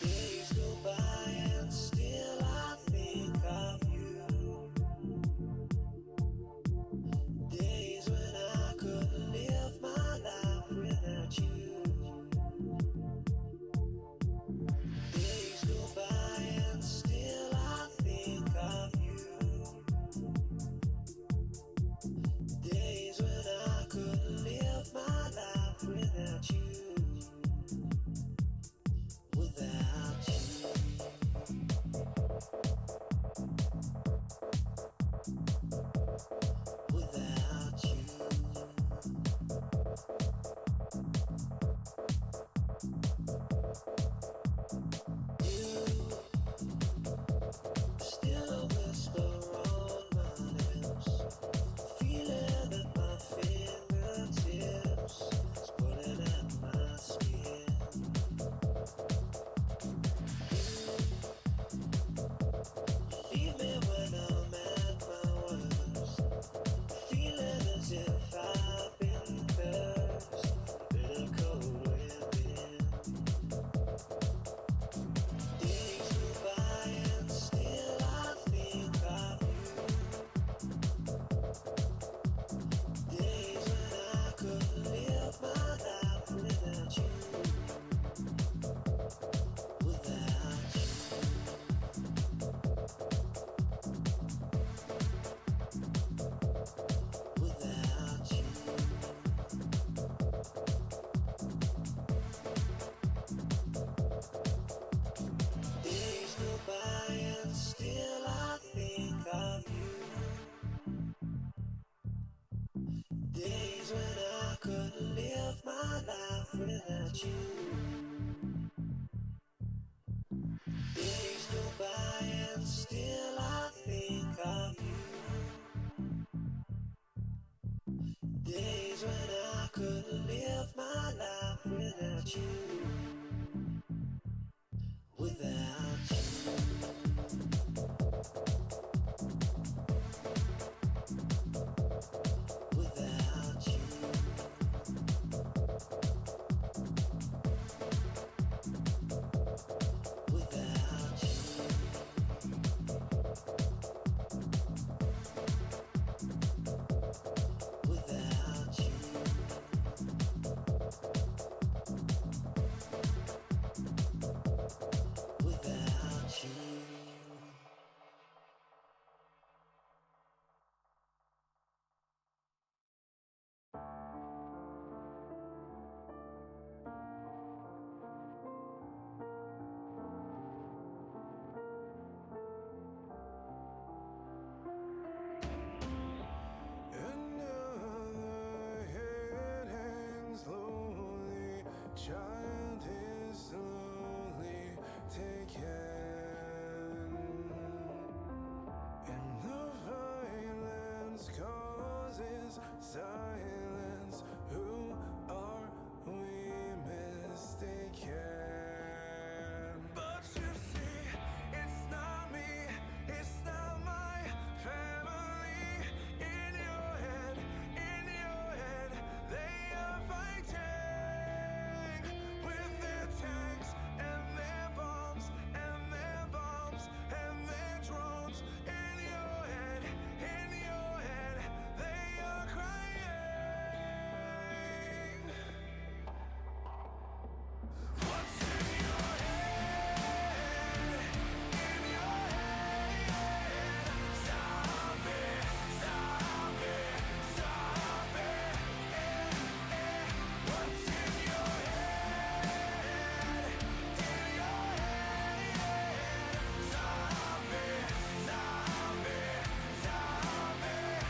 Days go by and still I think of you. Days when I couldn't live my life without you. Days go by and still I think of you. Days when I couldn't live my life without you. Without you. Without you. You still whisper on my lips, feeling at my fingertips, it's pulling at my skin. Leave me when I'm at my worst, feeling as if I've been cursed, bitter cold within. Days go by and still I think of you. Days when I couldn't live my life without you. Without you. Without you. Days go by and still I think of you. Days when I couldn't live my life without you. Days go by and still I think of you. Days when I couldn't live my life without you. Without you. Without you. Without you. Without you. Without you. Another head hangs slowly, child is slowly taken, and the violence causes silence. Who are we mistaken? But you see, it's not me, it's not my family. In your head, they are fighting with their tanks and their bombs and their bombs and their drones. In your head, they are crying. What's in your head? In your head, stop it, stop it, stop it. What's in your head? In your head, stop it, stop it, stop it.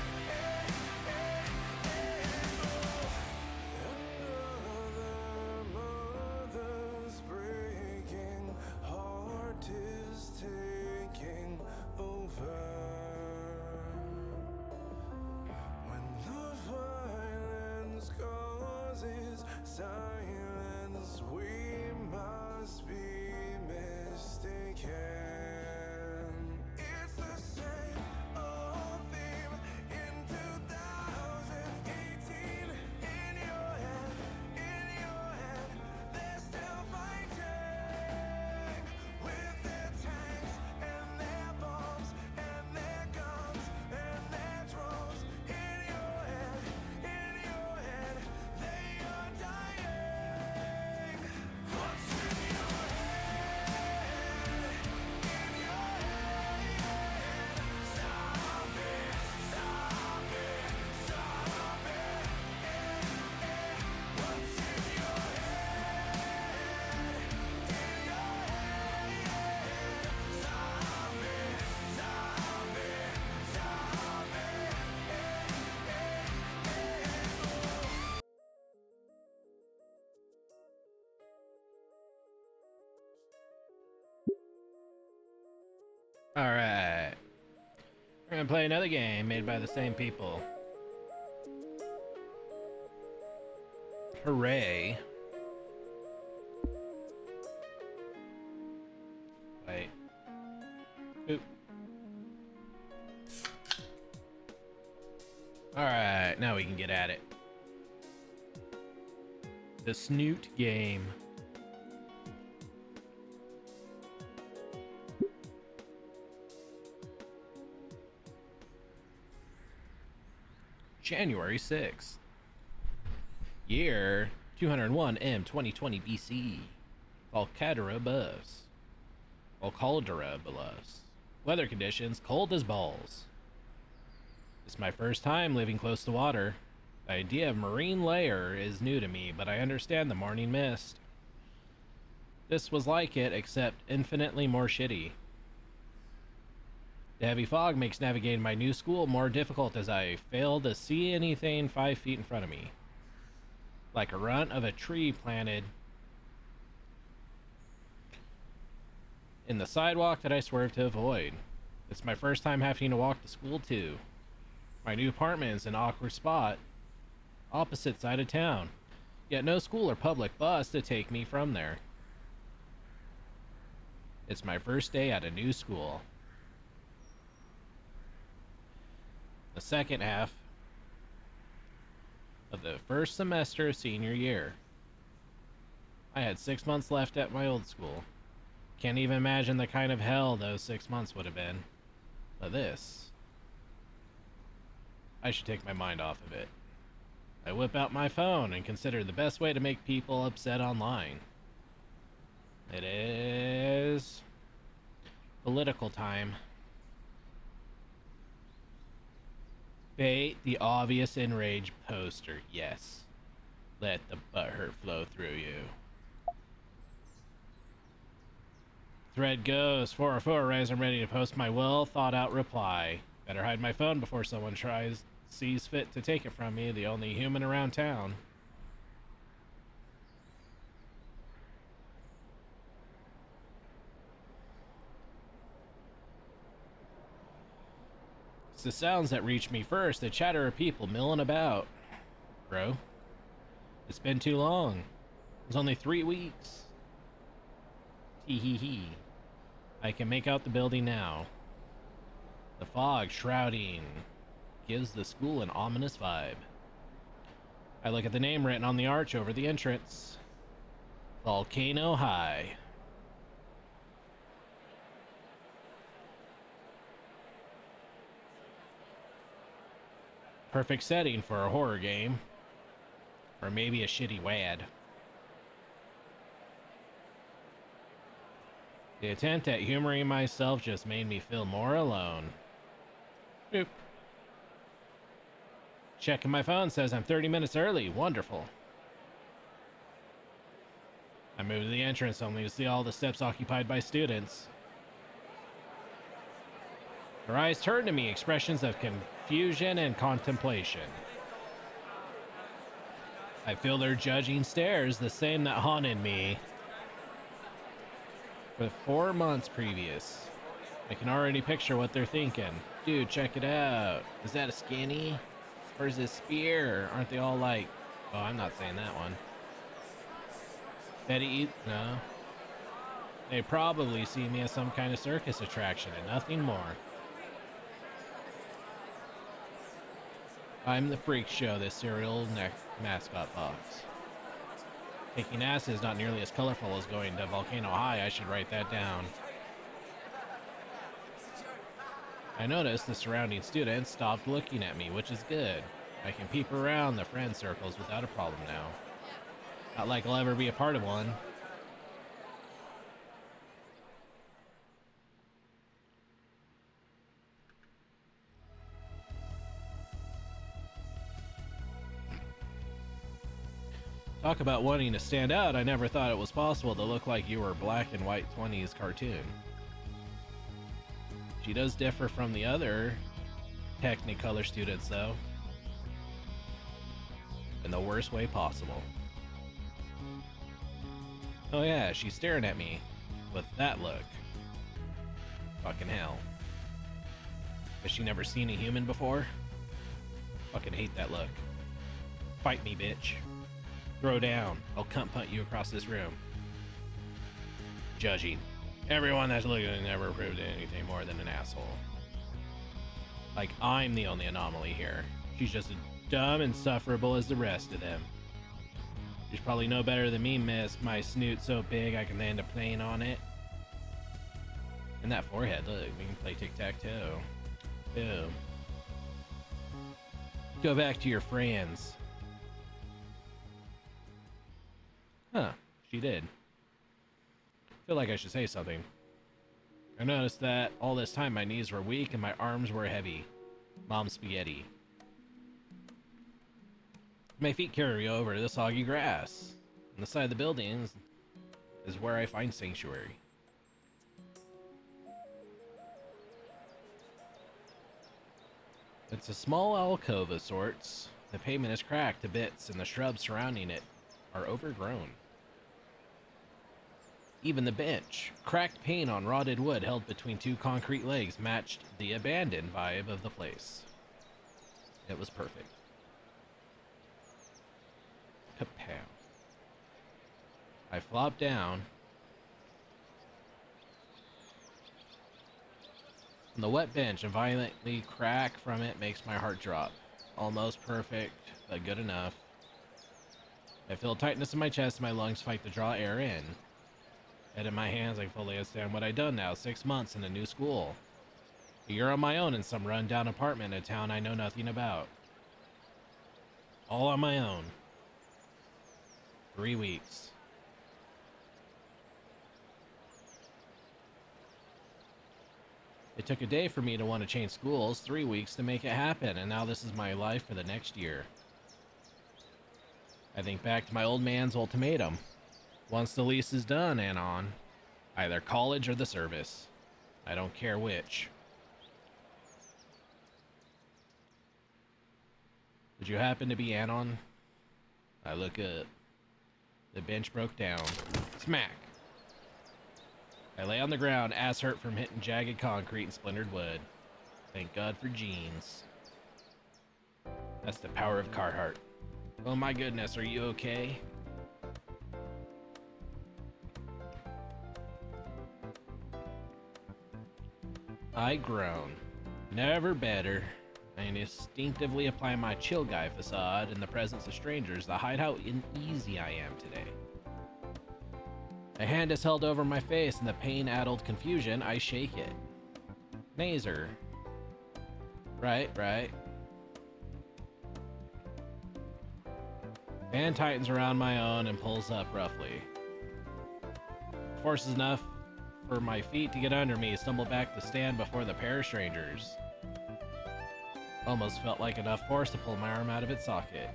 Another mother's breaking, heart is taking over. When the violence causes silence, we must be mistaken. It's the same old theme in 2018. In your head, they're still fighting. Alright. We're gonna play another game made by the same people. Hooray. Wait. Oop. Alright, now we can get at it. The Snoot Game. January 6th. Year 201 M 2020 BC. Volcadera Bus. Weather conditions cold as balls. It's my first time living close to water. The idea of marine layer is new to me, but I understand the morning mist. This was like it, except infinitely more shitty. The heavy fog makes navigating my new school more difficult as I fail to see anything 5 feet in front of me. Like a runt of a tree planted in the sidewalk that I swerved to avoid. It's my first time having to walk to school too. My new apartment is an awkward spot, opposite side of town, yet no school or public bus to take me from there. It's my first day at a new school. The second half of the first semester of senior year. I had 6 months left at my old school. Can't even imagine the kind of hell those 6 months would have been. But this, I should take my mind off of it. I whip out my phone and consider the best way to make people upset online. It is political time. Bait the obvious enraged poster. Yes. Let the butthurt flow through you. Thread goes. 404 rise. I'm ready to post my well thought out reply. Better hide my phone before someone sees fit to take it from me, the only human around town. It's the sounds that reach me first, the chatter of people milling about. Bro, it's been too long. It was only 3 weeks. Tee hee hee. I can make out the building now. The fog shrouding gives the school an ominous vibe. I look at the name written on the arch over the entrance. Volcano High. Perfect setting for a horror game. Or maybe a shitty WAD. The attempt at humoring myself just made me feel more alone. Boop. Checking my phone says I'm 30 minutes early. Wonderful. I move to the entrance only to see all the steps occupied by students. Their eyes turn to me, expressions of confusion and contemplation. I feel their judging stares, the same that haunted me for 4 months previous. I can already picture what they're thinking. Dude, check it out. Is that a skinny? Or is it a spear? Aren't they all like... Oh, I'm not saying that one. Betty... No. They probably see me as some kind of circus attraction and nothing more. I'm the freak show, this cereal mascot box. Taking acid is not nearly as colorful as going to Volcano High. I should write that down. I noticed the surrounding students stopped looking at me, which is good. I can peep around the friend circles without a problem now. Not like I'll ever be a part of one. Talk about wanting to stand out. I never thought it was possible to look like you were a black and white 20s cartoon. She does differ from the other Technicolor students, though. In the worst way possible. Oh yeah, she's staring at me with that look. Fucking hell. Has she never seen a human before? Fucking hate that look. Fight me, bitch. Throw down. I'll cunt punt you across this room. Judging. Everyone that's looking at never proved anything more than an asshole. Like, I'm the only anomaly here. She's just as dumb and sufferable as the rest of them. She's probably no better than me, miss. My snoot's so big I can land a plane on it. And that forehead, look, we can play tic-tac-toe. Boom. Go back to your friends. Huh, she did. Feel like I should say something. I noticed that all this time my knees were weak and my arms were heavy. Mom's spaghetti. My feet carry over to the soggy grass. On the side of the building is where I find sanctuary. It's a small alcove of sorts. The pavement is cracked to bits and the shrubs surrounding it are overgrown. Even the bench, cracked paint on rotted wood held between two concrete legs, matched the abandoned vibe of the place. It was perfect. Kapow. I flop down. On the wet bench, and violently crack from it makes my heart drop. Almost perfect, but good enough. I feel tightness in my chest and my lungs fight to draw air in. Head in my hands, I fully understand what I've done now. 6 months in a new school. A year on my own in some run-down apartment in a town I know nothing about. All on my own. 3 weeks. It took a day for me to want to change schools, 3 weeks to make it happen, and now this is my life for the next year. I think back to my old man's ultimatum. Once the lease is done and on, either college or the service. I don't care which. Did you happen to be Anon? I look up. The bench broke down. Smack! I lay on the ground, ass hurt from hitting jagged concrete and splintered wood. Thank God for jeans. That's the power of Carhartt. Oh my goodness, are you okay? I groan. Never better. I instinctively apply my chill guy facade in the presence of strangers to hide how uneasy I am today. A hand is held over my face in the pain-addled confusion. I shake it. Naser. Right. Band tightens around my own and pulls up roughly. Forces enough for my feet to get under me, stumble back to stand before the pair of strangers. Almost felt like enough force to pull my arm out of its socket.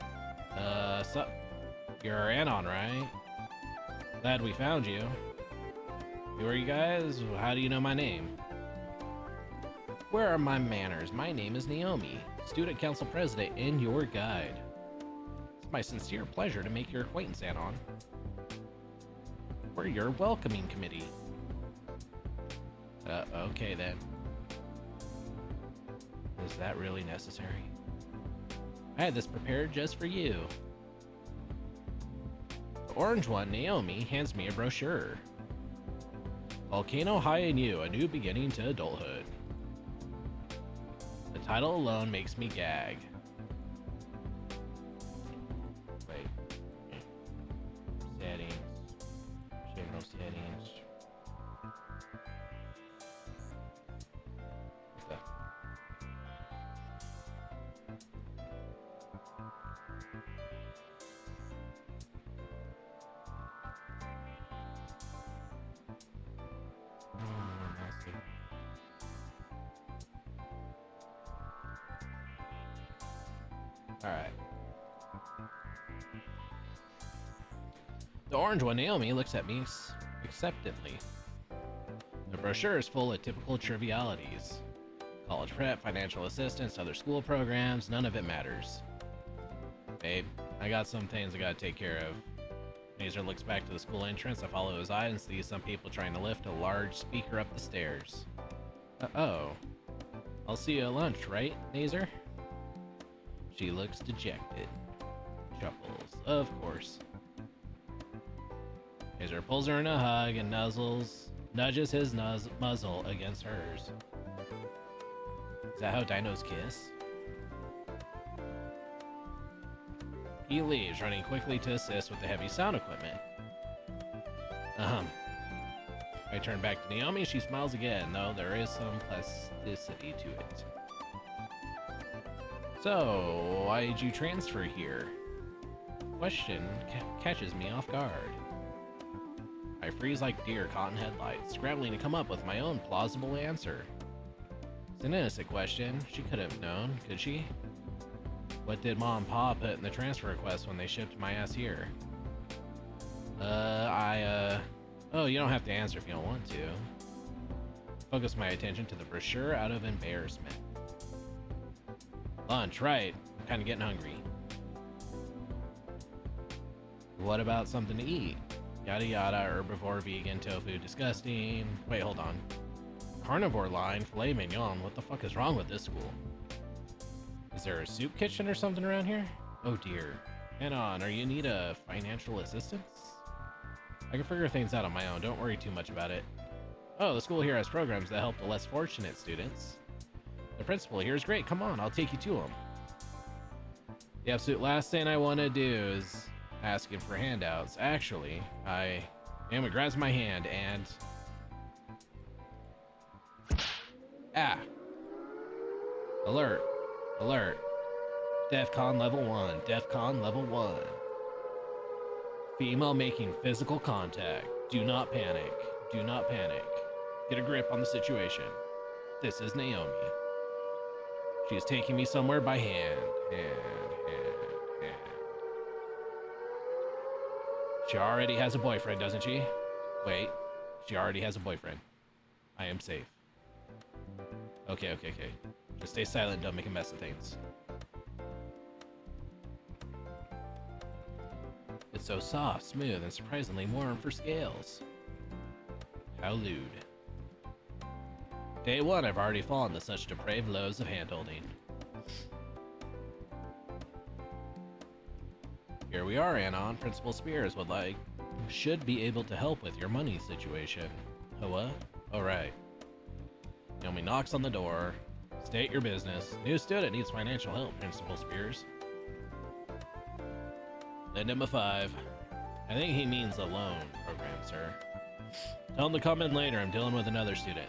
Sup? You're Anon, right? Glad we found you. Who are you guys? How do you know my name? Where are my manners? My name is Naomi, student council president and your guide. It's my sincere pleasure to make your acquaintance, Anon. We're your welcoming committee. Okay then. Is that really necessary? I had this prepared just for you. The orange one, Naomi, hands me a brochure. Volcano High and You, A New Beginning to Adulthood. The title alone makes me gag. Wait. Settings. General settings. What Alright. The orange one, Naomi, looks at me acceptantly. The brochure is full of typical trivialities. College prep, financial assistance, other school programs, none of it matters. Babe, I got some things I gotta take care of. Naser looks back to the school entrance. I follow his eye and see some people trying to lift a large speaker up the stairs. Oh. I'll see you at lunch, right, Nazer? She looks dejected. Chuckles. Of course. Nazer pulls her in a hug and nudges his muzzle against hers. Is that how dinos kiss? He leaves, running quickly to assist with the heavy sound equipment. I turn back to Naomi. She smiles again, though there is some plasticity to it. So, why did you transfer here? Question catches me off guard. I freeze like deer caught in headlights, scrambling to come up with my own plausible answer. It's an innocent question. She could have known, could she? What did Mom and Pa put in the transfer request when they shipped my ass here? Oh, you don't have to answer if you don't want to. Focus my attention to the brochure out of embarrassment. Lunch, right. I'm kind of getting hungry. What about something to eat? Yada yada, herbivore, vegan, tofu, disgusting. Wait, hold on. Carnivore line, filet mignon. What the fuck is wrong with this school? Is there a soup kitchen or something around here? Oh dear. Hang on, are you in need of financial assistance? I can figure things out on my own, don't worry too much about it. Oh, the school here has programs that help the less fortunate students. The principal here is great, come on, I'll take you to him. The absolute last thing I want to do is asking for handouts. Actually, Emma grabs my hand and... Ah! Alert! Alert! DEFCON level 1, DEFCON level 1. Female making physical contact. Do not panic. Do not panic. Get a grip on the situation. This is Naomi. She is taking me somewhere by hand. Hand. She already has a boyfriend, doesn't she? Wait. She already has a boyfriend. I am safe. Okay. Just stay silent, don't make a mess of things. It's so soft, smooth, and surprisingly warm for scales. How lewd. Day 1, I've already fallen to such depraved lows of handholding. Here we are, Anon. Principal Spears should be able to help with your money situation. What? Alright. Naomi knocks on the door. State your business. New student needs financial help, Principal Spears. Lend him a 5. I think he means a loan program, sir. Tell him to come in later. I'm dealing with another student.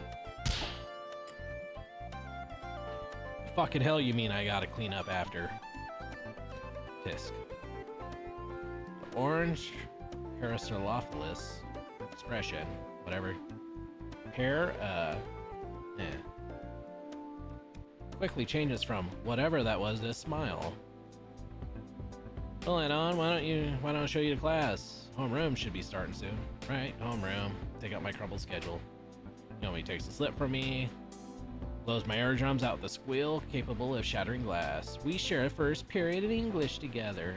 Fucking hell you mean I gotta clean up after? Tisk. The orange Paracelophilus expression, whatever. Quickly changes from whatever that was to smile. Well, on, why don't I show you to class? Homeroom should be starting soon. Right, homeroom. Take out my crumbled schedule. Naomi takes a slip from me. Blows my eardrums out with a squeal capable of shattering glass. We share a first period in English together.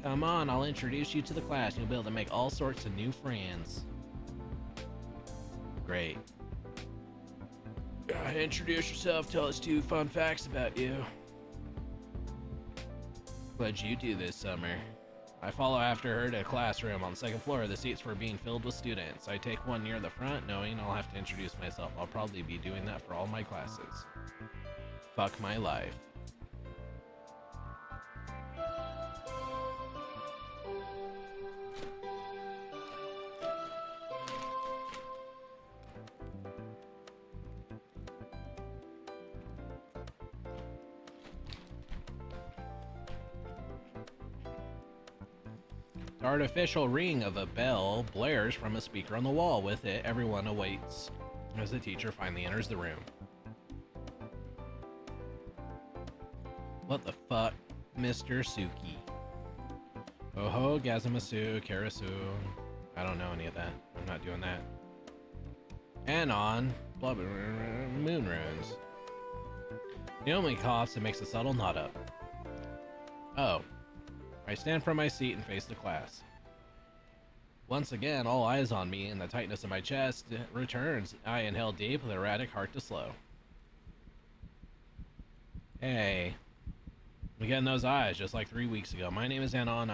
Come on, I'll introduce you to the class. You'll be able to make all sorts of new friends. Great. Introduce yourself, tell us 2 fun facts about you. What'd you do this summer? I follow after her to a classroom on the 2nd floor. The seats were being filled with students. I take one near the front, knowing I'll have to introduce myself. I'll probably be doing that for all my classes. Fuck my life. The artificial ring of a bell blares from a speaker on the wall. With it, everyone awaits as the teacher finally enters the room. What the fuck, Mr. Suki? Oho, Gazumasu, Karasu. I don't know any of that. I'm not doing that. Anon, blah blah, moon runes. Naomi coughs and makes a subtle nod up. Oh. I stand from my seat and face the class. Once again, all eyes on me, and the tightness of my chest returns. I inhale deep with erratic heart to slow. Hey, I'm getting those eyes just like 3 weeks ago. My name is Anon.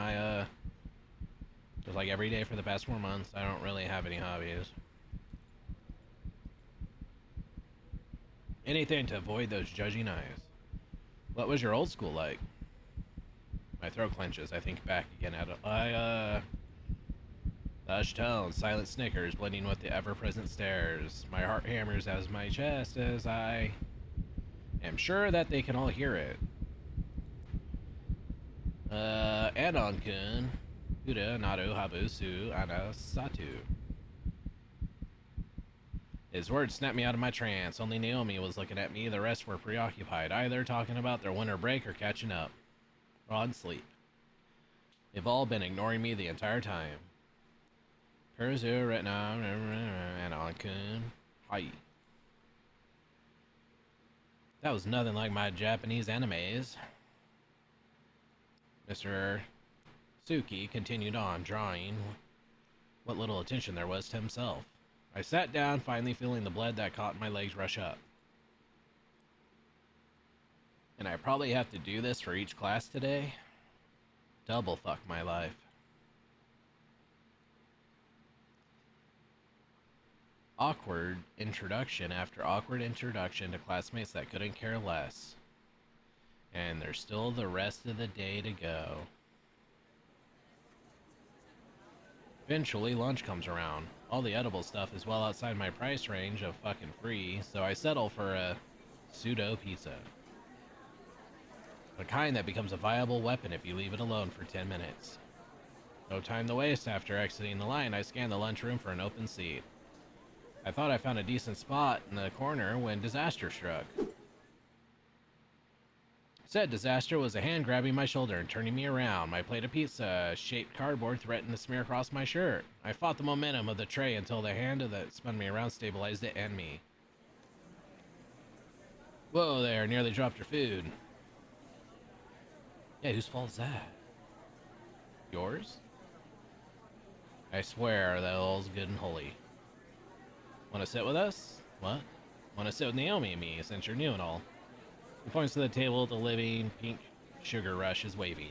Just like every day for the past 4 months, I don't really have any hobbies. Anything to avoid those judging eyes. What was your old school like? My throat clenches. I think back again at it. Hush tones, silent snickers blending with the ever-present stares. My heart hammers as my chest as I am sure that they can all hear it. Anon-kun. Huda naru habusu ana satu. His words snapped me out of my trance. Only Naomi was looking at me. The rest were preoccupied, either talking about their winter break or catching up. Or on sleep. They've all been ignoring me the entire time. Perzu right now and Anon-kun. Hi. That was nothing like my Japanese animes. Mr. Suki continued on, drawing what little attention there was to himself. I sat down, finally feeling the blood that caught my legs rush up. And I probably have to do this for each class today? Double fuck my life. Awkward introduction after awkward introduction to classmates that couldn't care less. And there's still the rest of the day to go. Eventually, lunch comes around. All the edible stuff is well outside my price range of fucking free, so I settle for a pseudo pizza. The kind that becomes a viable weapon if you leave it alone for 10 minutes. No time to waste. After exiting the line, I scanned the lunchroom for an open seat. I thought I found a decent spot in the corner when disaster struck. Said disaster was a hand grabbing my shoulder and turning me around. My plate of pizza-shaped cardboard threatened to smear across my shirt. I fought the momentum of the tray until the hand that spun me around stabilized it and me. Whoa there, nearly dropped your food. Yeah, whose fault is that? Yours? I swear that all's good and holy. Want to sit with us? What? Want to sit with Naomi and me, since you're new and all? He points to the table. The living pink sugar rush is waving.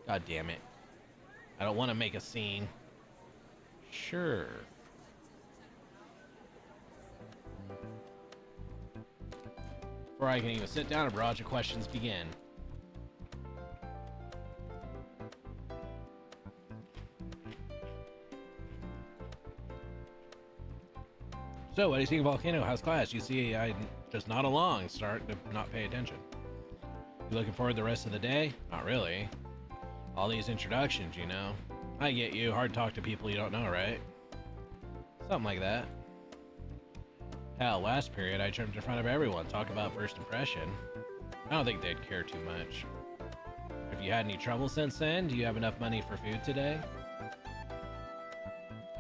God damn it. I don't want to make a scene. Sure. Before I can even sit down, a barrage of questions begin. So, what do you think of Volcano? How's class? You see, I just nod along, start to not pay attention. You looking forward to the rest of the day? Not really. All these introductions, you know. I get you, hard to talk to people you don't know, right? Something like that. Hell, last period I jumped in front of everyone, talk about first impression. I don't think they'd care too much. Have you had any trouble since then? Do you have enough money for food today?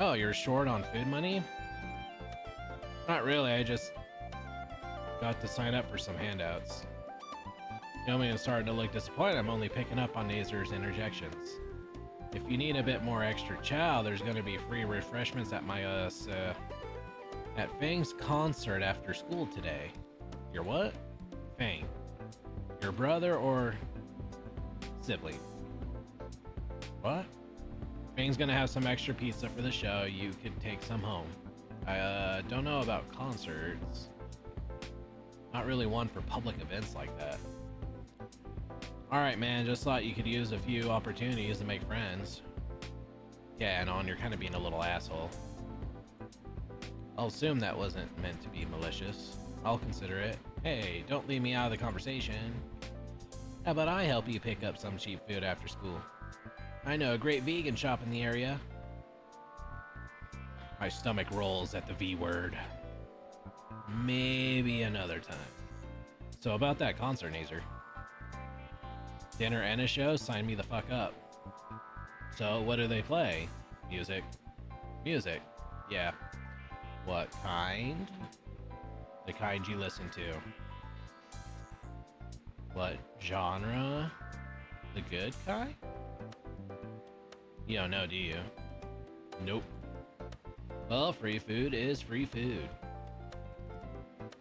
Oh, you're short on food money? Not really, I just got to sign up for some handouts. Naomi is starting to look disappointed. I'm only picking up on Nazer's interjections. If you need a bit more extra chow, there's going to be free refreshments at my, at Fang's concert after school today. Your what? Fang. Your brother or sibling? What? Fang's gonna have some extra pizza for the show. You could take some home. I don't know about concerts. Not really one for public events like that. Alright, man, just thought you could use a few opportunities to make friends. Yeah, Anon, you're kind of being a little asshole. I'll assume that wasn't meant to be malicious. I'll consider it. Hey, don't leave me out of the conversation. How about I help you pick up some cheap food after school? I know a great vegan shop in the area. My stomach rolls at the V word. Maybe another time. So about that concert, Nazer. Dinner and a show? Sign me the fuck up. So what do they play? Music. Music. Yeah. What kind? The kind you listen to. What genre? The good kind? You don't know, do you? Nope. Well, free food is free food.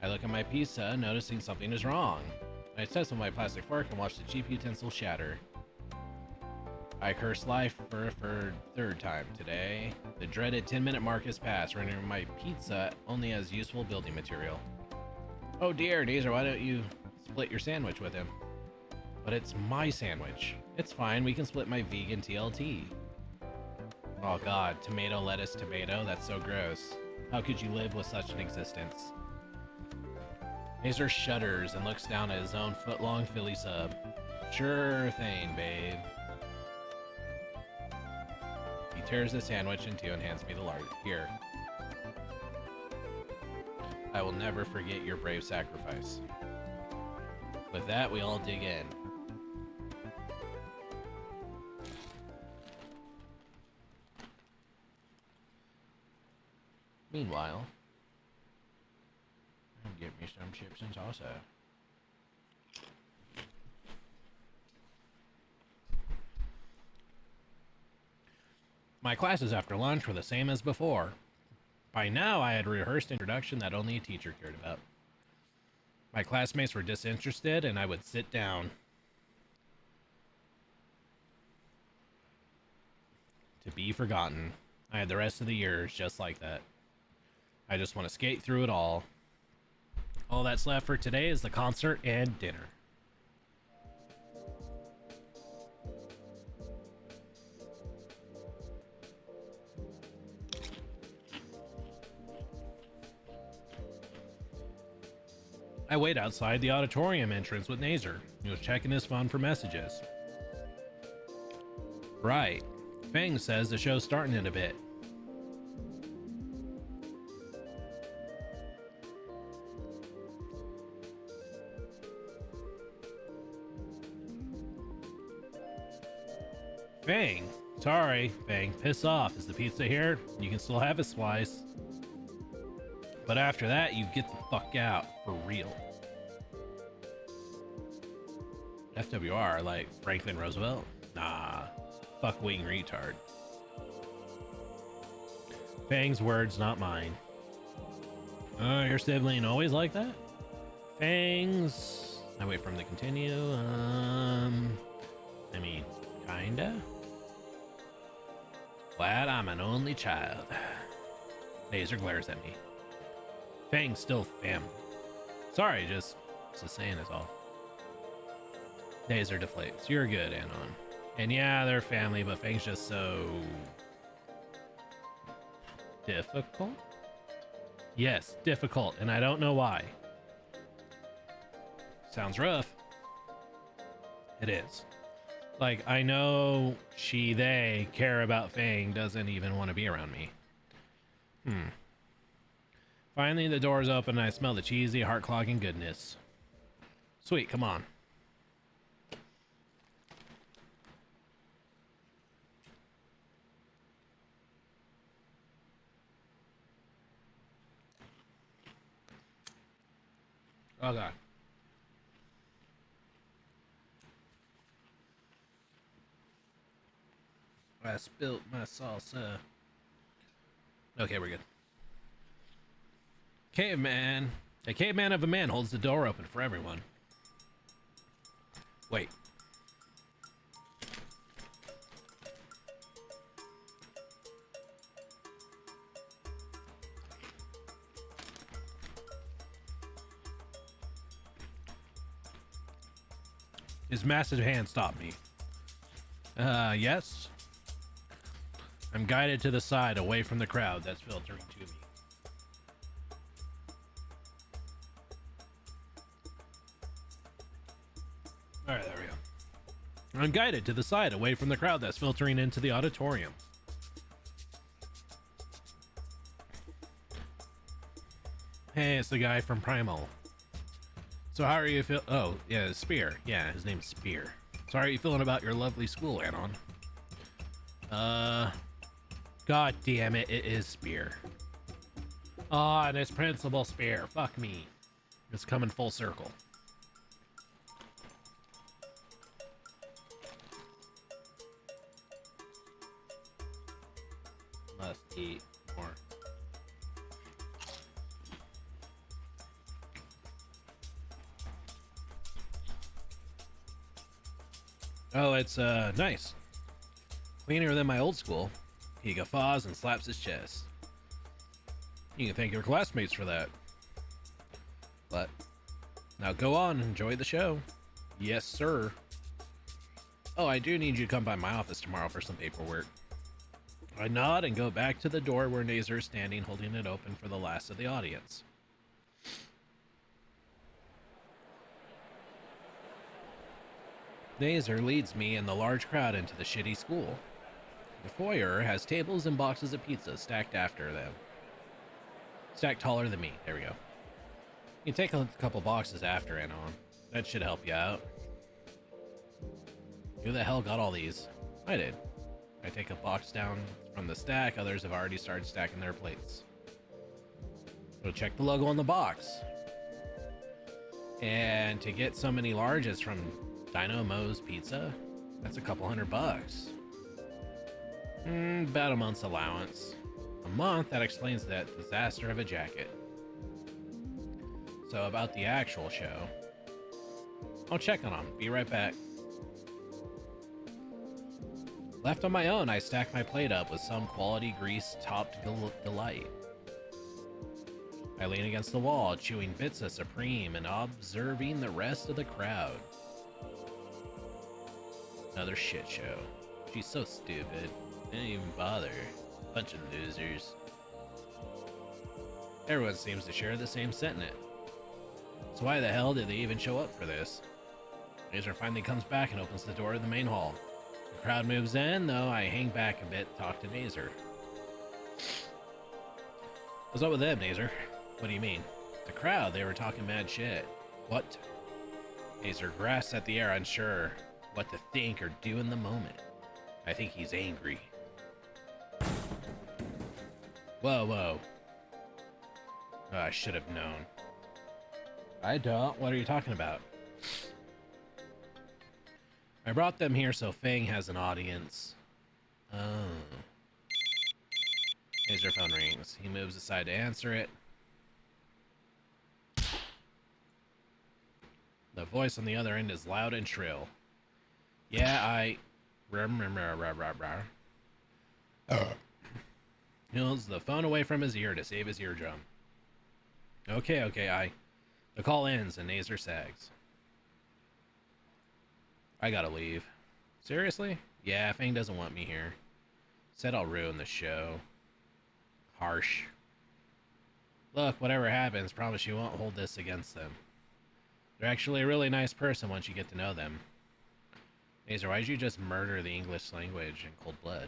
I look at my pizza, noticing something is wrong. I test with my plastic fork and watch the cheap utensil shatter. I curse life for a third time today. The dreaded 10-minute mark has passed, rendering my pizza only as useful building material. Oh dear, Dazer, why don't you split your sandwich with him? But it's my sandwich. It's fine, we can split my vegan TLT. Oh god, tomato, lettuce, tomato, that's so gross. How could you live with such an existence? Dazer shudders and looks down at his own foot-long Philly sub. Sure thing, babe. He tears the sandwich in two and hands me the large. Here. I will never forget your brave sacrifice. With that, we all dig in. Meanwhile, get me some chips and salsa. My classes after lunch were the same as before. By now, I had rehearsed an introduction that only a teacher cared about. My classmates were disinterested, and I would sit down. To be forgotten. I had the rest of the years just like that. I just want to skate through it all. All that's left for today is the concert and dinner. I wait outside the auditorium entrance with Nazer. He was checking his phone for messages. Right. Fang says the show's starting in a bit. Fang. Sorry, Fang. Piss off. Is the pizza here? You can still have a slice. But after that, you get the fuck out. For real. FWR, like Franklin Roosevelt? Nah. Fuck wing retard. Fang's words, not mine. Your sibling always like that? Fangs. I wait for him to continue. I mean, kinda. Glad I'm an only child. Nazer glares at me. Fang's still family. Sorry, just a saying is all. Nazer deflates. You're good, Anon. And yeah, they're family, but Fang's just so difficult? Yes, difficult, and I don't know why. Sounds rough. It is. Like, I know they care about Fang, doesn't even want to be around me. Finally, the door's open and I smell the cheesy, heart-clogging goodness. Sweet, come on. Oh god. I spilt my salsa. Okay, we're good. Caveman. A caveman of a man holds the door open for everyone. Wait. His massive hand stopped me. Yes? I'm guided to the side, away from the crowd that's filtering to me. Alright, there we go. I'm guided to the side, away from the crowd that's filtering into the auditorium. Hey, it's the guy from Primal. So how are you feel? Oh, yeah, Spear. Yeah, his name's Spear. So how are you feeling about your lovely school, Anon? God damn it, it is Spear. Ah, and it's Principal Spear. Fuck me. It's coming full circle. Must eat more. Oh, it's nice. Cleaner than my old school. He guffaws and slaps his chest. You can thank your classmates for that. But now go on, enjoy the show. Yes, sir. Oh, I do need you to come by my office tomorrow for some paperwork. I nod and go back to the door where Nazer is standing, holding it open for the last of the audience. Nazer leads me and the large crowd into the shitty school. The foyer has tables and boxes of pizza stacked after them. Stacked taller than me. There we go. You can take a couple boxes after and on. That should help you out. Who the hell got all these? I did. I take a box down from the stack. Others have already started stacking their plates. So check the logo on the box. And to get so many larges from Dino Mo's Pizza, that's a couple $100. About a month's allowance. A month, that explains that disaster of a jacket. So about the actual show. I'll check on them. Be right back. Left on my own, I stack my plate up with some quality grease-topped delight. I lean against the wall, chewing bits of Supreme and observing the rest of the crowd. Another shit show. She's so stupid. I didn't even bother. Bunch of losers. Everyone seems to share the same sentiment. So why the hell did they even show up for this? Nazer finally comes back and opens the door to the main hall. The crowd moves in, though I hang back a bit to talk to Nazer. What's up with them, Nazer? What do you mean? The crowd, they were talking mad shit. What? Nazer grasps at the air, unsure what to think or do in the moment. I think he's angry. Whoa, whoa. Oh, I should have known. I don't. What are you talking about? I brought them here so Fang has an audience. Oh. Nazer phone rings. He moves aside to answer it. The voice on the other end is loud and shrill. Yeah, I... He holds the phone away from his ear to save his eardrum. Okay, The call ends and Nazer sags. I gotta leave. Seriously? Yeah, Fang doesn't want me here. Said I'll ruin the show. Harsh. Look, whatever happens, promise you won't hold this against them. They're actually a really nice person once you get to know them. Nazer, why'd you just murder the English language in cold blood?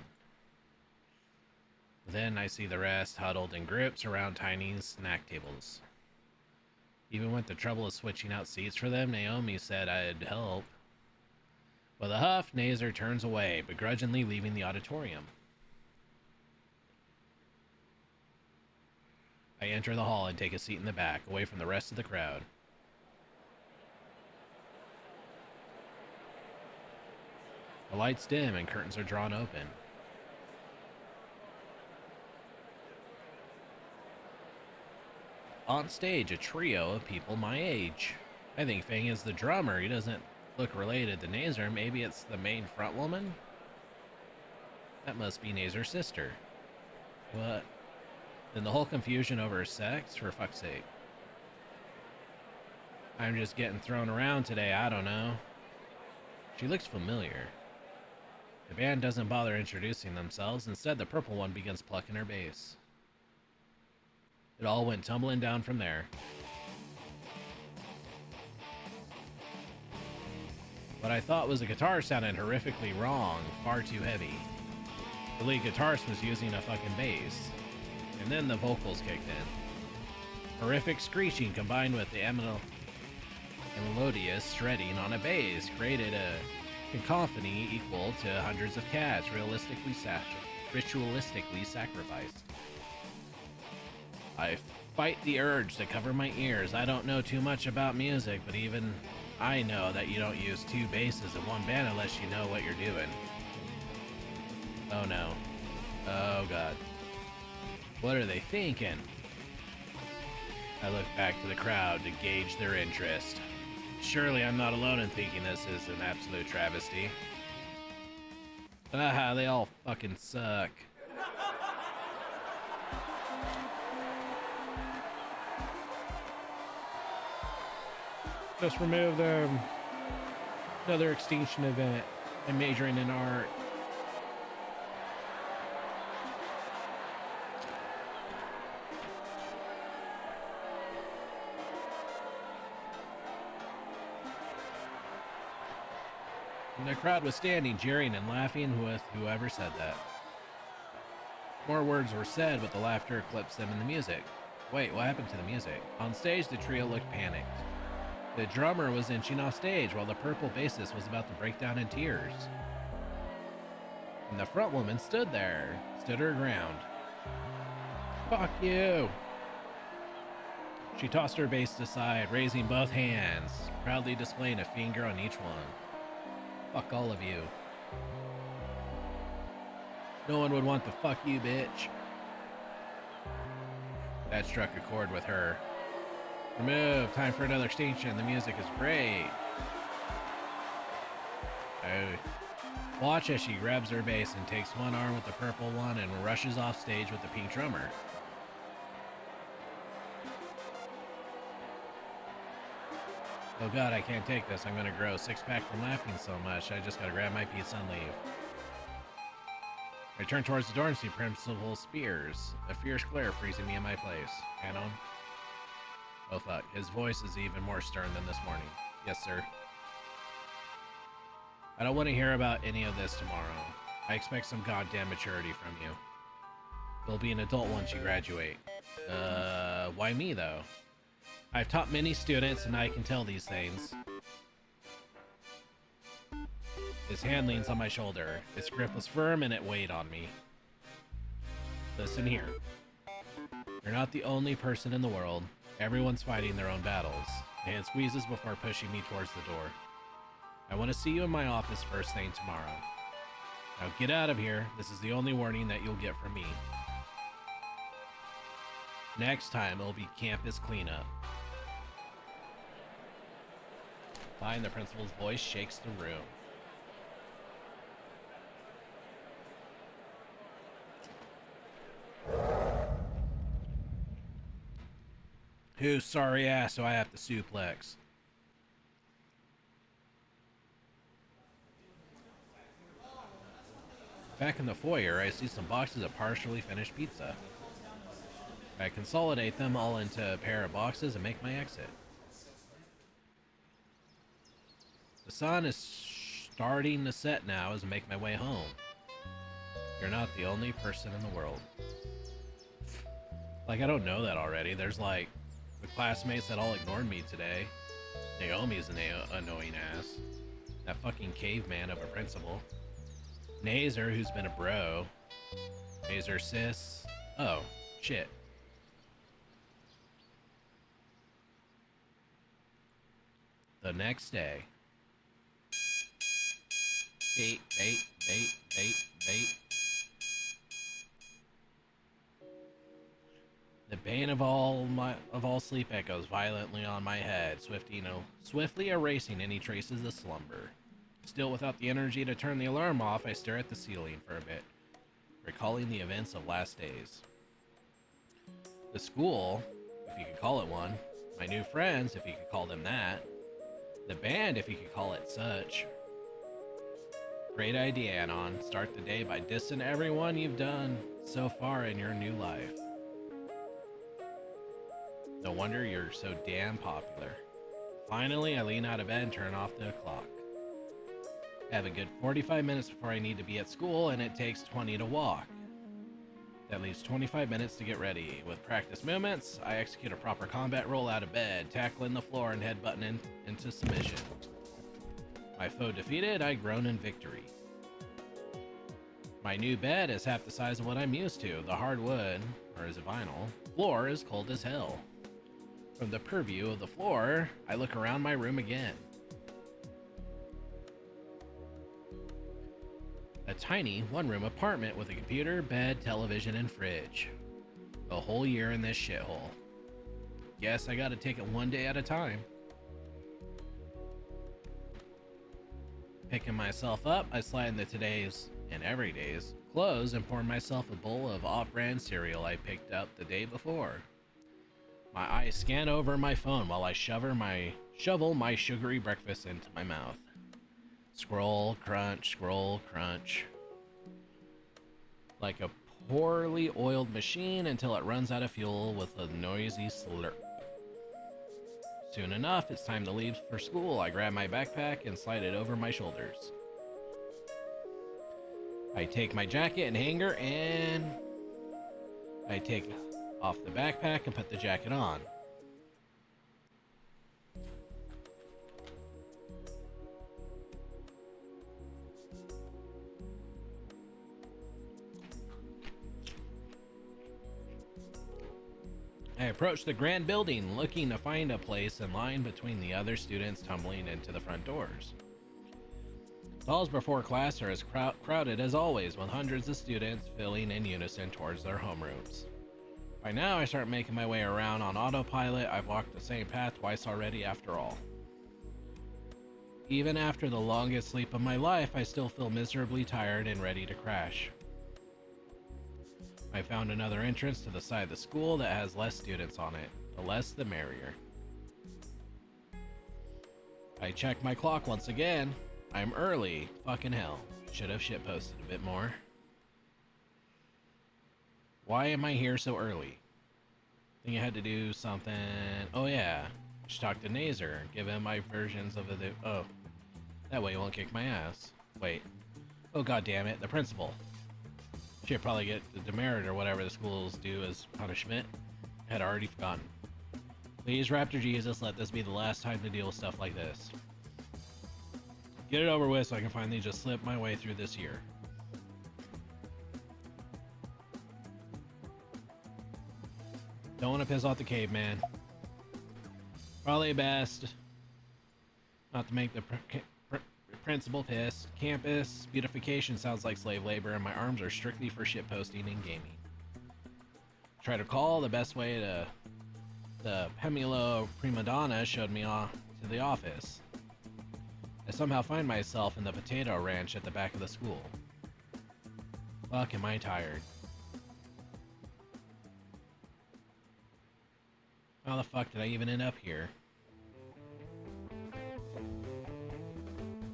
Then I see the rest huddled in groups around tiny snack tables. Even went the trouble of switching out seats for them. Naomi said I'd help. With a huff, Nazer turns away, begrudgingly leaving the auditorium. I enter the hall and take a seat in the back, away from the rest of the crowd. The lights dim and curtains are drawn open. On stage, a trio of people my age. I think Fang is the drummer. He doesn't look related to Nazer. Maybe it's the main front woman? That must be Nazer's sister. What? Then the whole confusion over her sex? For fuck's sake. I'm just getting thrown around today. I don't know. She looks familiar. The band doesn't bother introducing themselves. Instead, the purple one begins plucking her bass. It all went tumbling down from there. What I thought was a guitar sounded horrifically wrong, far too heavy. The lead guitarist was using a fucking bass. And then the vocals kicked in. Horrific screeching combined with the melodious shredding on a bass created a cacophony equal to hundreds of cats ritualistically sacrificed. I fight the urge to cover my ears. I don't know too much about music, but even I know that you don't use two basses in one band unless you know what you're doing. Oh no. Oh god. What are they thinking? I look back to the crowd to gauge their interest. Surely I'm not alone in thinking this is an absolute travesty. Ah, they all fucking suck. Just remove them. Another extinction event. I'm majoring in art. And the crowd was standing, jeering and laughing with whoever said that. More words were said, but the laughter eclipsed them in the music. Wait, what happened to the music? On stage, the trio looked panicked. The drummer was inching off stage, while the purple bassist was about to break down in tears. And the front woman stood her ground. Fuck you! She tossed her bass aside, raising both hands, proudly displaying a finger on each one. Fuck all of you. No one would want the fuck you, bitch. That struck a chord with her. Remove. Time for another extinction. The music is great. Oh. Watch as she grabs her bass and takes one arm with the purple one and rushes off stage with the pink drummer. Oh god, I can't take this. I'm gonna grow a six-pack from laughing so much. I just gotta grab my pizza and leave. I turn towards the door and see Principal Spears, a fierce glare freezing me in my place. Anon? Oh fuck, his voice is even more stern than this morning. Yes, sir. I don't want to hear about any of this tomorrow. I expect some goddamn maturity from you. You'll be an adult once you graduate. Why me though? I've taught many students and I can tell these things. His hand leans on my shoulder. Its grip was firm and it weighed on me. Listen here. You're not the only person in the world. Everyone's fighting their own battles. The hand squeezes before pushing me towards the door. I want to see you in my office first thing tomorrow. Now get out of here. This is the only warning that you'll get from me. Next time it'll be campus cleanup. Fine, the principal's voice shakes the room. Whose sorry ass do I have to suplex? Back in the foyer, I see some boxes of partially finished pizza. I consolidate them all into a pair of boxes and make my exit. The sun is starting to set now as I make my way home. You're not the only person in the world. Like, I don't know that already. There's like the classmates that all ignored me today. Naomi's an annoying ass. That fucking caveman of a principal. Nazer, who's been a bro. Nazer sis. Oh, shit. The next day. Bait, bait, bait, bait, bait. The bane of all sleep echoes violently on my head, swiftly erasing any traces of slumber. Still without the energy to turn the alarm off, I stare at the ceiling for a bit, recalling the events of last days. The school, if you could call it one. My new friends, if you could call them that. The band, if you could call it such. Great idea, Anon. Start the day by dissing everyone you've done so far in your new life. No wonder you're so damn popular. Finally, I lean out of bed and turn off the clock. I have a good 45 minutes before I need to be at school, and it takes 20 to walk. That leaves 25 minutes to get ready. With practice movements, I execute a proper combat roll out of bed, tackling the floor and headbutting into submission. My foe defeated, I groan in victory. My new bed is half the size of what I'm used to. The hardwood, or is it vinyl, floor is cold as hell. From the purview of the floor, I look around my room again. A tiny one-room apartment with a computer, bed, television, and fridge. A whole year in this shithole. Guess I gotta take it one day at a time. Picking myself up, I slide into and everyday's clothes and pour myself a bowl of off-brand cereal I picked up the day before. My eyes scan over my phone while I shovel my sugary breakfast into my mouth. Scroll, crunch, like a poorly oiled machine until it runs out of fuel with a noisy slurp. Soon enough, it's time to leave for school. I grab my backpack and slide it over my shoulders. I take my jacket and hanger and I take off the backpack and put the jacket on. I approach the grand building, looking to find a place in line between the other students tumbling into the front doors. Stalls before class are as crowded as always, with hundreds of students filing in unison towards their homerooms. By now, I start making my way around on autopilot. I've walked the same path twice already after all. Even after the longest sleep of my life, I still feel miserably tired and ready to crash. I found another entrance to the side of the school that has less students on it. The less, the merrier. I check my clock once again. I'm early. Fucking hell. Should have shitposted a bit more. Why am I here so early? Think I had to do something. Oh yeah. Should talk to Nazer. Give him my versions of the. Oh. That way he won't kick my ass. Wait. Oh god damn it. The principal. Should probably get the demerit or whatever the schools do as punishment. Had already forgotten. Please, Raptor Jesus, let this be the last time to deal with stuff like this. Get it over with so I can finally just slip my way through this year. Don't want to piss off the caveman. Probably best not to make the principal pissed. Campus beautification sounds like slave labor, and my arms are strictly for shitposting and gaming. Try to call the best way to the Pemulo prima donna showed me off to the office. I somehow find myself in the potato ranch at the back of the school. Fuck, am I tired. How the fuck did I even end up here?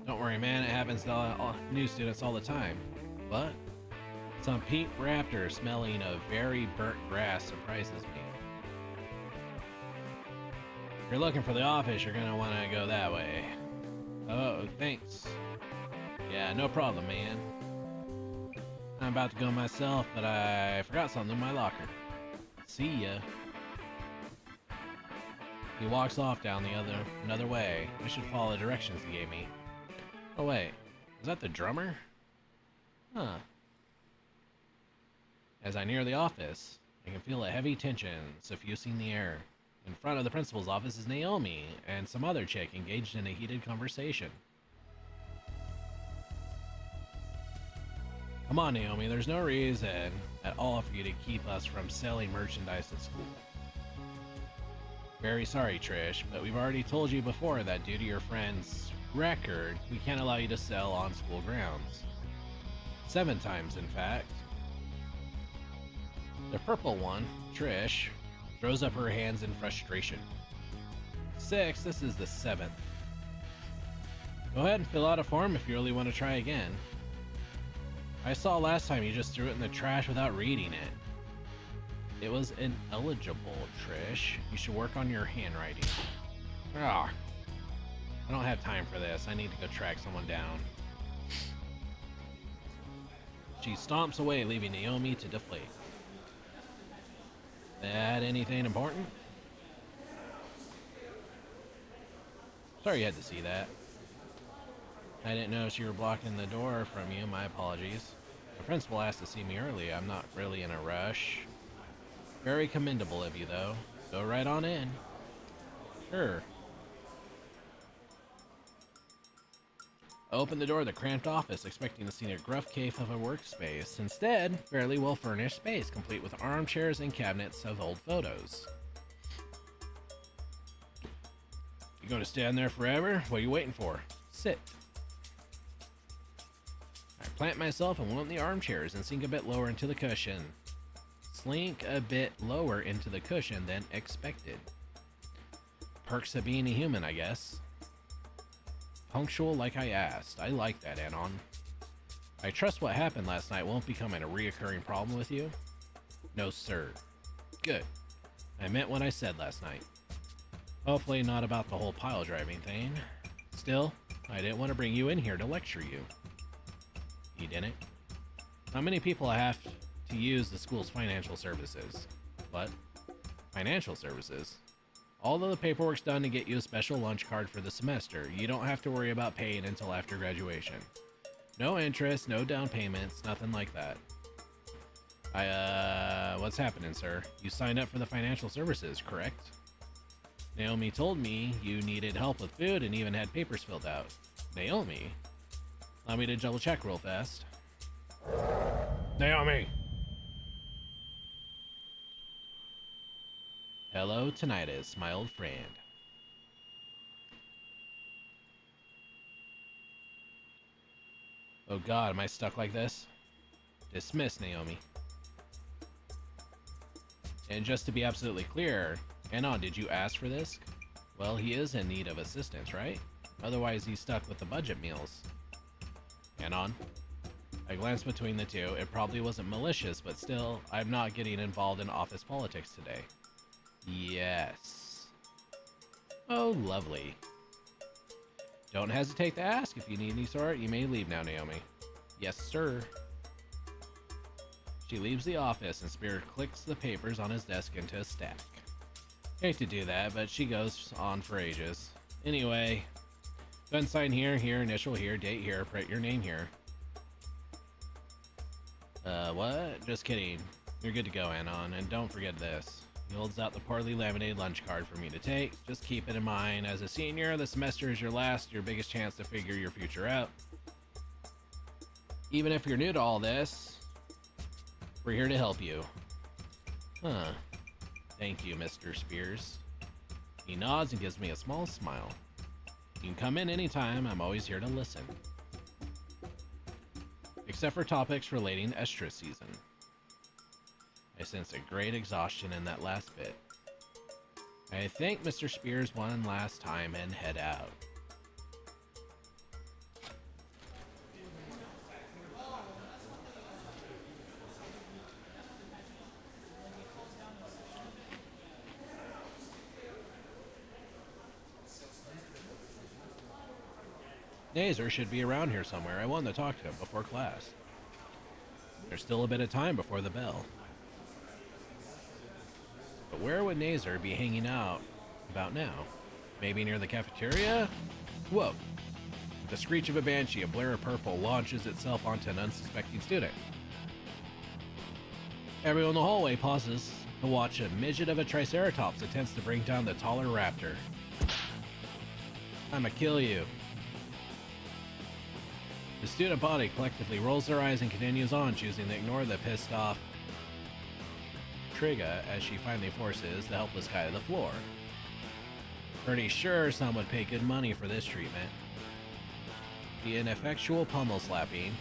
Don't worry, man, it happens to all new students all the time. What? Some pink raptor smelling of very burnt grass surprises me. If you're looking for the office, you're gonna want to go that way. Oh, thanks. Yeah, no problem, man. I'm about to go myself, but I forgot something in my locker. See ya. He walks off down another way. I should follow the directions he gave me. Oh wait, is that the drummer? Huh. As I near the office, I can feel a heavy tension suffusing the air. In front of the principal's office is Naomi and some other chick engaged in a heated conversation. Come on, Naomi, there's no reason at all for you to keep us from selling merchandise at school. Very sorry, Trish, but we've already told you before that due to your friend's record, we can't allow you to sell on school grounds. 7 times, in fact. The purple one, Trish, throws up her hands in frustration. 6, this is the 7th. Go ahead and fill out a form if you really want to try again. I saw last time you just threw it in the trash without reading it. It was ineligible, Trish. You should work on your handwriting. Ah. I don't have time for this. I need to go track someone down. She stomps away, leaving Naomi to deflate. That anything important? Sorry you had to see that. I didn't notice you were blocking the door from you. My apologies. The principal asked to see me early. I'm not really in a rush. Very commendable of you, though. Go right on in. Sure. I opened the door of the cramped office, expecting to see a gruff cave of a workspace. Instead, fairly well-furnished space, complete with armchairs and cabinets of old photos. You gonna stand there forever? What are you waiting for? Sit. I plant myself in one of the armchairs and sink a bit lower into the cushion. Slink a bit lower into the cushion than expected. Perks of being a human, I guess. Punctual like I asked. I like that, Anon. I trust what happened last night won't become a reoccurring problem with you? No, sir. Good. I meant what I said last night. Hopefully not about the whole pile driving thing. Still, I didn't want to bring you in here to lecture you. You didn't? How many people have to use the school's financial services? What? Financial services? All of the paperwork's done to get you a special lunch card for the semester. You don't have to worry about paying until after graduation. No interest, no down payments, nothing like that. What's happening, sir? You signed up for the financial services, correct? Naomi told me you needed help with food and even had papers filled out. Naomi? Allow me to double check real fast. Naomi! Hello, Tinnitus, my old friend. Oh god, am I stuck like this? Dismiss, Naomi. And just to be absolutely clear, Anon, did you ask for this? Well, he is in need of assistance, right? Otherwise, he's stuck with the budget meals. Anon? I glanced between the two. It probably wasn't malicious, but still, I'm not getting involved in office politics today. Yes. Oh, lovely. Don't hesitate to ask if you need any sort. You may leave now, Naomi. Yes, sir. She leaves the office and Spirit clicks the papers on his desk into a stack. Hate to do that, but she goes on for ages. Anyway, go and sign here, here, initial here, date here, print your name here. What? Just kidding. You're good to go, Anon, and don't forget this. He holds out the poorly laminated lunch card for me to take. Just keep it in mind. As a senior, the semester is your biggest chance to figure your future out. Even if you're new to all this, we're here to help you. Huh. Thank you, Mr. Spears. He nods and gives me a small smile. You can come in anytime. I'm always here to listen. Except for topics relating to estrus season. I sense a great exhaustion in that last bit. I thank Mr. Spears one last time and head out. Nazer should be around here somewhere. I wanted to talk to him before class. There's still a bit of time before the bell. But where would Nazer be hanging out about now? Maybe near the cafeteria? Whoa. With the screech of a banshee, a blare of purple launches itself onto an unsuspecting student. Everyone in the hallway pauses to watch a midget of a triceratops attempts to bring down the taller raptor. I'ma kill you. The student body collectively rolls their eyes and continues on, choosing to ignore the pissed off Trigga as she finally forces the helpless guy to the floor. Pretty sure some would pay good money for this treatment. The ineffectual pummel slapping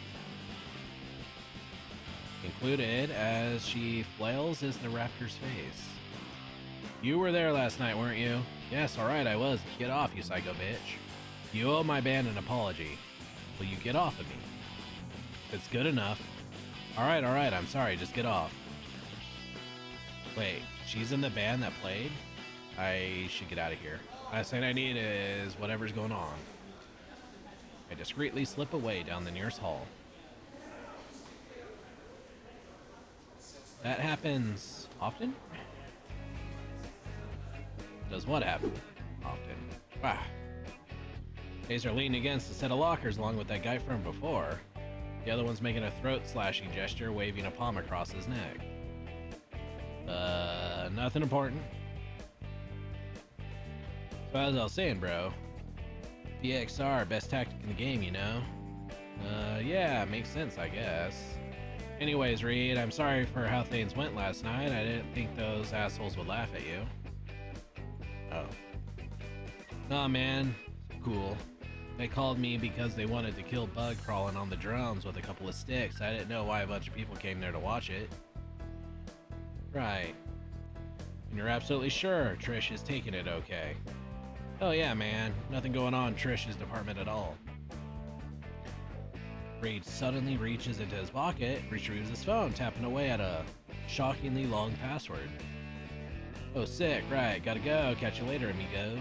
included as she flails is the raptor's face. You were there last night, weren't you? Yes, alright, I was. Get off, you psycho bitch. You owe my band an apology. Will you get off of me? It's good enough. Alright, I'm sorry, just get off. Wait, she's in the band that played? I should get out of here. Last thing I need is whatever's going on. I discreetly slip away down the nearest hall. That happens often? Does what happen often? Ah. Nazer leaning against a set of lockers along with that guy from before. The other one's making a throat-slashing gesture, waving a palm across his neck. Nothing important. So as I was saying, bro, BXR, best tactic in the game, you know? Yeah, makes sense, I guess. Anyways, Reed, I'm sorry for how things went last night. I didn't think those assholes would laugh at you. Oh. Nah, man. Cool. They called me because they wanted to kill Bug crawling on the drums with a couple of sticks. I didn't know why a bunch of people came there to watch it. Right. And you're absolutely sure Trish is taking it okay? Oh yeah, man. Nothing going on in Trish's department at all. Reed suddenly reaches into his pocket, retrieves his phone, tapping away at a shockingly long password. Oh, sick. Right. Gotta go. Catch you later, amigo.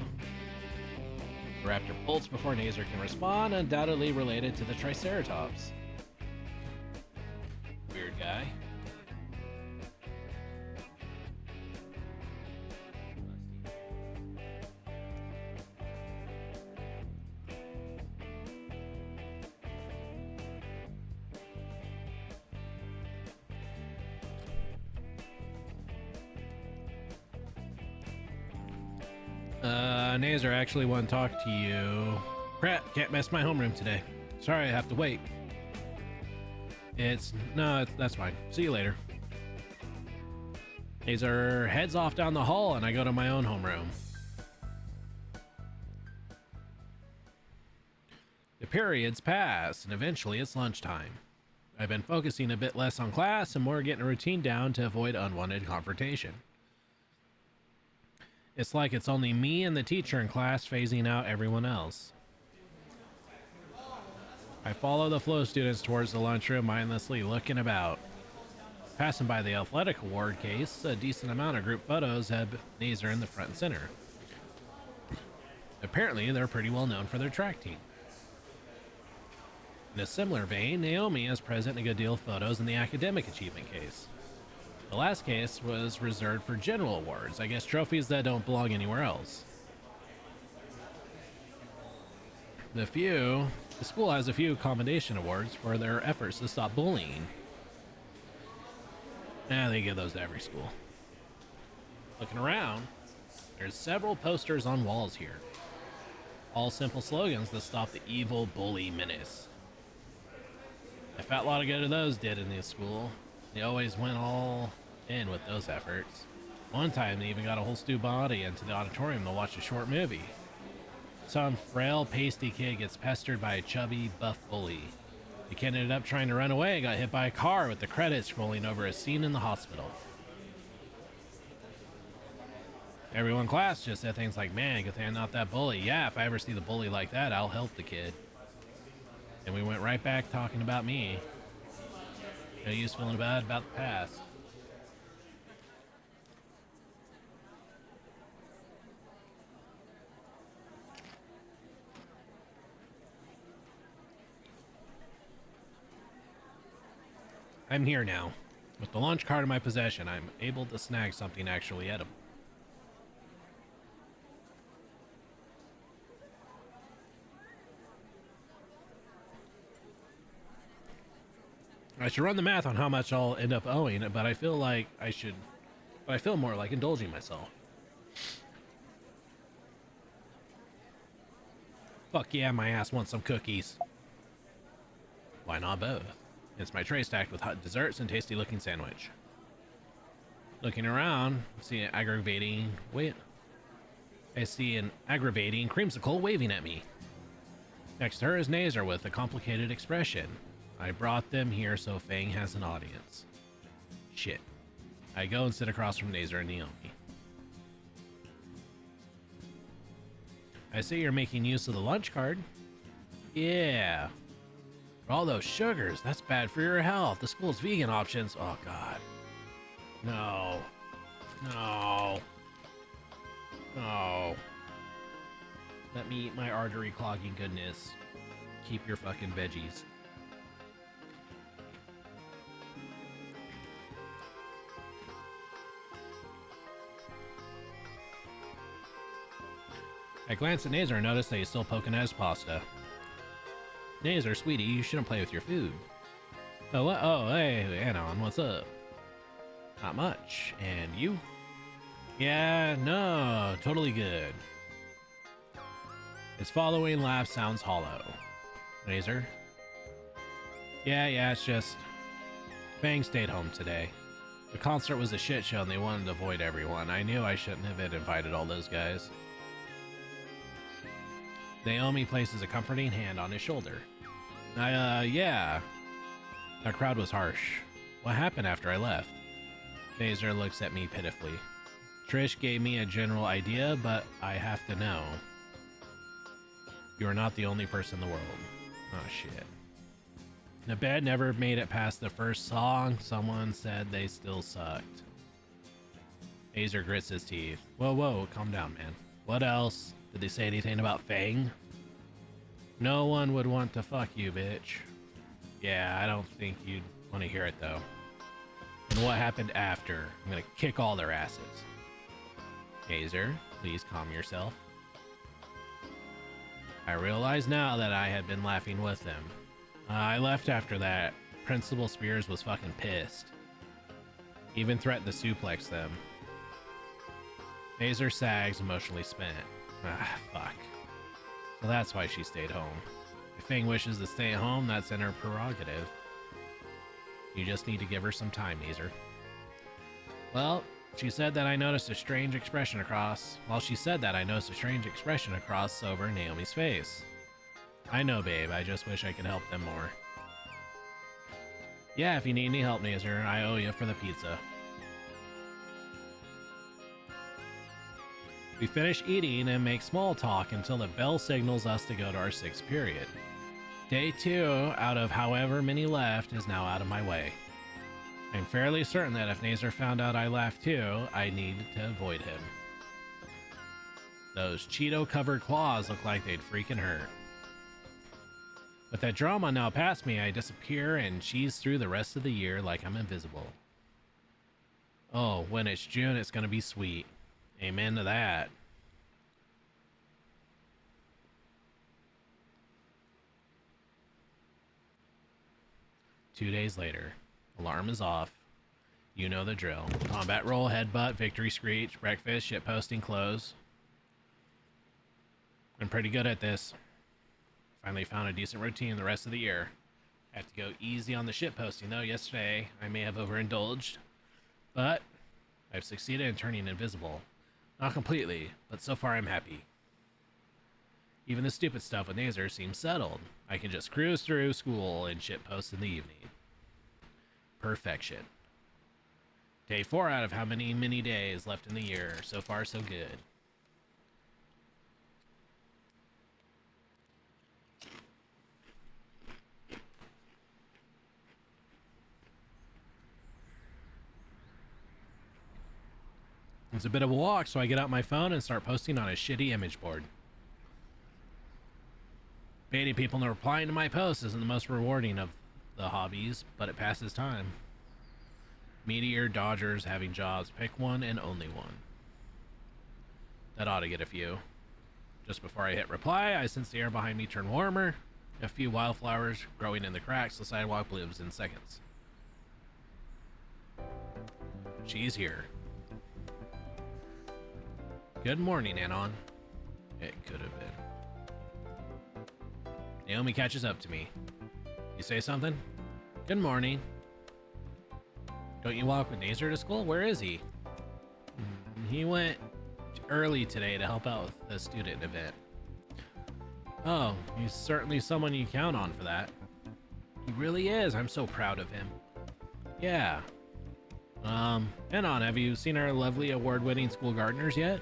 The raptor bolts before Nazer can respond, undoubtedly related to the Triceratops. Weird guy. Nazer, actually want to talk to you. Crap, can't mess my homeroom today. Sorry, I have to wait. That's fine. See you later. Nazer heads off down the hall and I go to my own homeroom. The periods pass and eventually it's lunchtime. I've been focusing a bit less on class and more getting a routine down to avoid unwanted confrontation. It's like it's only me and the teacher in class, phasing out everyone else. I follow the flow students towards the lunchroom, mindlessly looking about. Passing by the athletic award case, a decent amount of group photos have Nazer in the front and center. Apparently, they're pretty well known for their track team. In a similar vein, Naomi is present in a good deal of photos in the academic achievement case. The last case was reserved for general awards, I guess trophies that don't belong anywhere else. The school has a few commendation awards for their efforts to stop bullying. They give those to every school. Looking around, there's several posters on walls here. All simple slogans that stop the evil bully menace. A fat lot of good of those did in this school. They always went all in with those efforts. One time they even got a whole student body into the auditorium to watch a short movie. Some frail, pasty kid gets pestered by a chubby, buff bully. The kid ended up trying to run away and got hit by a car with the credits scrolling over a scene in the hospital. Everyone in class just said things like, man, good thing I'm not that bully. Yeah, if I ever see the bully like that, I'll help the kid. And we went right back talking about me. No use feeling bad about the past. I'm here now. With the lunch card in my possession, I'm able to snag something actually edible. I should run the math on how much I'll end up owing, but I feel like I should. But I feel more like indulging myself. Fuck yeah, my ass wants some cookies. Why not both? It's my tray stacked with hot desserts and tasty looking sandwich. Looking around, I see an aggravating creamsicle waving at me. Next to her is Nazer with a complicated expression. I brought them here so Fang has an audience. Shit. I go and sit across from Nazer and Naomi. I see you're making use of the lunch card. Yeah. For all those sugars, that's bad for your health. The school's vegan options. Oh, God. No. No. No. Let me eat my artery clogging goodness. Keep your fucking veggies. I glance at Nazer and notice that he's still poking at his pasta. Nazer, sweetie, you shouldn't play with your food. Oh, what? Oh, hey, Anon, what's up? Not much. And you? Yeah, no, totally good. His following laugh sounds hollow. Nazer? Yeah, it's just... Fang stayed home today. The concert was a shit show and they wanted to avoid everyone. I knew I shouldn't have invited all those guys. Naomi places a comforting hand on his shoulder. Yeah. The crowd was harsh. What happened after I left? Mazer looks at me pitifully. Trish gave me a general idea, but I have to know. You are not the only person in the world. Oh, shit. The band never made it past the first song. Someone said they still sucked. Mazer grits his teeth. Whoa, calm down, man. What else? Did they say anything about Fang? No one would want to fuck you, bitch. Yeah, I don't think you'd want to hear it, though. And what happened after? I'm gonna kick all their asses. Mazer, please calm yourself. I realize now that I had been laughing with them. I left after that. Principal Spears was fucking pissed. Even threatened to suplex them. Mazer sags, emotionally spent. Fuck. So that's why she stayed home. If Fang wishes to stay at home, that's in her prerogative. You just need to give her some time, Mazer. Well, she said that I noticed a strange expression across... Well, she said that I noticed a strange expression across over Naomi's face. I know, babe. I just wish I could help them more. Yeah, if you need any help, Mazer, I owe you for the pizza. We finish eating and make small talk until the bell signals us to go to our 6th period. Day 2, out of however many left, is now out of my way. I'm fairly certain that if Nazer found out I laughed too, I need to avoid him. Those Cheeto-covered claws look like they'd freaking hurt. With that drama now past me, I disappear and cheese through the rest of the year like I'm invisible. Oh, when it's June, it's gonna be sweet. Amen to that. Two days later. Alarm is off. You know the drill. Combat roll, headbutt, victory screech, breakfast, shitposting, close. I'm pretty good at this. Finally found a decent routine the rest of the year. I have to go easy on the shitposting though. Yesterday I may have overindulged, but I've succeeded in turning invisible. Not completely, but so far I'm happy. Even the stupid stuff with Nazer seems settled. I can just cruise through school and shitpost in the evening. Perfection. Day 4 out of how many days left in the year. So far, so good. It's a bit of a walk, so I get out my phone and start posting on a shitty image board. Baiting people into replying to my posts isn't the most rewarding of the hobbies, but it passes time. Meteor, Dodgers, having jobs, pick one and only one. That ought to get a few. Just before I hit reply, I sense the air behind me turn warmer. A few wildflowers growing in the cracks, the sidewalk blooms in seconds. She's here. Good morning, Anon. It could have been. Naomi catches up to me. You say something? Good morning. Don't you walk with Nazer to school? Where is he? He went early today to help out with the student event. Oh, he's certainly someone you count on for that. He really is. I'm so proud of him. Yeah. Anon, have you seen our lovely award-winning school gardeners yet?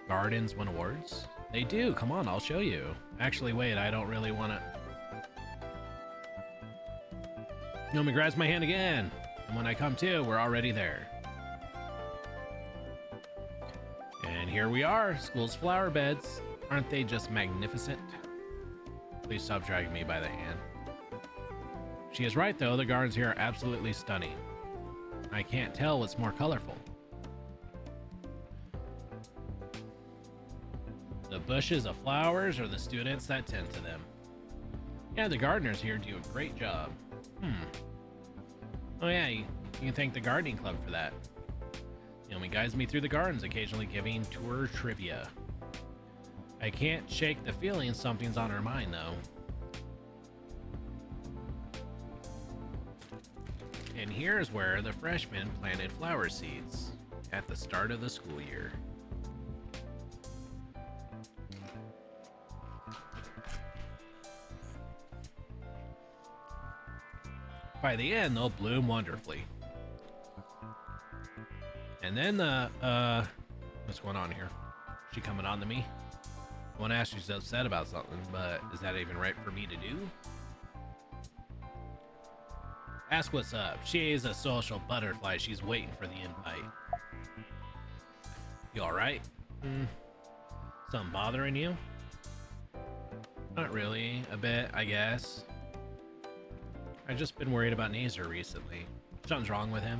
Gardens win awards? They do. Come on, I'll show you. Actually, wait, I don't really want to... Naomi grabs my hand again. And when I come to, we're already there. And here we are, school's flower beds. Aren't they just magnificent? Please stop dragging me by the hand. She is right, though. The gardens here are absolutely stunning. I can't tell what's more colorful. The bushes of flowers or the students that tend to them. Yeah, the gardeners here do a great job. Oh yeah, you can thank the gardening club for that. Naomi guides me through the gardens, occasionally giving tour trivia. I can't shake the feeling something's on her mind, though. And here's where the freshmen planted flower seeds at the start of the school year. By the end, they'll bloom wonderfully. And then what's going on here? She coming on to me? I want to ask she's upset about something, but is that even right for me to do? Ask what's up. She is a social butterfly. She's waiting for the invite. You alright? Something bothering you? Not really. A bit, I guess. I've just been worried about Nazer recently. Something's wrong with him.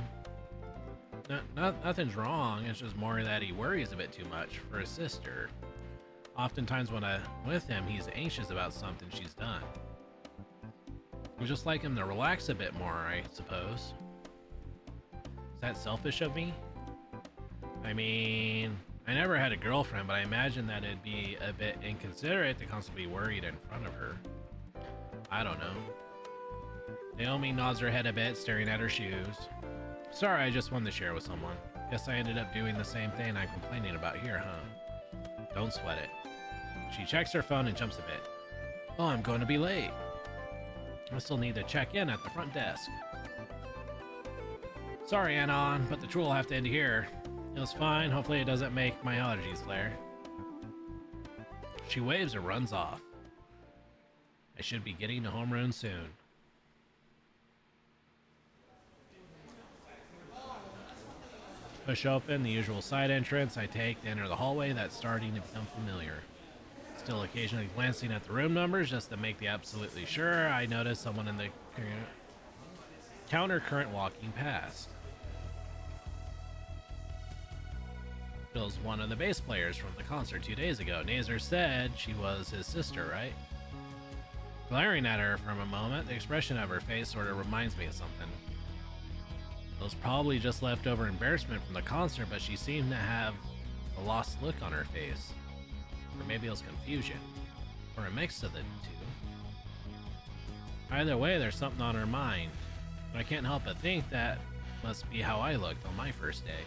Nothing's wrong. It's just more that he worries a bit too much for his sister. Oftentimes when I'm with him, he's anxious about something she's done. I'd just like him to relax a bit more, I suppose. Is that selfish of me? I mean, I never had a girlfriend, but I imagine that it'd be a bit inconsiderate to constantly be worried in front of her. I don't know. Naomi nods her head a bit, staring at her shoes. Sorry, I just wanted to share with someone. Guess I ended up doing the same thing I'm complaining about here, huh? Don't sweat it. She checks her phone and jumps a bit. Oh, I'm going to be late. I still need to check in at the front desk. Sorry, Anon, but the tour will have to end here. It was fine. Hopefully it doesn't make my allergies flare. She waves and runs off. I should be getting to homeroom soon. Push open the usual side entrance I take to enter the hallway that's starting to become familiar. Still occasionally glancing at the room numbers just to make the absolutely sure. I notice someone in the counter current walking past. Bill's one of the bass players from the concert 2 days ago. Nazer said she was his sister, right? Glaring at her for a moment, the expression of her face sort of reminds me of something. It was probably just leftover embarrassment from the concert, but she seemed to have a lost look on her face. Or maybe it was confusion, or a mix of the two. Either way, there's something on her mind. But I can't help but think that must be how I looked on my first day.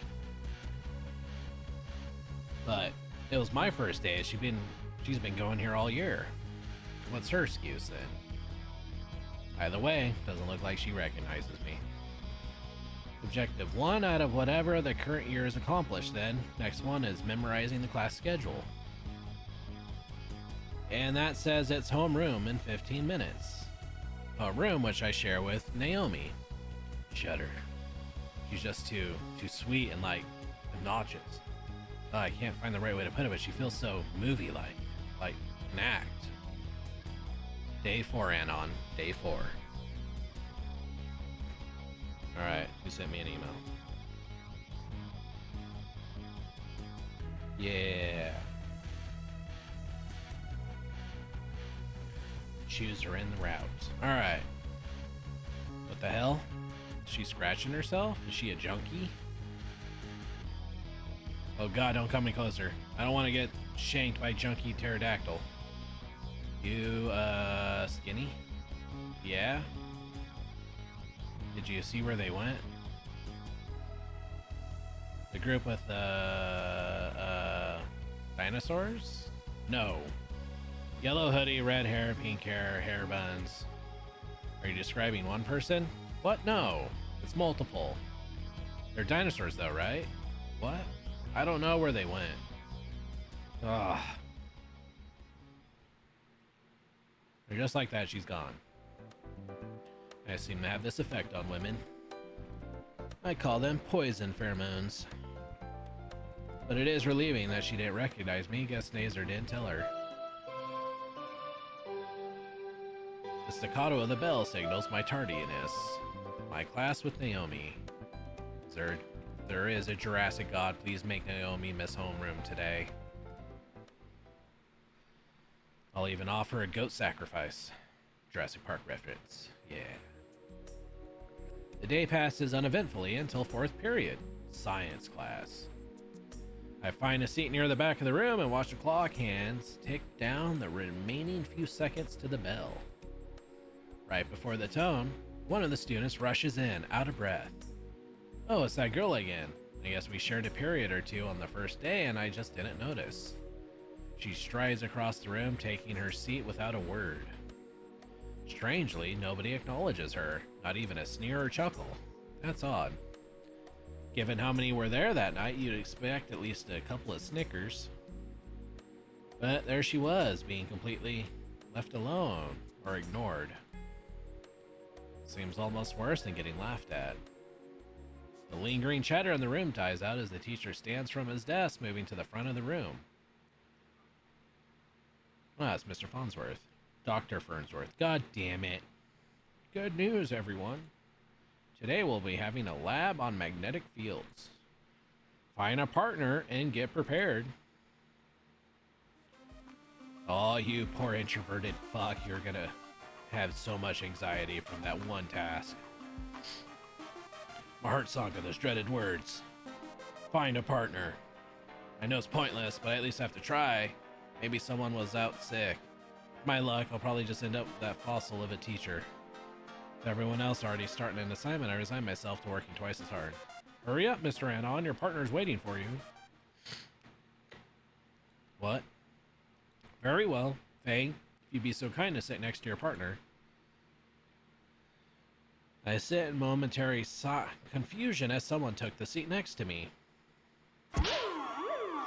But it was my first day. She's been going here all year. What's her excuse then? Either way, doesn't look like she recognizes me. Objective 1 out of whatever the current year is accomplished then. Next one is memorizing the class schedule. And that says it's homeroom in 15 minutes. Homeroom which I share with Naomi. Shudder. She's just too sweet and like obnoxious. I can't find the right way to put it, but she feels so movie-like. Like an act. Day 4, Anon. Day 4. Alright, who sent me an email? Yeah. Shoes are in the route. Alright. What the hell? Is she scratching herself? Is she a junkie? Oh god, don't come any closer. I don't want to get shanked by junkie pterodactyl. You, skinny? Yeah? Did you see where they went? The group with dinosaurs? No. Yellow hoodie, red hair, pink hair, hair buns. Are you describing one person? What? No. It's multiple. They're dinosaurs though, right? What? I don't know where they went. Ugh. They're just like that, she's gone. I seem to have this effect on women. I call them poison pheromones. But it is relieving that she didn't recognize me. Guess Nazer didn't tell her. The staccato of the bell signals my tardiness. My class with Naomi. There is a Jurassic god. Please make Naomi miss homeroom today. I'll even offer a goat sacrifice. Jurassic Park reference. Yeah. The day passes uneventfully until 4th period. Science class. I find a seat near the back of the room and watch the clock hands tick down the remaining few seconds to the bell. Right before the tone, one of the students rushes in, out of breath. Oh, it's that girl again. I guess we shared a period or two on the first day and I just didn't notice. She strides across the room, taking her seat without a word. Strangely, nobody acknowledges her, not even a sneer or chuckle. That's odd. Given how many were there that night, you'd expect at least a couple of snickers. But there she was, being completely left alone or ignored. Seems almost worse than getting laughed at. The lingering chatter in the room dies out as the teacher stands from his desk, moving to the front of the room. Ah, it's Mr. Farnsworth. Dr. Farnsworth. God damn it. Good news, everyone. Today we'll be having a lab on magnetic fields. Find a partner and get prepared. Oh, you poor introverted fuck. You're gonna have so much anxiety from that one task. My heart sunk at those dreaded words. Find a partner. I know it's pointless, but I at least have to try. Maybe someone was out sick. With my luck, I'll probably just end up with that fossil of a teacher. With everyone else already starting an assignment, I resign myself to working twice as hard. Hurry up, Mr. Anon. Your partner's waiting for you. What? Very well. Fang, if you'd be so kind to sit next to your partner. I sit in momentary confusion as someone took the seat next to me.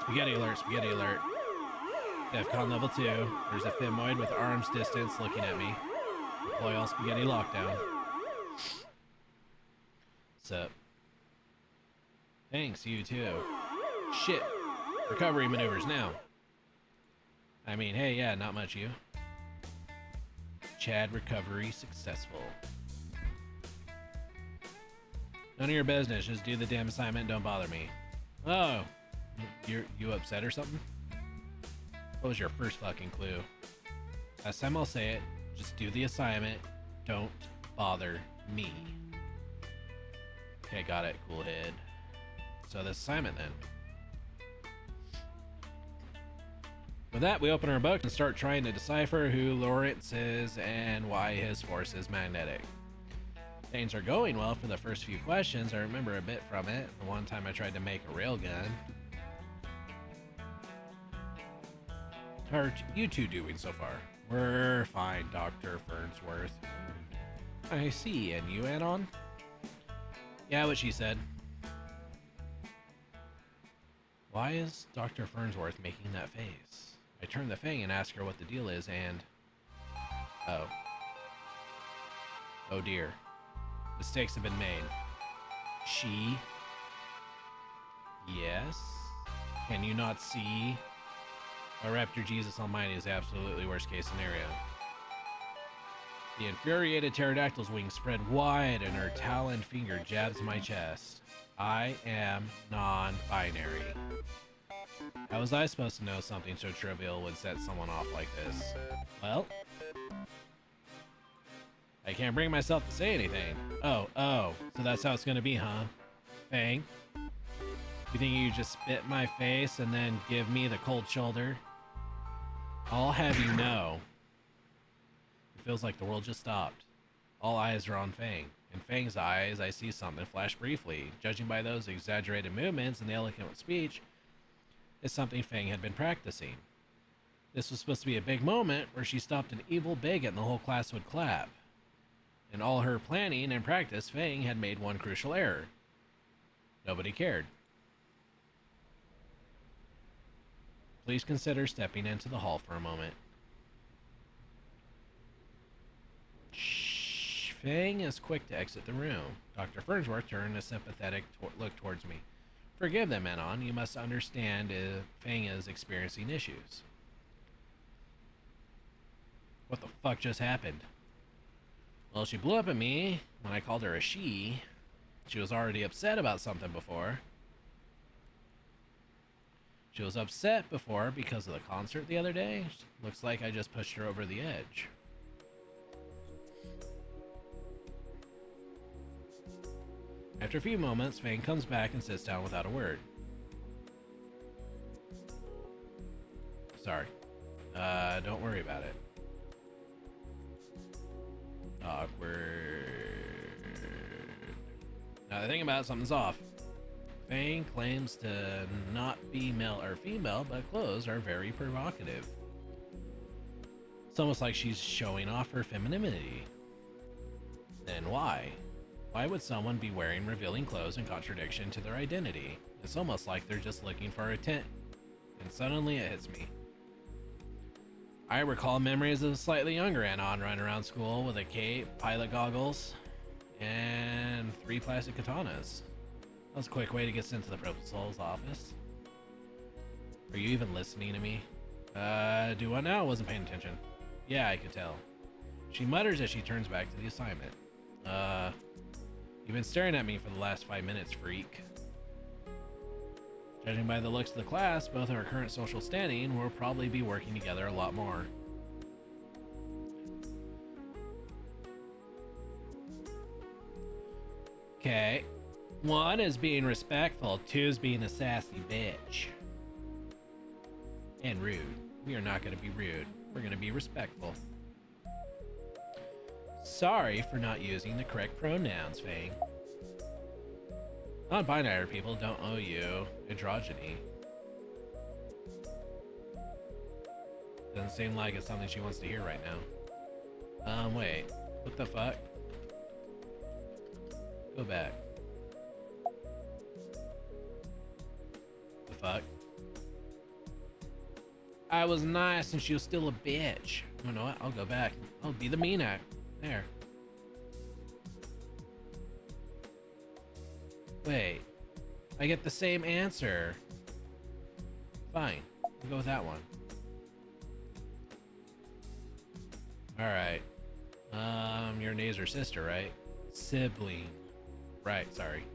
Spaghetti alert, spaghetti alert. DEFCON level 2. There's a femoid with arms distance looking at me. Deploy all spaghetti lockdown. Sup? Thanks, you too. Shit. Recovery maneuvers now. I mean, hey, yeah, not much you. Chad, recovery successful. None of your business. Just do the damn assignment. Don't bother me. Oh, you upset or something? What was your first fucking clue? Last time I'll say it. Just do the assignment. Don't bother me. Okay, got it. Cool head. So the assignment then. With that, we open our book and start trying to decipher who Lawrence is and why his force is magnetic. Things are going well for the first few questions. I remember a bit from it. The one time I tried to make a railgun. How are you two doing so far? We're fine, Dr. Farnsworth. I see. And you, Anon? Yeah, what she said. Why is Dr. Farnsworth making that face? I turn the Fang and ask her what the deal is, and... Oh. Oh dear. Mistakes have been made. She? Yes? Can you not see? A Raptor Jesus Almighty is absolutely worst case scenario. The infuriated pterodactyl's wings spread wide and her taloned finger jabs my chest. I am non-binary. How was I supposed to know something so trivial would set someone off like this? Well, I can't bring myself to say anything. Oh, so that's how it's gonna be, huh? Fang? You think you just spit in my face and then give me the cold shoulder? I'll have you know. It feels like the world just stopped. All eyes are on Fang. In Fang's eyes, I see something flash briefly. Judging by those exaggerated movements and the eloquent speech, it's something Fang had been practicing. This was supposed to be a big moment where she stopped an evil bigot and the whole class would clap. In all her planning and practice, Fang had made one crucial error. Nobody cared. Please consider stepping into the hall for a moment. Shh. Fang is quick to exit the room. Dr. Farnsworth turned a sympathetic look towards me. Forgive them, Anon. You must understand if Fang is experiencing issues. What the fuck just happened? Well, she blew up at me when I called her a she. She was already upset about something before. She was upset before because of the concert the other day. Looks like I just pushed her over the edge. After a few moments, Fang comes back and sits down without a word. Sorry. Don't worry about it. Awkward. Now the thing about it, something's off. Fang claims to not be male or female, but clothes are very provocative. almost like she's showing off her femininity. Then why? Why would someone be wearing revealing clothes in contradiction to their identity? It's almost like they're just looking for a tent. And suddenly it hits me. I recall memories of a slightly younger Anon running around school with a cape, pilot goggles, and 3 plastic katanas. That was a quick way to get sent to the principal's office. Are you even listening to me? Do what now? Wasn't paying attention. Yeah, I could tell. She mutters as she turns back to the assignment. You've been staring at me for the last 5 minutes, freak. Judging by the looks of the class, both our current social standing, we'll probably be working together a lot more. Okay. 1 is being respectful, 2 is being a sassy bitch. And rude. We are not going to be rude. We're going to be respectful. Sorry for not using the correct pronouns, Fang. Non-binary people don't owe you androgyny. Doesn't seem like it's something she wants to hear right now. Wait. What the fuck? Go back. The fuck? I was nice and she was still a bitch. You know what? I'll go back. I'll be the mean act. There. Wait. I get the same answer. Fine. We'll go with that one. Alright. Your Nazer sister, right? Sibling. Right, sorry.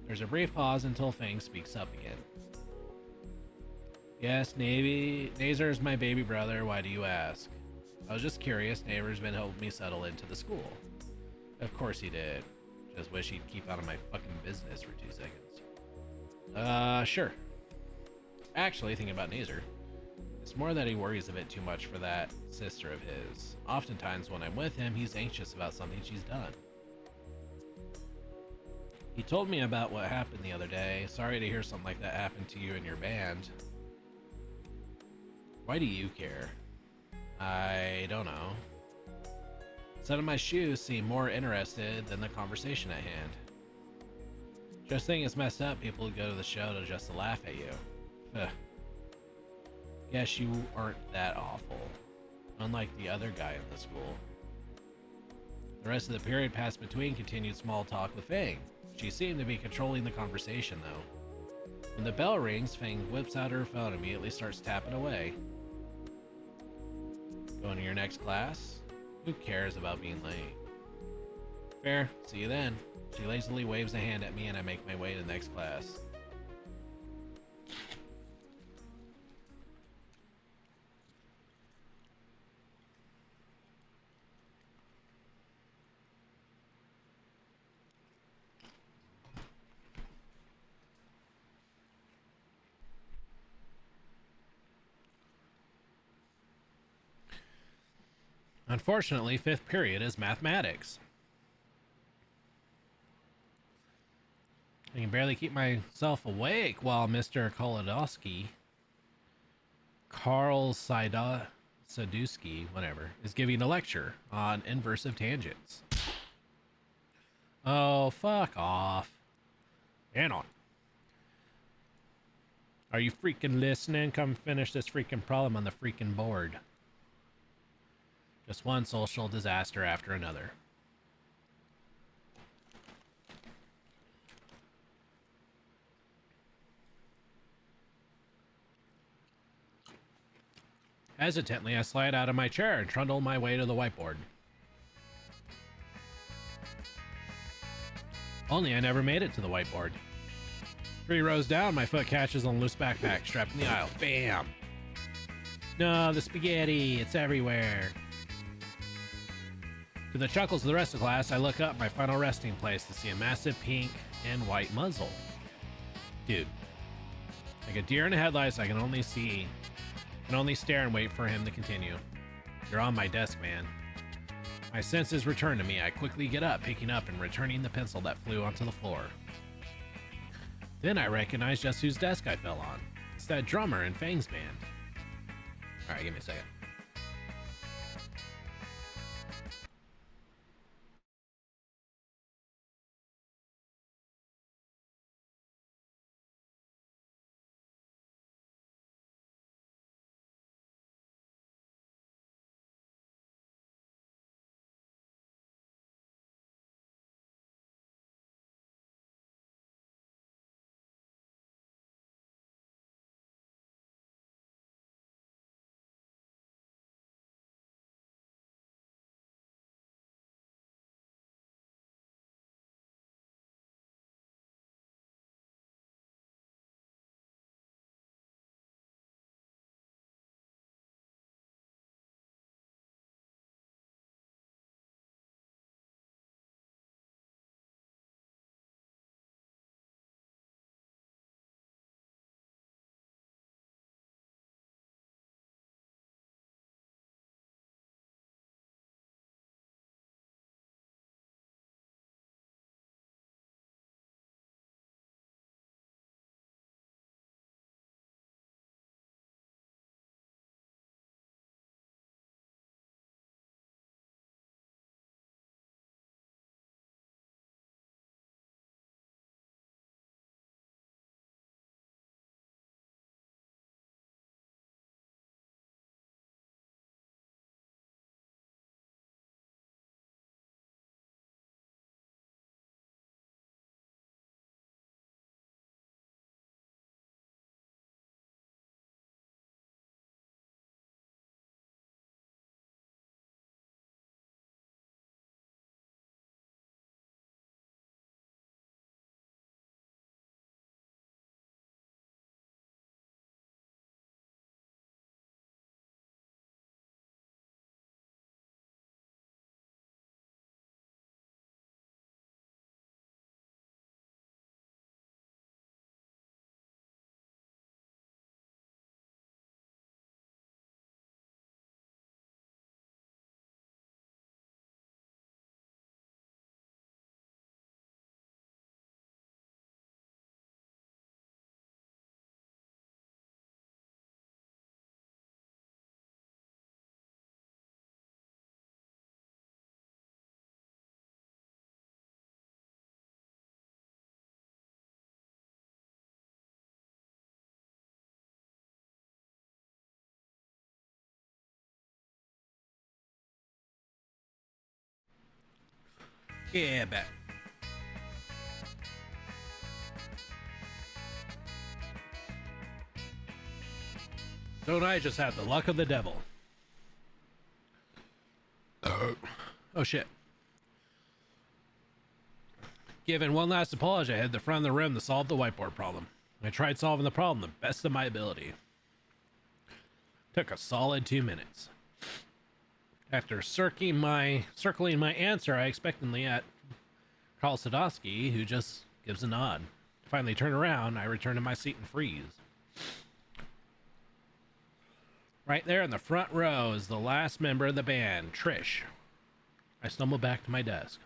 There's a brief pause until Fang speaks up again. Yes, Nazer is my baby brother. Why do you ask? I was just curious. Neighbor's been helping me settle into the school. Of course he did. Just wish he'd keep out of my fucking business for 2 seconds. Sure. Actually, thinking about Nazer, it's more that he worries a bit too much for that sister of his. Oftentimes when I'm with him, he's anxious about something she's done. He told me about what happened the other day. Sorry to hear something like that happen to you and your band. Why do you care? I don't know. Set of my shoes seem more interested than the conversation at hand. Just think it's messed up people who go to the show to just to laugh at you. Ugh. Guess you aren't that awful. Unlike the other guy in the school. The rest of the period passed between continued small talk with Fang. She seemed to be controlling the conversation though. When the bell rings, Fang whips out her phone and immediately starts tapping away. Going to your next class? Who cares about being late? Fair, see you then. She lazily waves a hand at me and I make my way to the next class. Unfortunately, 5th period is mathematics. I can barely keep myself awake while Mr. Kolodowski, Karl Sadusky, whatever, is giving a lecture on inversive tangents. Oh, fuck off. Anon. Are you freaking listening? Come finish this freaking problem on the freaking board. Just one social disaster after another. Hesitantly, I slide out of my chair and trundle my way to the whiteboard. Only I never made it to the whiteboard. 3 rows down, my foot catches on a loose backpack strapped in the aisle. Bam! No, the spaghetti, it's everywhere. To the chuckles of the rest of the class, I look up my final resting place to see a massive pink and white muzzle. Dude. Like a deer in the headlights, I can only stare and wait for him to continue. You're on my desk, man. My senses return to me. I quickly get up, picking up and returning the pencil that flew onto the floor. Then I recognize just whose desk I fell on. It's that drummer in Fang's band. All right, give me a second. Yeah, back. Don't I just have the luck of the devil? Oh shit. Given one last apology, I hit the front of the room to solve the whiteboard problem. I tried solving the problem the best of my ability. Took a solid 2 minutes. After circling my answer, I expectantly at Carl Sadowski, who just gives a nod. Finally turn around, I return to my seat and freeze. Right there in the front row is the last member of the band, Trish. I stumble back to my desk.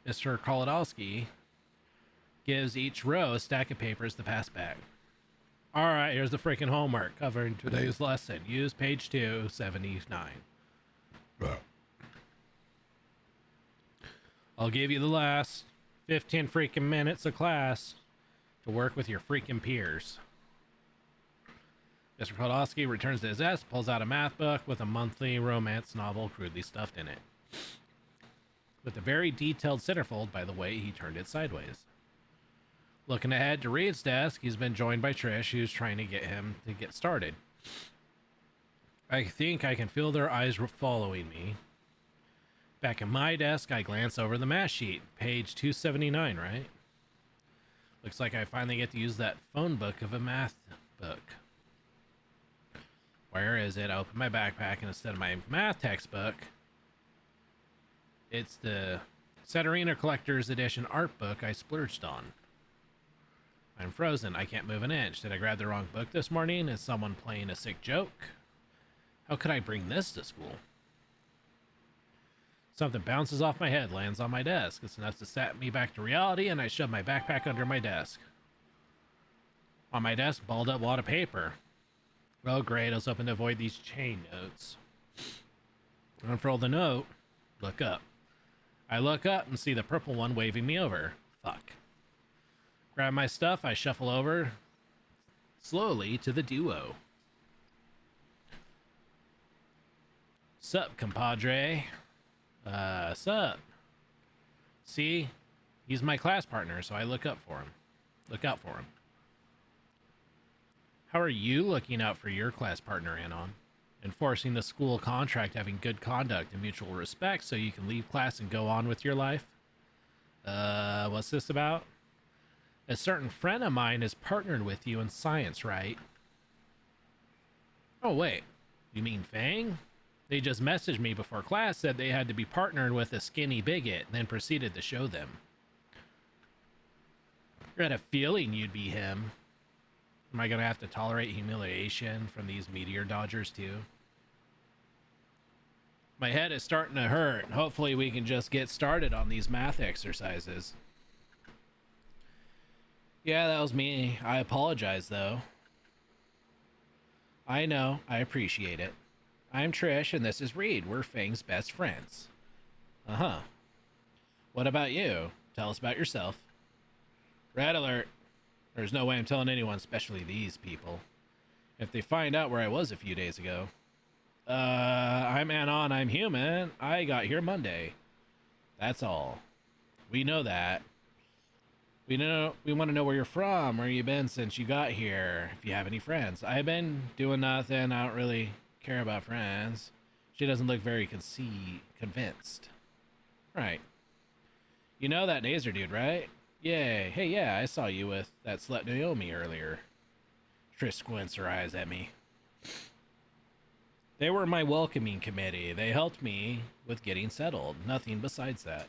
Mr. Kolodowski gives each row a stack of papers to pass back. All right, here's the freaking homework covering today's lesson. Use page 279. I'll give you the last 15 freaking minutes of class to work with your freaking peers. Mr. Kolodowski returns to his desk, pulls out a math book with a monthly romance novel crudely stuffed in it. With a very detailed centerfold, by the way, he turned it sideways. Looking ahead to Reed's desk, he's been joined by Trish, who's trying to get him to get started. I think I can feel their eyes following me. Back at my desk, I glance over the math sheet. Page 279, right? Looks like I finally get to use that phone book of a math book. Where is it? I open my backpack, and instead of my math textbook, it's the Setarina Collector's Edition art book I splurged on. I'm frozen. I can't move an inch. Did I grab the wrong book this morning? Is someone playing a sick joke? How could I bring this to school? Something bounces off my head, lands on my desk. It's enough to set me back to reality, and I shove my backpack under my desk. On my desk, balled up wad of paper. Oh, great. I was hoping to avoid these chain notes. Unfurl the note. Look up. I look up and see the purple one waving me over. Fuck. Grab my stuff. I shuffle over slowly to the duo. Sup, compadre? Sup? See? He's my class partner, so I look up for him. Look out for him. How are you looking out for your class partner, Anon? Enforcing the school contract, having good conduct and mutual respect so you can leave class and go on with your life? What's this about? A certain friend of mine is partnered with you in science, right? Oh, wait. You mean Fang? They just messaged me before class, said they had to be partnered with a skinny bigot, then proceeded to show them. I had a feeling you'd be him. Am I going to have to tolerate humiliation from these meteor dodgers too? My head is starting to hurt. Hopefully we can just get started on these math exercises. Yeah, that was me. I apologize though. I know. I appreciate it. I'm Trish and this is Reed. We're Fang's best friends. Uh-huh. What about you? Tell us about yourself. Red alert. There's no way I'm telling anyone, especially these people. If they find out where I was a few days ago. I'm Anon, I'm human. I got here Monday. That's all. We know that. We want to know where you're from, where you been since you got here, if you have any friends. I've been doing nothing. I don't really care about friends. She doesn't look very convinced. Right. You know that Nazer dude, right? Yay. Hey, yeah, I saw you with that slut Naomi earlier. Trish squints her eyes at me. They were my welcoming committee. They helped me with getting settled. Nothing besides that.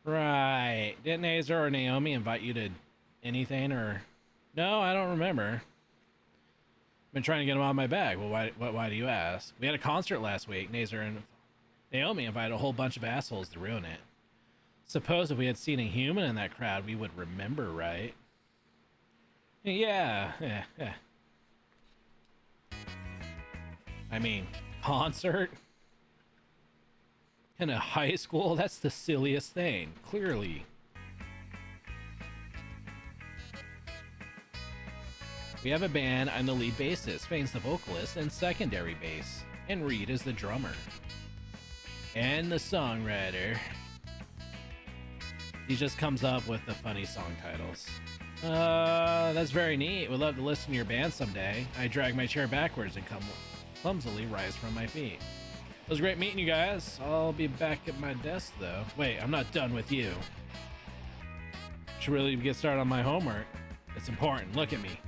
Right. Didn't Nazer or Naomi invite you to anything or... No, I don't remember. Been trying to get them on my bag. Well, why do you ask? We had a concert last week. Nazer and Naomi invited a whole bunch of assholes to ruin it. Suppose if we had seen a human in that crowd, we would remember, right? Yeah. I mean, concert? In a high school? That's the silliest thing, clearly. We have a band. I'm the lead bassist. Fane's the vocalist and secondary bass. And Reed is the drummer. And the songwriter. He just comes up with the funny song titles. That's very neat. Would love to listen to your band someday. I drag my chair backwards and clumsily rise from my feet. It was great meeting you guys. I'll be back at my desk though. Wait, I'm not done with you. Should really get started on my homework. It's important. Look at me.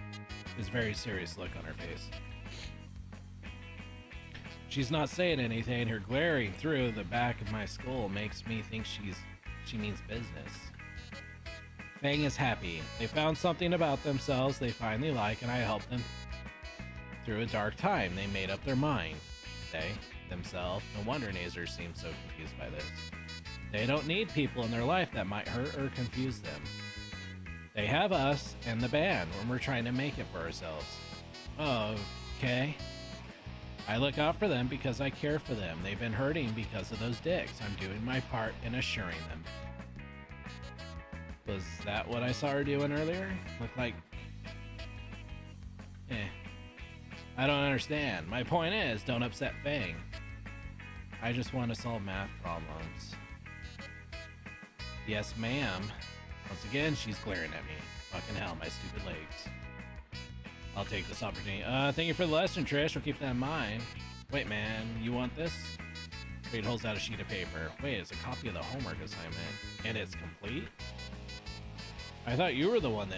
This very serious look on her face. She's not saying anything. Her glaring through the back of my skull makes me think she means business. Fang is happy. They found something about themselves they finally like, and I helped them through a dark time. They made up their mind. They, themselves. No wonder Nazer seems so confused by this. They don't need people in their life that might hurt or confuse them. They have us and the band when we're trying to make it for ourselves. Oh, okay. I look out for them because I care for them. They've been hurting because of those dicks. I'm doing my part in assuring them. Was that what I saw her doing earlier? Looked like... I don't understand. My point is, don't upset Fang. I just want to solve math problems. Yes, ma'am. Once again, she's glaring at me. Fucking hell, my stupid legs. I'll take this opportunity. Thank you for the lesson, Trish. I'll keep that in mind. Wait, man, you want this? Reed holds out a sheet of paper. Wait, it's a copy of the homework assignment. And it's complete? I thought you were the one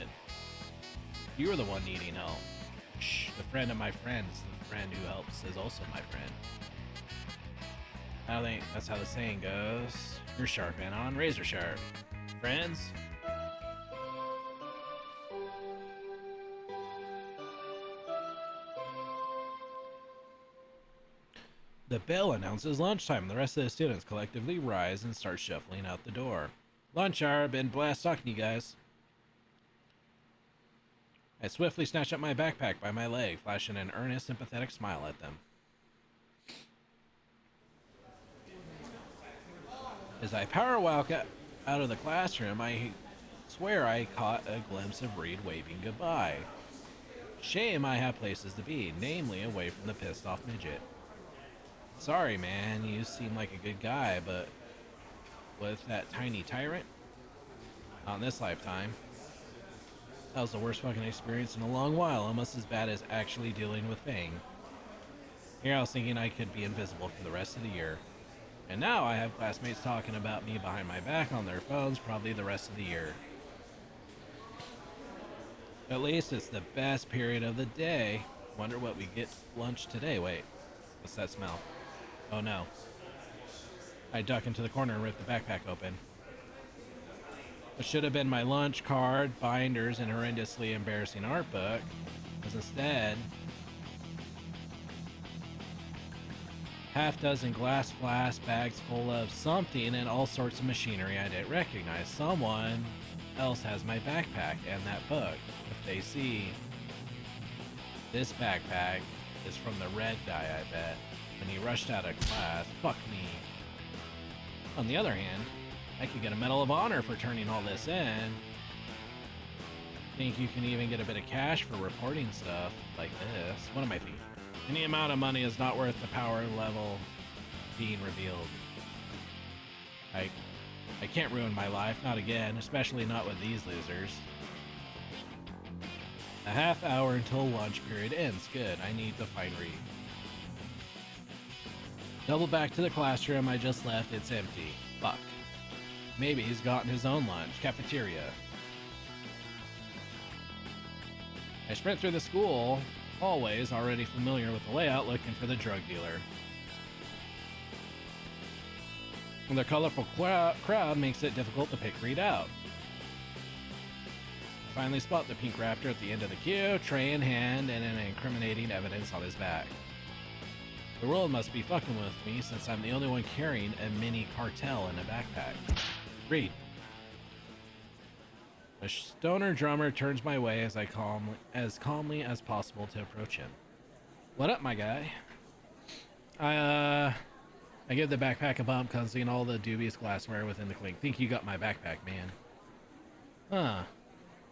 needing help. Shh, the friend of my friends, the friend who helps is also my friend. I don't think that's how the saying goes. You're sharp, Anon. Razor sharp. Friends? The bell announces lunchtime. The rest of the students collectively rise and start shuffling out the door. Lunch hour. Been blast talking to you guys. I swiftly snatched up my backpack by my leg, flashing an earnest, sympathetic smile at them. As I power walk out of the classroom, I swear I caught a glimpse of Reed waving goodbye. Shame I have places to be, namely away from the pissed off midget. Sorry, man, you seem like a good guy, but with that tiny tyrant? Not in this lifetime. That was the worst fucking experience in a long while, almost as bad as actually dealing with Fang. Here I was thinking I could be invisible for the rest of the year. And now I have classmates talking about me behind my back on their phones probably the rest of the year. At least it's the best period of the day. Wonder what we get lunch today. Wait, what's that smell? Oh no. I duck into the corner and rip the backpack open. What should have been my lunch card, binders, and horrendously embarrassing art book was instead half dozen glass flask bags full of something and all sorts of machinery I didn't recognize. Someone else has my backpack and that book. If they see this backpack is from the red guy, I bet. When he rushed out of class, fuck me. On the other hand, I could get a Medal of Honor for turning all this in. Think you can even get a bit of cash for reporting stuff like this. What am I thinking? Any amount of money is not worth the power level being revealed. I can't ruin my life, not again, especially not with these losers. A half hour until lunch period ends. Good, I need to find Reed. Double back to the classroom I just left, it's empty. Fuck. Maybe he's gotten his own lunch. Cafeteria. I sprint through the school hallways, already familiar with the layout, looking for the drug dealer. And the colorful crowd makes it difficult to pick Reed out. I finally spot the pink raptor at the end of the queue, tray in hand, and an incriminating evidence on his back. The world must be fucking with me since I'm the only one carrying a mini cartel in a backpack. Reed. A stoner drummer turns my way as I calmly as possible to approach him. What up, my guy? I give the backpack a bump, concealing all the dubious glassware within the clink. Think you got my backpack, man. Huh.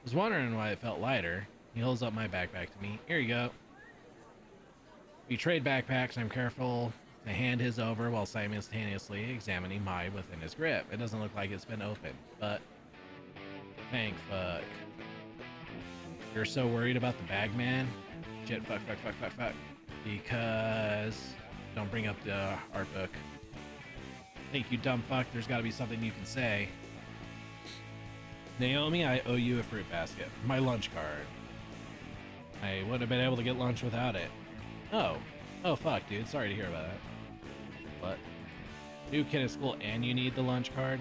Was wondering why it felt lighter. He holds up my backpack to me. Here you go. We trade backpacks. I'm careful to hand his over while simultaneously examining mine within his grip. It doesn't look like it's been opened, but thank fuck. You're so worried about the bag, man? Shit, fuck. Because don't bring up the art book. Thank you, dumb fuck. There's gotta be something you can say. Naomi, I owe you a fruit basket. My lunch card. I wouldn't have been able to get lunch without it. Oh fuck, dude. Sorry to hear about that. What? New kid at school and you need the lunch card?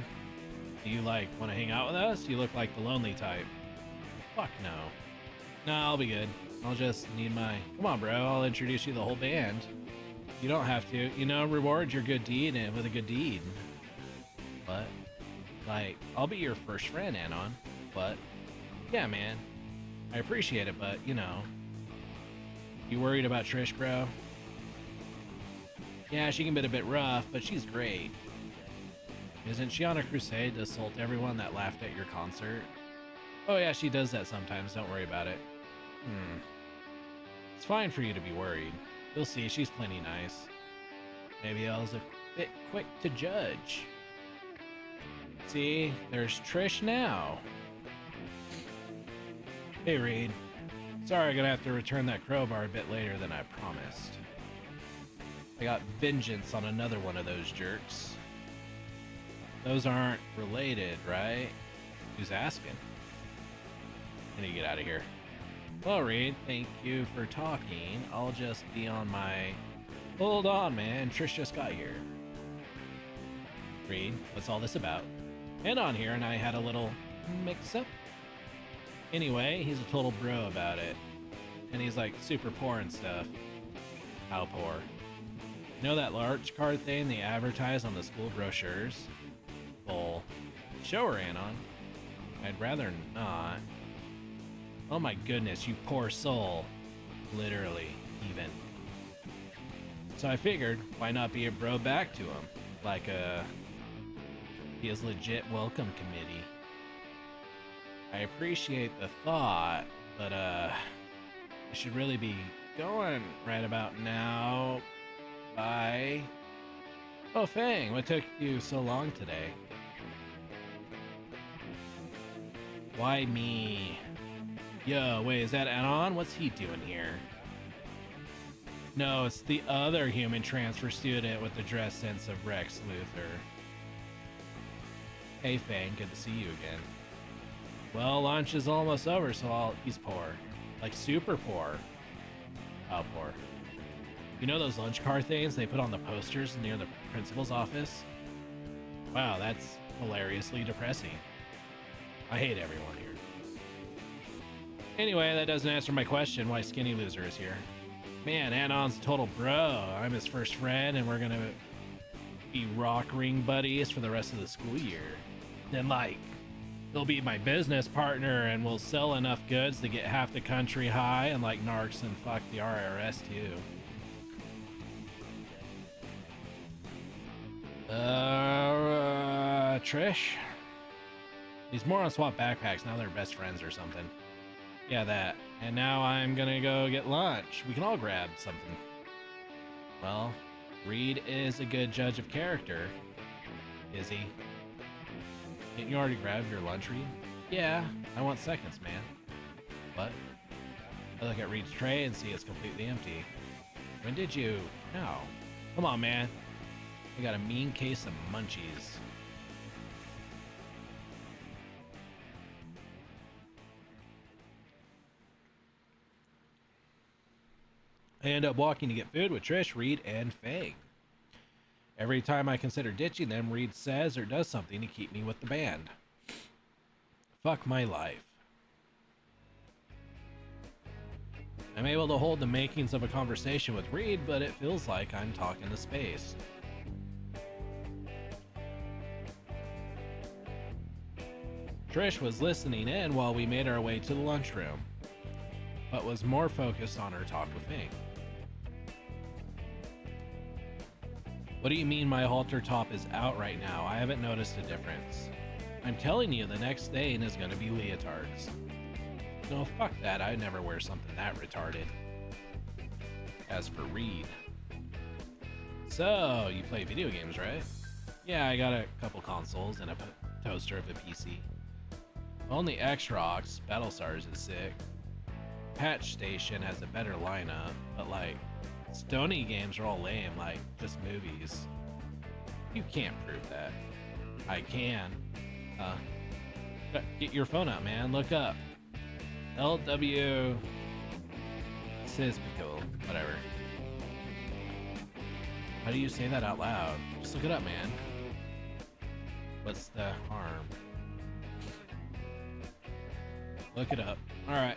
Do you, like, want to hang out with us? You look like the lonely type. Fuck no. Nah, I'll be good. I'll just need my... Come on, bro. I'll introduce you to the whole band. You don't have to. You know, reward your good deed and with a good deed. But, like, I'll be your first friend, Anon. But, yeah, man. I appreciate it, but, you know... You worried about Trish, bro? Yeah, she can be a bit rough, but she's great. Isn't she on a crusade to assault everyone that laughed at your concert? Oh yeah, she does that sometimes, don't worry about it. It's fine for you to be worried. You'll see, she's plenty nice. Maybe I was a bit quick to judge. See, there's Trish now. Hey Reed. Sorry, I'm gonna have to return that crowbar a bit later than I promised. I got vengeance on another one of those jerks. Those aren't related, right? Who's asking? I need to get out of here. Well, Reed, thank you for talking. I'll just be on my... Hold on, man. Trish just got here. Reed, what's all this about? And on here, and I had a little mix-up. Anyway, he's a total bro about it. And he's like super poor and stuff. How poor? You know that large card thing they advertise on the school brochures? Well, show her, Anon. I'd rather not. Oh my goodness, you poor soul. Literally, even. So I figured, why not be a bro back to him? Like be his legit welcome committee. I appreciate the thought, but I should really be going right about now. Bye. Oh, Fang, what took you so long today? Why me? Yo, wait, is that Anon? What's he doing here? No, it's the other human transfer student with the dress sense of Rex Luthor. Hey, Fang, good to see you again. Well, lunch is almost over, so he's poor. Like, super poor. How poor? You know those lunch car things they put on the posters near the principal's office? Wow, that's hilariously depressing. I hate everyone here. Anyway, that doesn't answer my question why Skinny Loser is here. Man, Anon's a total bro. I'm his first friend, and we're gonna be rock ring buddies for the rest of the school year. Then, like, he'll be my business partner, and we'll sell enough goods to get half the country high, and like narcs and fuck the IRS too. Trish? These morons swap backpacks, now they're best friends or something. Yeah, that. And now I'm gonna go get lunch. We can all grab something. Well, Reed is a good judge of character. Is he? Didn't you already grab your lunch, Reed? Yeah, I want seconds, man. What? I look at Reed's tray and see it's completely empty. When did you? No. Come on, man. We got a mean case of munchies. I end up walking to get food with Trish, Reed, and Fang. Every time I consider ditching them, Reed says or does something to keep me with the band. Fuck my life. I'm able to hold the makings of a conversation with Reed, but it feels like I'm talking to space. Trish was listening in while we made our way to the lunchroom, but was more focused on her talk with Fang. What do you mean my halter top is out right now? I haven't noticed a difference. I'm telling you, the next thing is gonna be leotards. No, fuck that, I'd never wear something that retarded. As for Reed. So, you play video games, right? Yeah, I got a couple consoles and a toaster of a PC. Only Xrox, Battlestars is sick. Patch Station has a better lineup, but like, Stony games are all lame, like just movies. You can't prove that. I can. Get your phone out, man. Look up. LW Sispical, whatever. How do you say that out loud? Just look it up, man. What's the harm? Look it up. Alright.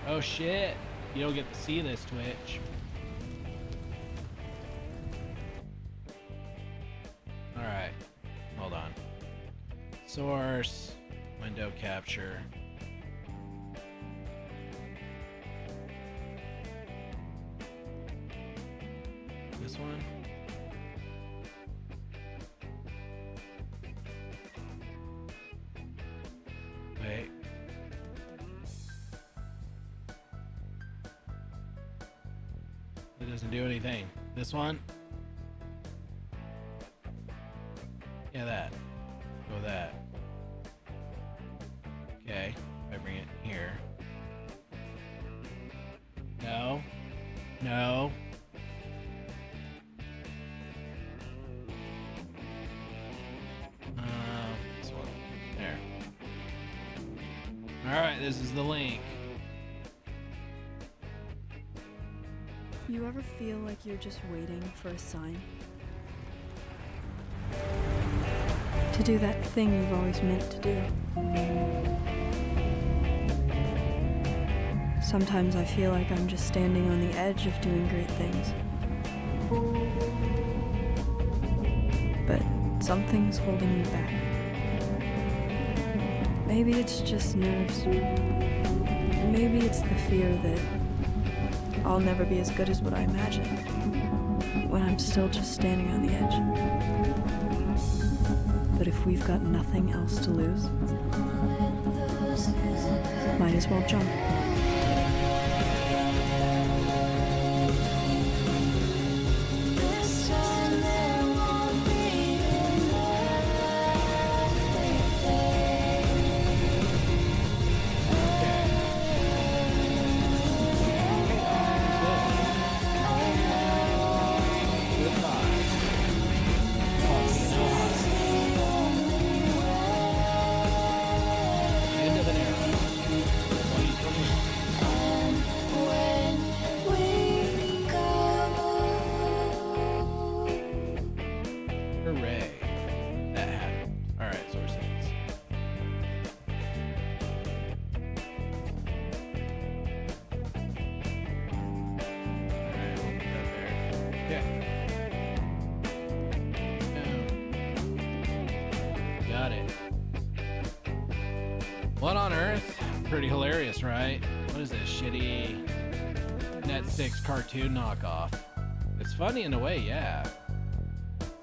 Oh shit. You don't get to see this, Twitch. Alright. Hold on. Source. Window capture. This one? Wait. It doesn't do anything. This one? Yeah, that. Go that. Okay. If I bring it here. No. No. This one. There. Alright, this is the link. You ever feel like you're just waiting for a sign? To do that thing you've always meant to do. Sometimes I feel like I'm just standing on the edge of doing great things. But something's holding me back. Maybe it's just nerves. Maybe it's the fear that I'll never be as good as what I imagined when I'm still just standing on the edge. But if we've got nothing else to lose, might as well jump. Hooray. That happened. Alright, sources. Alright, we'll put that there. Okay. Got it. What on earth? Pretty hilarious, right? What is this shitty Net6 cartoon knockoff? It's funny in a way, yeah.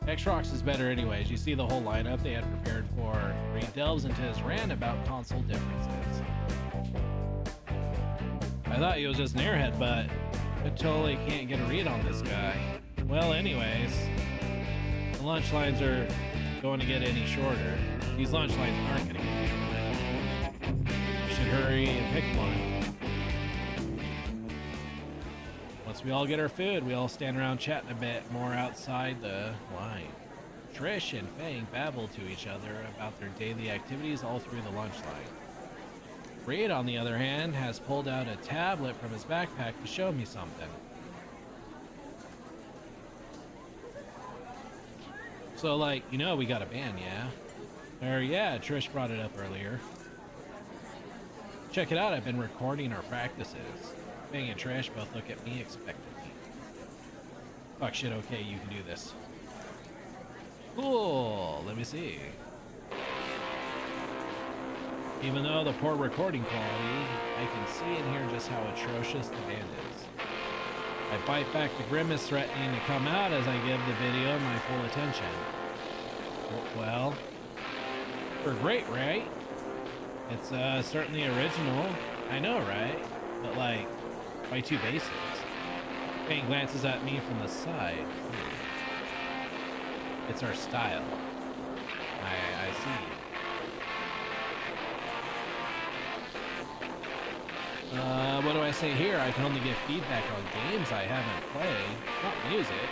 X-Rocks is better anyways. You see the whole lineup they had prepared for where he delves into his rant about console differences. I thought he was just an airhead, but I totally can't get a read on this guy. Well, anyways, the lunch lines are going to get any shorter. These lunch lines aren't going to get any shorter. You should hurry and pick one. Once we all get our food, we all stand around chatting a bit more outside the line. Trish and Fang babble to each other about their daily activities all through the lunch line. Reed, on the other hand, has pulled out a tablet from his backpack to show me something. So, like, you know we got a band, yeah? Yeah, Trish brought it up earlier. Check it out, I've been recording our practices. Fang and Trish both look at me expectantly. Fuck shit, okay, you can do this. Cool, let me see. Even though the poor recording quality, I can see and hear just how atrocious the band is. I bite back the grimace threatening to come out as I give the video my full attention. Well, we're great, right? It's certainly original. I know, right? But like, by two basses. Fang glances at me from the side. It's our style. I see. What do I say here? I can only give feedback on games I haven't played, not music.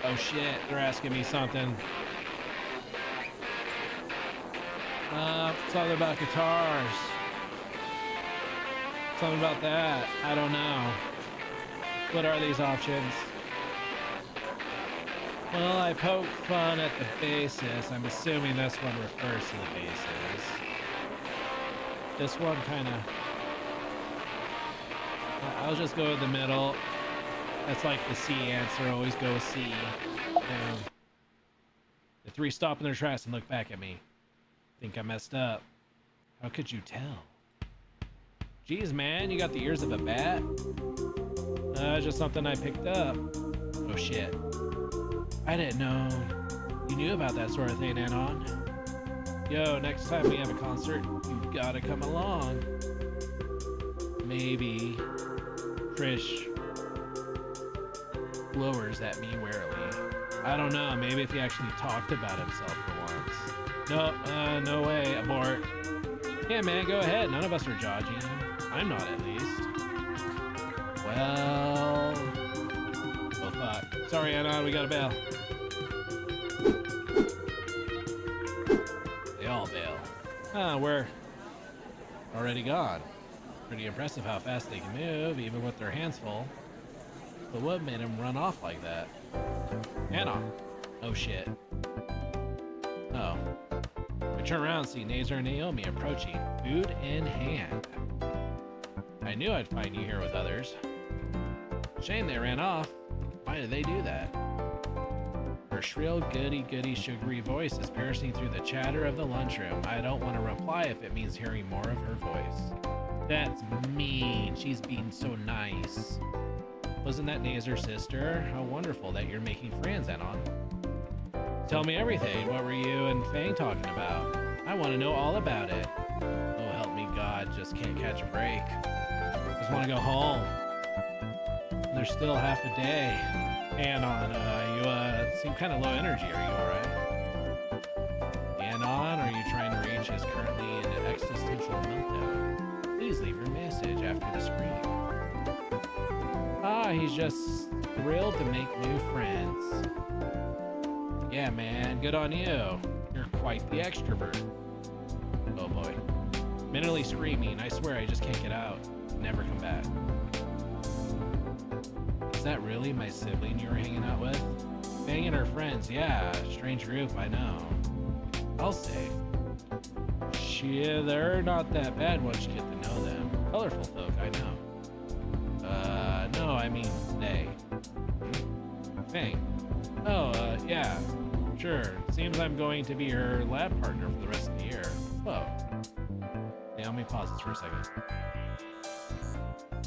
Oh shit, they're asking me something. Something about guitars. Something about that. I don't know. What are these options? Well, I poked fun at the basis. I'm assuming this one refers to the bases. This one kind of... I'll just go with the middle. That's like the C answer. Always go with C. The three stop in their tracks and look back at me. Think I messed up. How could you tell? Jeez, man, you got the ears of a bat? Just something I picked up. Oh shit. I didn't know you knew about that sort of thing, Anon. Yo, next time we have a concert, you gotta come along. Maybe. Trish lowers at me warily. I don't know, maybe if he actually talked about himself for once. No way, abort. Yeah, man, go ahead. None of us are judging. I'm not, at least. Well... Oh, fuck. Sorry, Anna, we got a bail. They all bail. We're already gone. Pretty impressive how fast they can move, even with their hands full. But what made them run off like that? Anna. Oh, shit. Oh. I turn around and see Nazar and Naomi approaching, food in hand. I knew I'd find you here with others. Shame they ran off. Why did they do that? Her shrill, goody-goody, sugary voice is piercing through the chatter of the lunchroom. I don't want to reply if it means hearing more of her voice. That's mean. She's being so nice. Wasn't that Nazer's sister? How wonderful that you're making friends, Anon. Tell me everything. What were you and Fang talking about? I want to know all about it. Oh, help me God, just can't catch a break. Just want to go home. There's still half a day. Anon, you seem kind of low energy. Are you alright? Anon, are you trying to reach is currently in an existential meltdown. Please leave your message after the screen. Ah, he's just thrilled to make new friends. Yeah, man, good on you. You're quite the extrovert. Oh boy. Mentally screaming, I swear I just can't get out. Never come back. Is that really my sibling you were hanging out with? Fang and her friends, yeah. Strange group, I know. I'll say. They're not that bad once you get to know them. Colorful folk, I know. No, I mean they. Fang. Oh, yeah. Sure. Seems I'm going to be her lab partner for the rest of the year. Whoa. Naomi pauses for a second.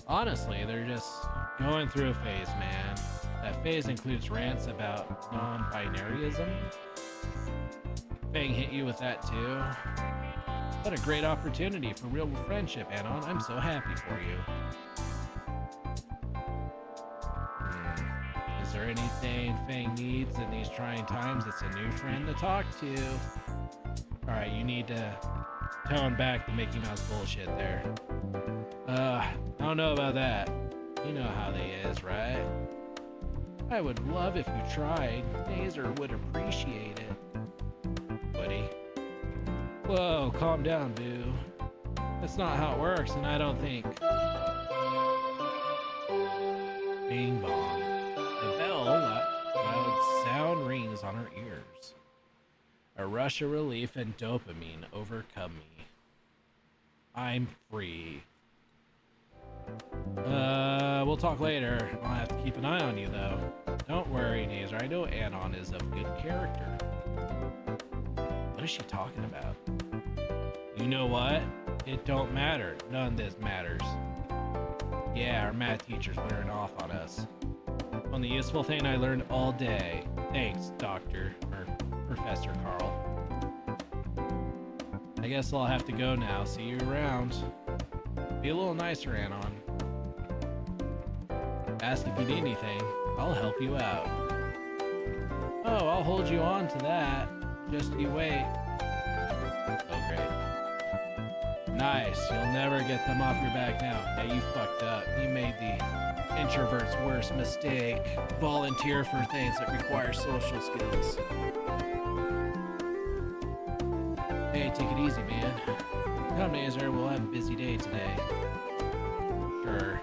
Honestly, they're just going through a phase, man. That phase includes rants about non-binaryism. Fang hit you with that too. What a great opportunity for real friendship, Anon. I'm so happy for you. Is there anything Fang needs in these trying times? It's a new friend to talk to. Alright, you need to tone back the Mickey Mouse bullshit there. I don't know about that. You know how they is, right? I would love if you tried. Nazer would appreciate it. Would he? Whoa, calm down, boo. That's not how it works, and I don't think... Bing bong. The bell, loud sound rings on her ears. A rush of relief and dopamine overcome me. I'm free. We'll talk later. I'll have to keep an eye on you, though. Don't worry, Nazer. I know Anon is of good character. What is she talking about? You know what? It don't matter. None of this matters. Yeah, our math teacher's wearing off on us. Only useful thing I learned all day. Thanks, Dr. or Professor Carl. I guess I'll have to go now. See you around. Be a little nicer, Anon. Ask if you need anything. I'll help you out. Oh, I'll hold you on to that. Just you wait. Oh, great. Nice. You'll never get them off your back now. Yeah, you fucked up. You made the introvert's worst mistake. Volunteer for things that require social skills. Hey, take it easy, man. Come, Nazer. We'll have a busy day today. Sure.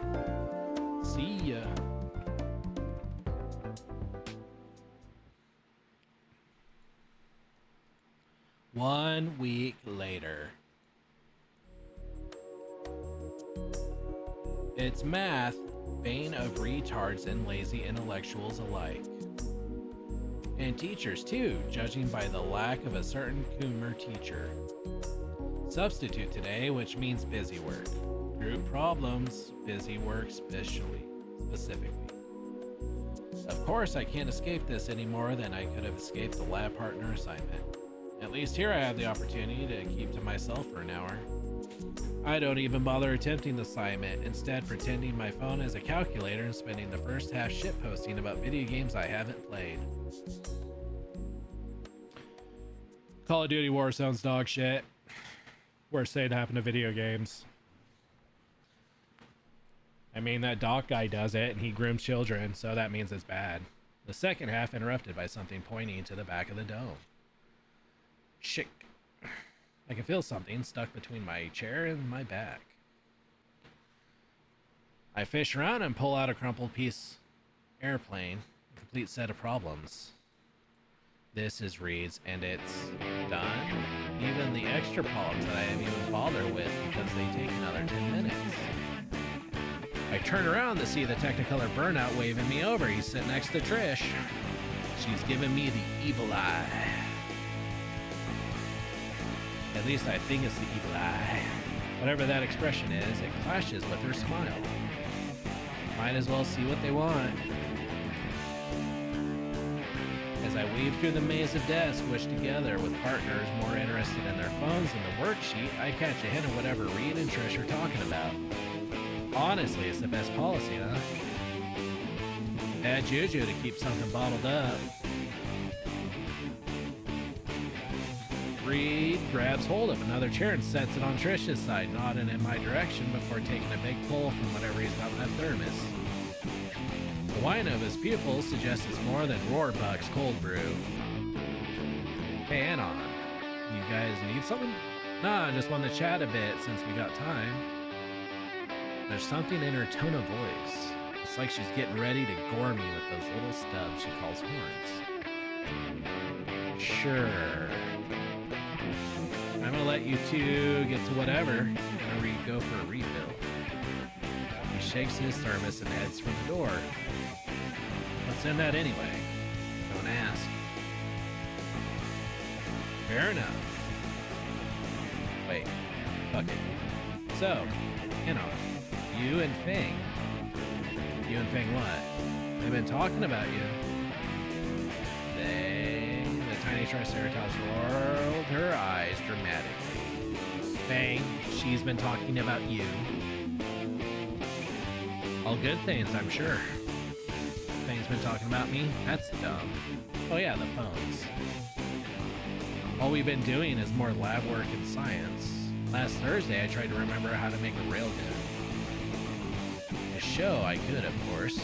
See ya. One week later. It's math, bane of retards and lazy intellectuals alike. And teachers too, judging by the lack of a certain Coomer teacher. Substitute today, which means busy work. Group problems, busy work specifically. Of course, I can't escape this any more than I could have escaped the lab partner assignment. At least here I have the opportunity to keep to myself for an hour. I don't even bother attempting the assignment, instead pretending my phone is a calculator and spending the first half shitposting about video games I haven't played. Call of Duty Warzone's dog shit. Worst thing to happen to video games. I mean, that doc guy does it and he grooms children, so that means it's bad. The second half interrupted by something pointing to the back of the dome. Shit. I can feel something stuck between my chair and my back. I fish around and pull out a crumpled piece airplane, a complete set of problems. This is Reed's, and it's done. Even the extra problems that I didn't even bother with because they take another 10 minutes. I turn around to see the Technicolor Burnout waving me over. He's sitting next to Trish. she's giving me the evil eye. At least I think it's the evil eye. Whatever that expression is, it clashes with her smile. Might as well see what they want. As I weave through the maze of desks wished together with partners more interested in their phones than the worksheet, I catch a hint of whatever Reed and Trish are talking about. Honestly, it's the best policy, huh? Bad juju to keep something bottled up. Reed grabs hold of another chair and sets it on Trish's side, nodding in my direction before taking a big pull from whatever he's got in that thermos. The whine of his pupils suggests it's more than Roarbuck's cold brew. Hey, Anon, you guys need something? Nah, just want to chat a bit since we got time. There's something in her tone of voice. It's like she's getting ready to gore me with those little stubs she calls horns. Sure. I'm gonna let you two get to whatever. I'm gonna go for a refill. He shakes his thermos and heads for the door. What's in that anyway? Don't ask. Fair enough. Wait, fuck it. So, you and Fang. You and Fang what? They've been talking about you. The tiny Triceratops rolled her eyes dramatically. Fang, she's been talking about you. All good things, I'm sure. Fang's been talking about me? That's dumb. Oh yeah, the phones. All we've been doing is more lab work and science. Last Thursday, I tried to remember how to make a railgun. To show I could, of course.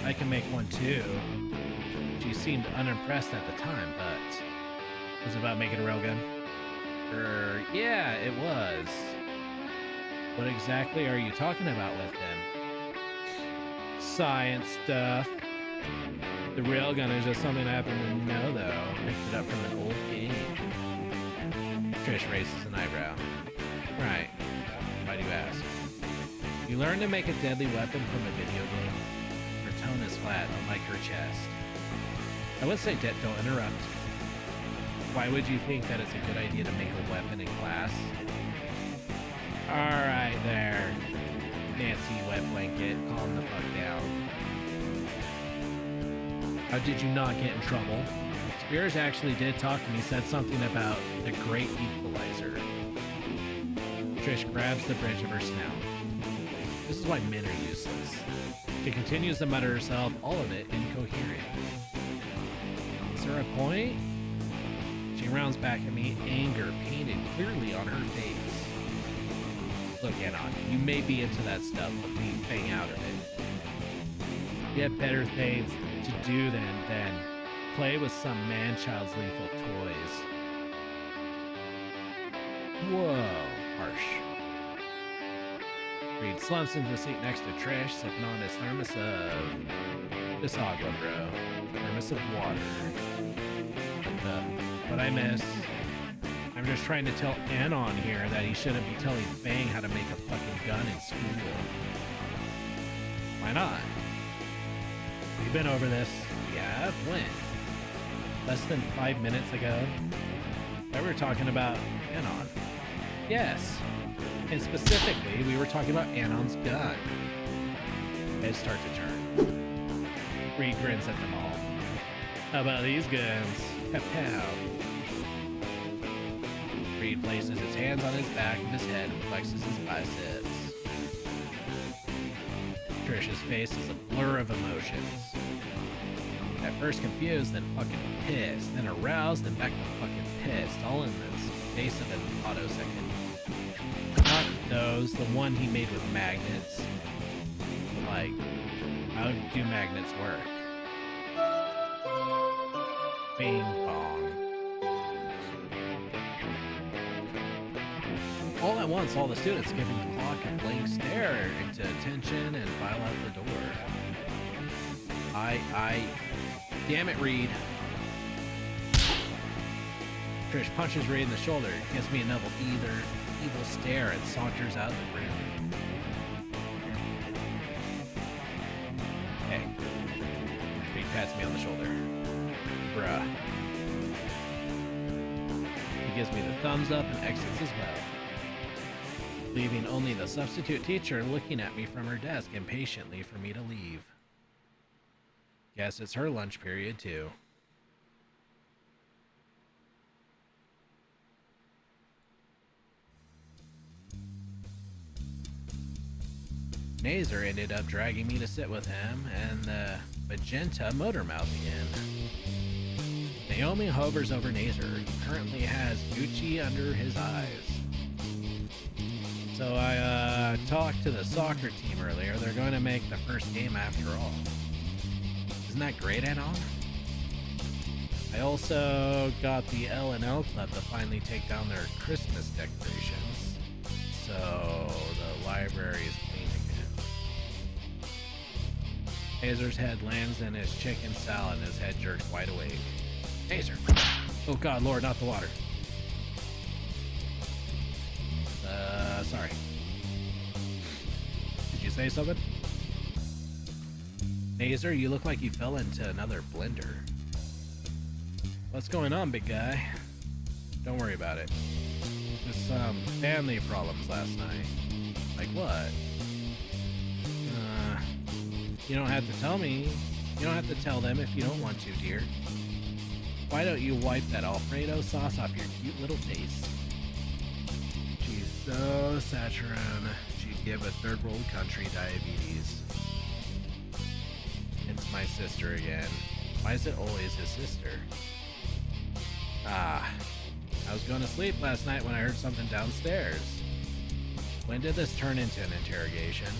I can make one too. She seemed unimpressed at the time, but... Was it about making a railgun? Yeah, it was. What exactly are you talking about with him? Science stuff. The railgun is just something I happen to know, though. Picked it up from an old game. Trish raises an eyebrow. Right. Why do you ask? You learned to make a deadly weapon from a video game. Her tone is flat, unlike her chest. I would say, don't interrupt. Why would you think that it's a good idea to make a weapon in class? Alright there. Nancy Wet Blanket, calm the fuck down. How did you not get in trouble? Spears actually did talk to me, said something about the great equalizer. Trish grabs the bridge of her snout. This is why men are useless. She continues to mutter herself, all of it incoherent. Is there a point? She rounds back at me, anger painted clearly on her face. Look, Anon, you may be into that stuff, but leave Fang out of it. You have better things to do than play with some man-child's lethal toys. Whoa, harsh. Reed slumps into the seat next to Trish, sipping on his thermos of this agua, bro. Thermos of water. What I miss. I'm just trying to tell Anon here that he shouldn't be telling Fang how to make a fucking gun in school. Why not? We've been over this. We have? When? Less than 5 minutes ago? That we were talking about Anon. Yes. And specifically, we were talking about Anon's gun. Heads start to turn. Reed grins at them all. How about these guns? Pow. Reed places his hands on his back of his head and flexes his biceps. Trish's face is a blur of emotions. At first confused, then fucking pissed, then aroused, then back to fucking pissed, all in the space of an autosecond. Not those, the one he made with magnets. Like, how do magnets work? Bing bong. All at once, all the students giving the clock a blank stare into attention and file out the door. Damn it, Reed. Trish punches Reed in the shoulder, gives me another evil stare, and saunters out of the room. Hey. Reed pats me on the shoulder. gives me the thumbs up and exits as well, leaving only the substitute teacher looking at me from her desk impatiently for me to leave. Guess it's her lunch period too. Nazer ended up dragging me to sit with him and the magenta motor mouth again. Naomi hovers over Nazer, who currently has Gucci under his eyes. So I talked to the soccer team earlier. They're going to make the first game after all. Isn't that great and all? I also got the L&L Club to finally take down their Christmas decorations. So the library is clean again. Nazer's head lands in his chicken salad and his head jerks wide awake. Nazer! Oh god, Lord, not the water. Sorry. Did you say something? Nazer, you look like you fell into another blender. What's going on, big guy? Don't worry about it. Just some family problems last night. Like what? You don't have to tell me. You don't have to tell them if you don't want to, dear. Why don't you wipe that Alfredo sauce off your cute little face? She's so saccharine, she'd give a third world country diabetes. It's my sister again. Why is it always his sister? I was going to sleep last night when I heard something downstairs. When did this turn into an interrogation?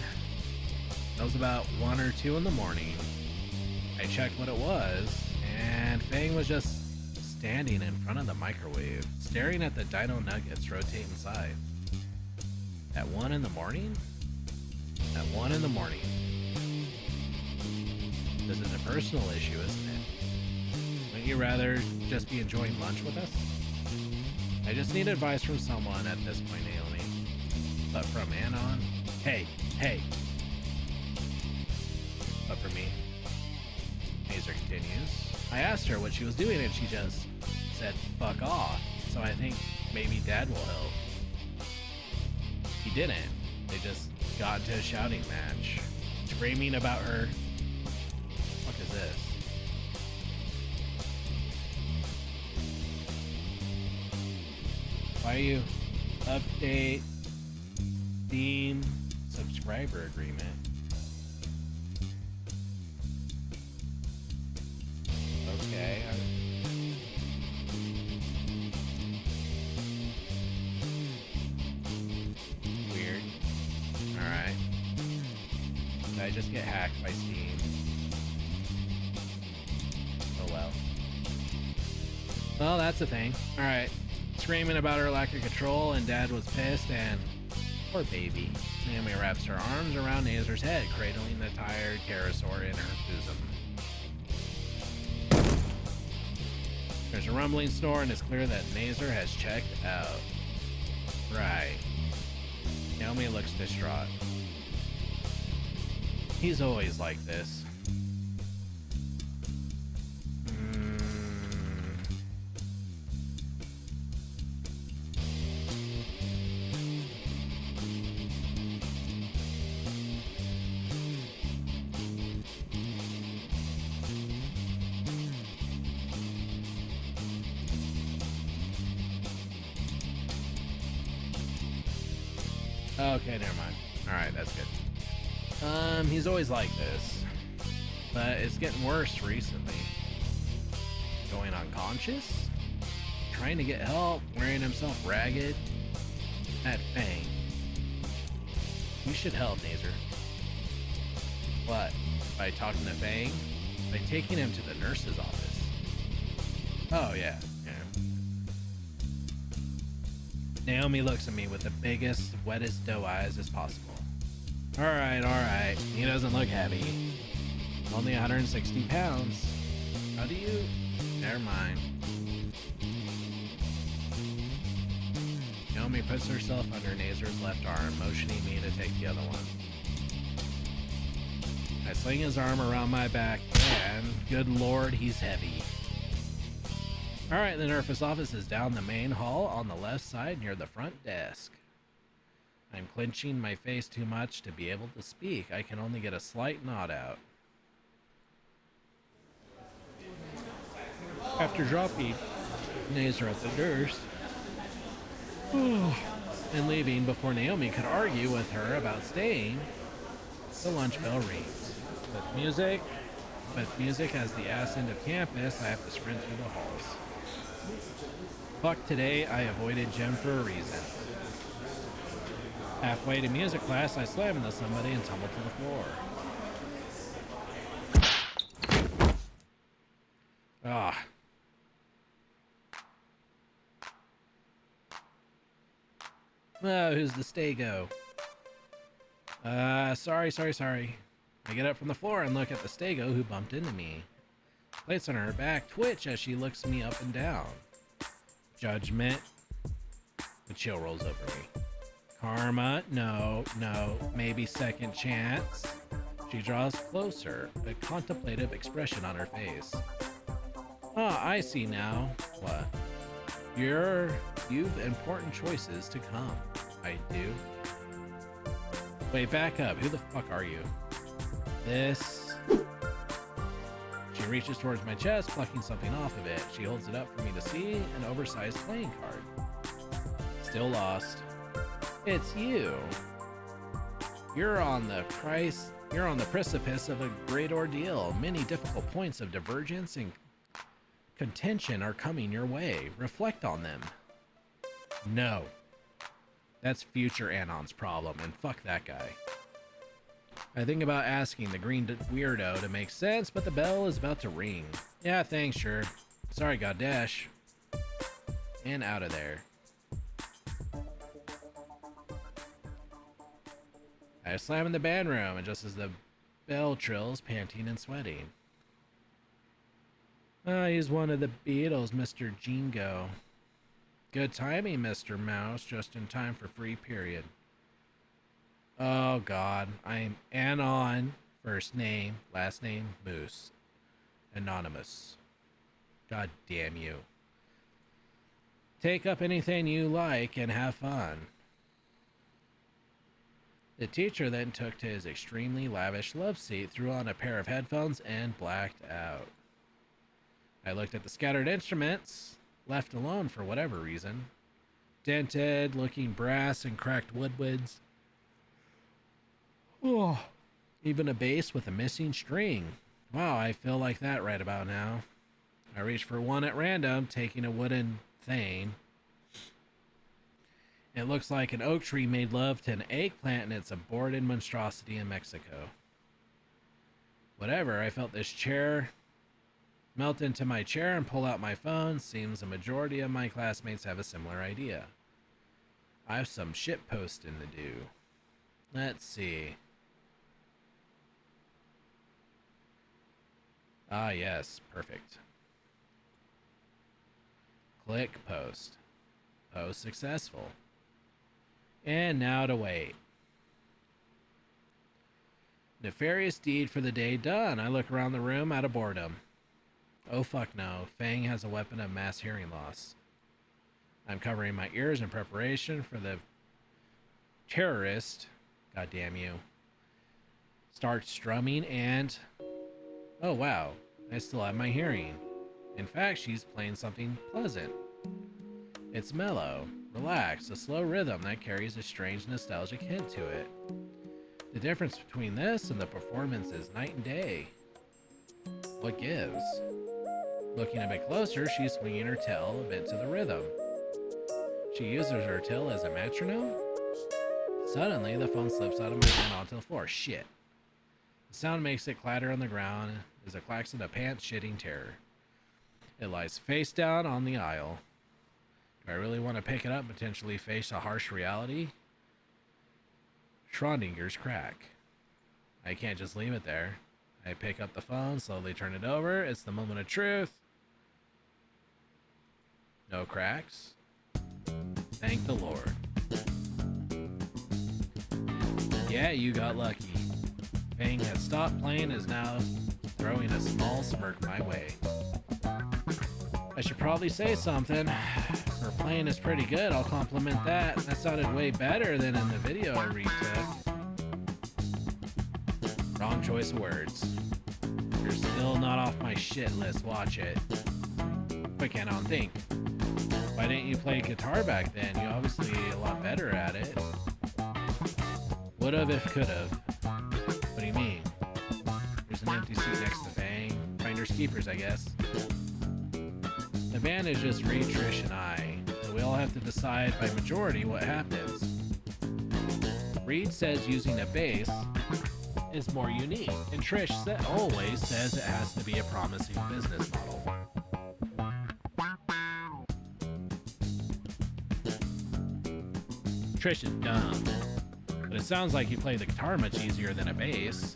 It was about 1 or 2 in the morning. I checked what it was, and Fang was just standing in front of the microwave, staring at the dino nuggets rotate inside. At 1 in the morning? At 1 in the morning. This is a personal issue, isn't it? Wouldn't you rather just be enjoying lunch with us? I just need advice from someone at this point, Naomi. But from Anon? Hey! But for me, Nazer continues. I asked her what she was doing and she just said, fuck off. So I think maybe Dad will help. He didn't. They just got into a shouting match, screaming about her. What is this? Why you update theme subscriber agreement? Okay. Weird. Alright. Did I just get hacked by Steam? Oh well. Well, that's the thing. Alright. Screaming about her lack of control, and Dad was pissed, and poor baby. Naomi wraps her arms around Nazer's head, cradling the tired pterosaur in her bosom. There's a rumbling snore, and it's clear that Nazer has checked out. Right. Naomi looks distraught. He's always like this. Okay, never mind. Alright, that's good. He's always like this. But it's getting worse recently. Going unconscious? Trying to get help, wearing himself ragged? That Fang. You should help, Nazer. What? By talking to Fang? By taking him to the nurse's office? Oh, yeah. Naomi looks at me with the biggest, wettest doe eyes as possible. Alright. He doesn't look heavy. Only 160 pounds. How do you? Never mind. Naomi puts herself under Nazer's left arm, motioning me to take the other one. I sling his arm around my back, and good lord, he's heavy. Alright, the nurse's office is down the main hall on the left side near the front desk. I'm clenching my face too much to be able to speak. I can only get a slight nod out. After dropping Nazer at the nurse and leaving before Naomi could argue with her about staying, the lunch bell rings. With music as the ass end of campus, I have to sprint through the halls. Fuck today, I avoided gym for a reason. Halfway to music class, I slam into somebody and tumble to the floor. Ah. Oh, who's the Stego? Sorry. I get up from the floor and look at the Stego who bumped into me. Plates on her back twitch as she looks me up and down. Judgment. The chill rolls over me. Karma? No. Maybe second chance? She draws closer, a contemplative expression on her face. Ah, I see now. What? You've important choices to come. I do. Wait, back up. Who the fuck are you? This. She reaches towards my chest, plucking something off of it. She holds it up for me to see, an oversized playing card. Still lost. It's you. You're on the precipice of a great ordeal. Many difficult points of divergence and contention are coming your way. Reflect on them. No. That's future Anon's problem, and fuck that guy. I think about asking the green weirdo to make sense, but the bell is about to ring. Yeah, thanks, sure. Sorry, got dash. And out of there. I slam in the band room, and just as the bell trills, panting and sweating. He's one of the Beatles, Mr. Jingo. Good timing, Mr. Mouse, just in time for free period. Oh god, I'm Anon, first name, last name, Moose. Anonymous. God damn you. Take up anything you like and have fun. The teacher then took to his extremely lavish love seat, threw on a pair of headphones, and blacked out. I looked at the scattered instruments, left alone for whatever reason. Dented, looking brass and cracked woodwinds. Oh, even a bass with a missing string. Wow, I feel like that right about now. I reached for one at random, taking a wooden thing. It looks like an oak tree made love to an eggplant and its aborted monstrosity in Mexico. Whatever, I felt this chair melt into my chair and pull out my phone. Seems a majority of my classmates have a similar idea. I have some shit posting to do. Let's see. Ah, yes, perfect. Click post. Post successful. And now to wait. Nefarious deed for the day done. I look around the room out of boredom. Oh fuck no, Fang has a weapon of mass hearing loss. I'm covering my ears in preparation for the terrorist, goddamn you, starts strumming and... Oh wow, I still have my hearing. In fact, she's playing something pleasant. It's mellow, relaxed, a slow rhythm that carries a strange nostalgic hint to it. The difference between this and the performance is night and day. What gives? Looking a bit closer, she's swinging her tail a bit to the rhythm. She uses her tail as a metronome? Suddenly, the phone slips out of my hand onto the floor. Shit. The sound makes it clatter on the ground as it clacks into pants-shitting terror. It lies face down on the aisle. Do I really want to pick it up and potentially face a harsh reality? Schrodinger's crack. I can't just leave it there. I pick up the phone, slowly turn it over. It's the moment of truth. No cracks. Thank the Lord. Yeah, you got lucky. Fang has stopped playing, is now throwing a small smirk my way. I should probably say something. Her playing is pretty good, I'll compliment that. That sounded way better than in the video I retook. Wrong choice of words. You're still not off my shit list, watch it. Quick hand on think. Why didn't you play guitar back then? You're obviously a lot better at it. Would've if could've. What do you mean? There's an empty seat next to Fang. Finders keepers, I guess. The band is just Reed, Trish, and I. So we all have to decide by majority what happens. Reed says using a bass is more unique, and Trish always says it has to be a promising business model. Trish is dumb, but it sounds like you play the guitar much easier than a bass.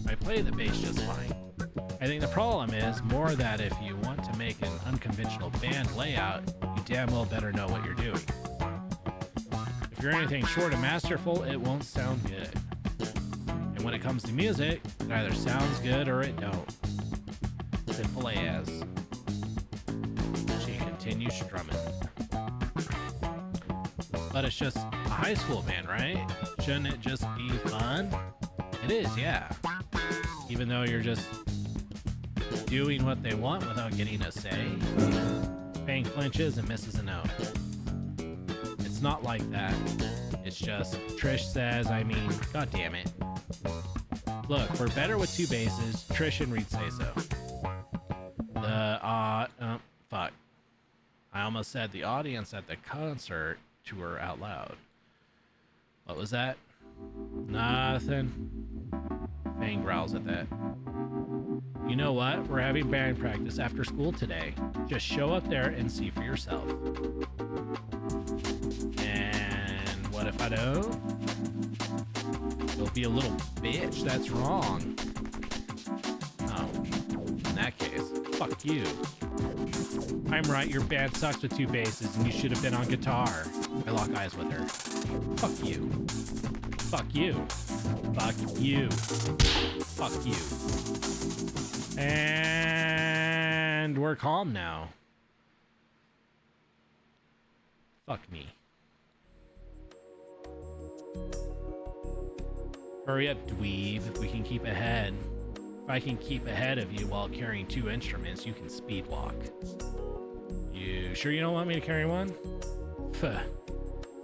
I play the bass just fine. I think the problem is more that if you want to make an unconventional band layout, you damn well better know what you're doing. If you're anything short of masterful, it won't sound good. And when it comes to music, it either sounds good or it don't. Simple as. She continues strumming. But it's just a high school band, right? Shouldn't it just be fun? It is, yeah. Even though you're just doing what they want without getting a say. Fang flinches and misses a note. It's not like that. It's just Trish says, God damn it. Look, we're better with two basses. Trish and Reed say so. Fuck. I almost said the audience at the concert to her out loud. What was that? Nothing. Fang growls at that. You know what? We're having band practice after school today. Just show up there and see for yourself. And what if I don't? You'll be a little bitch. That's wrong. Oh, in that case, fuck you. I'm right, your band sucks with two basses and you should have been on guitar. I lock eyes with her. Fuck you. Fuck you. Fuck you. Fuck you. And we're calm now. Fuck me. Hurry up, dweeb, if we can keep ahead. If I can keep ahead of you while carrying two instruments, you can speed walk. You sure you don't want me to carry one? Phuh.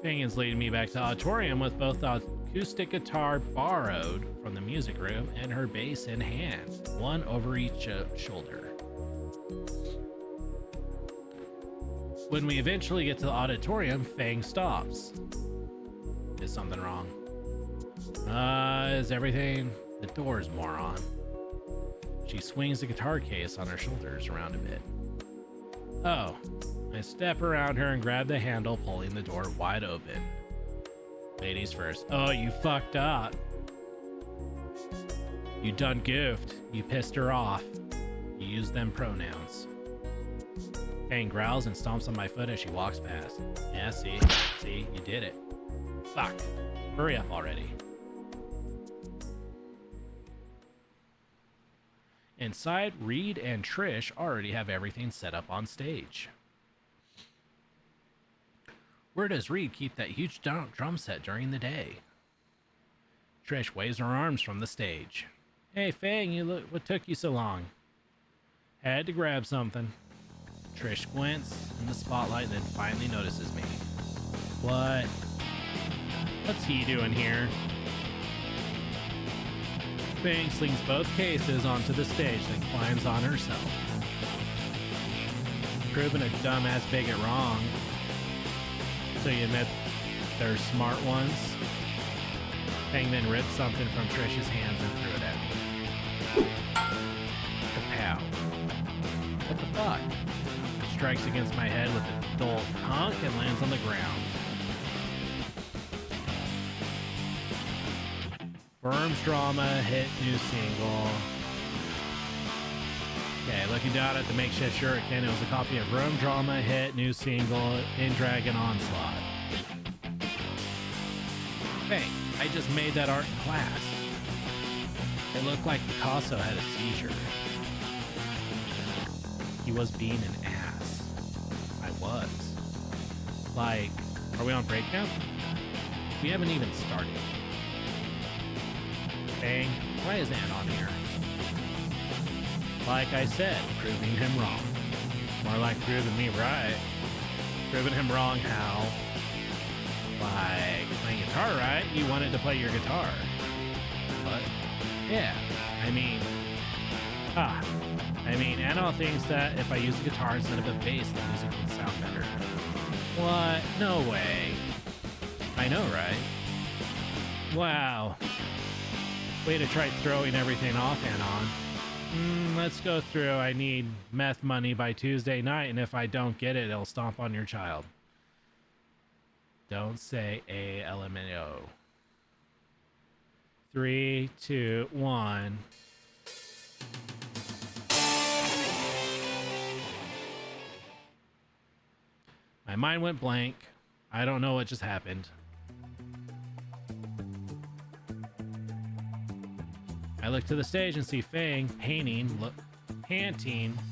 Fang is leading me back to the auditorium with both the acoustic guitar borrowed from the music room and her bass in hand, one over each shoulder. When we eventually get to the auditorium, Fang stops. Is something wrong? Is everything? The door's moron. She swings the guitar case on her shoulders around a bit. Oh, I step around her and grab the handle, pulling the door wide open. Ladies first. Oh, you fucked up. You done goofed. You pissed her off. You used them pronouns. Fang growls and stomps on my foot as she walks past. Yeah, see, you did it. Fuck. Hurry up already. Inside, Reed and Trish already have everything set up on stage. Where does Reed keep that huge drum set during the day? Trish waves her arms from the stage. Hey, Fang, what took you so long? Had to grab something. Trish squints in the spotlight, then finally notices me. What? What's he doing here? Fang slings both cases onto the stage, then climbs on herself. Proving a dumbass bigot wrong. So you admit they're smart ones? Fang then ripped something from Trish's hands and threw it at me. Kapow. What the fuck? It strikes against my head with a dull honk and lands on the ground. Worms Drama, hit new single. Okay, looking down at the makeshift shuriken, it was a copy of Rome Drama, hit new single, In Dragon Onslaught. Hey, I just made that art in class. It looked like Picasso had a seizure. He was being an ass. was. Like, are we on break now? We haven't even started. Dang, why is Ant on here? Like I said, proving him wrong. More like proving me right. Proving him wrong how? Like, playing guitar, right? You wanted to play your guitar. What? Yeah, I mean, Anna thinks that if I use a guitar instead of a bass, the music would sound better. What? No way. I know, right? Wow. Way to try throwing everything off, Anon. Let's go through. I need meth money by Tuesday night, and if I don't get it, it'll stomp on your child. Don't say A-L-M-N-O. 3, 2, 1. My mind went blank. I don't know what just happened. I look to the stage and see Fang panting,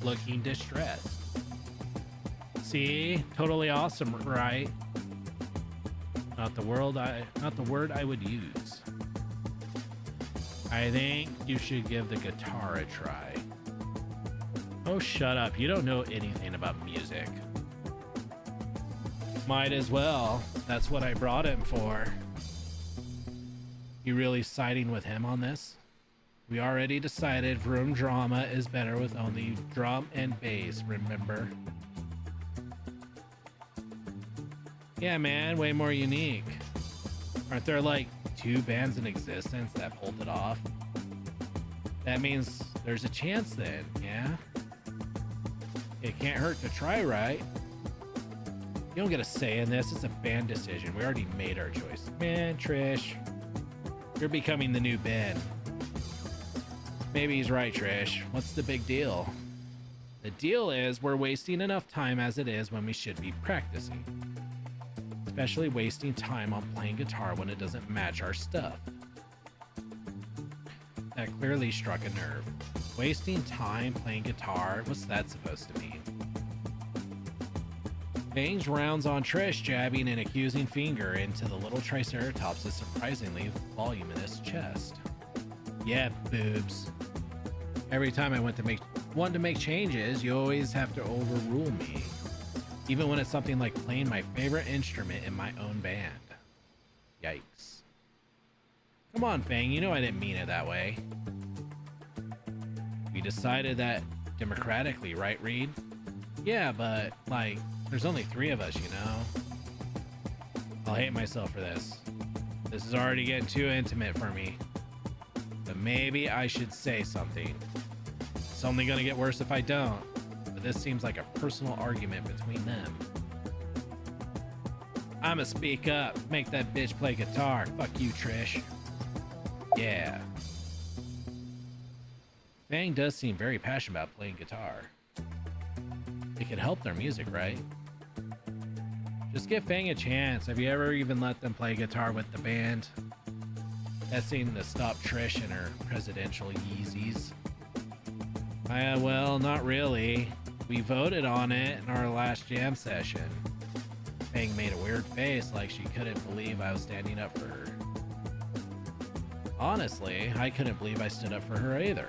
looking distressed. See? Totally awesome, right? Not the word I would use. I think you should give the guitar a try. Oh, shut up. You don't know anything about music. Might as well. That's what I brought him for. You really siding with him on this? We already decided room drama is better with only drum and bass, remember? Yeah, man, way more unique. Aren't there like 2 bands in existence that pulled it off? That means there's a chance then, yeah? It can't hurt to try, right? You don't get a say in this. It's a band decision. We already made our choice. Man, Trish, you're becoming the new Ben. Maybe he's right, Trish. What's the big deal? The deal is we're wasting enough time as it is when we should be practicing. Especially wasting time on playing guitar when it doesn't match our stuff. That clearly struck a nerve. Wasting time playing guitar, what's that supposed to mean? Bangs rounds on Trish, jabbing an accusing finger into the little Triceratops' surprisingly voluminous chest. Yeah, boobs. Every time I want to make changes, you always have to overrule me. Even when it's something like playing my favorite instrument in my own band. Yikes. Come on, Fang, you know I didn't mean it that way. We decided that democratically, right, Reed? Yeah, but, like, there's only 3 of us, you know? I'll hate myself for this. This is already getting too intimate for me. But maybe I should say something. It's only gonna get worse if I don't. But this seems like a personal argument between them. I'ma speak up. Make that bitch play guitar. Fuck you, Trish. Yeah. Fang does seem very passionate about playing guitar. It could help their music, right? Just give Fang a chance. Have you ever even let them play guitar with the band? That seemed to stop Trish in her presidential Yeezys. Well, not really. We voted on it in our last jam session. Fang made a weird face like she couldn't believe I was standing up for her. Honestly, I couldn't believe I stood up for her either.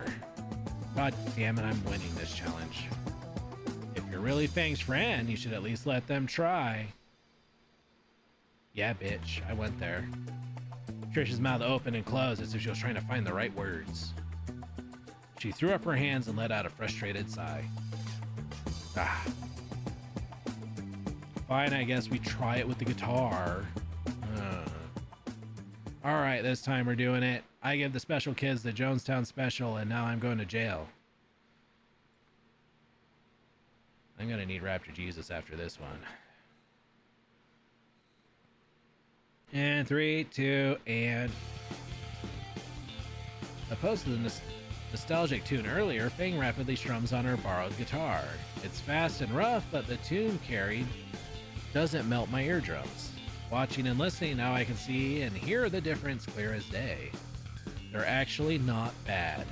God damn it, I'm winning this challenge. If you're really Fang's friend, you should at least let them try. Yeah, bitch, I went there. Trish's mouth opened and closed as if she was trying to find the right words. She threw up her hands and let out a frustrated sigh. Fine, I guess we try it with the guitar. Alright, this time we're doing it. I give the special kids the Jonestown special, and now I'm going to jail. I'm gonna need Raptor Jesus after this one. And 3, 2, and... Opposed to the nostalgic tune earlier, Fang rapidly strums on her borrowed guitar. It's fast and rough, but the tune carried doesn't melt my eardrums. Watching and listening, now I can see and hear the difference clear as day. They're actually not bad.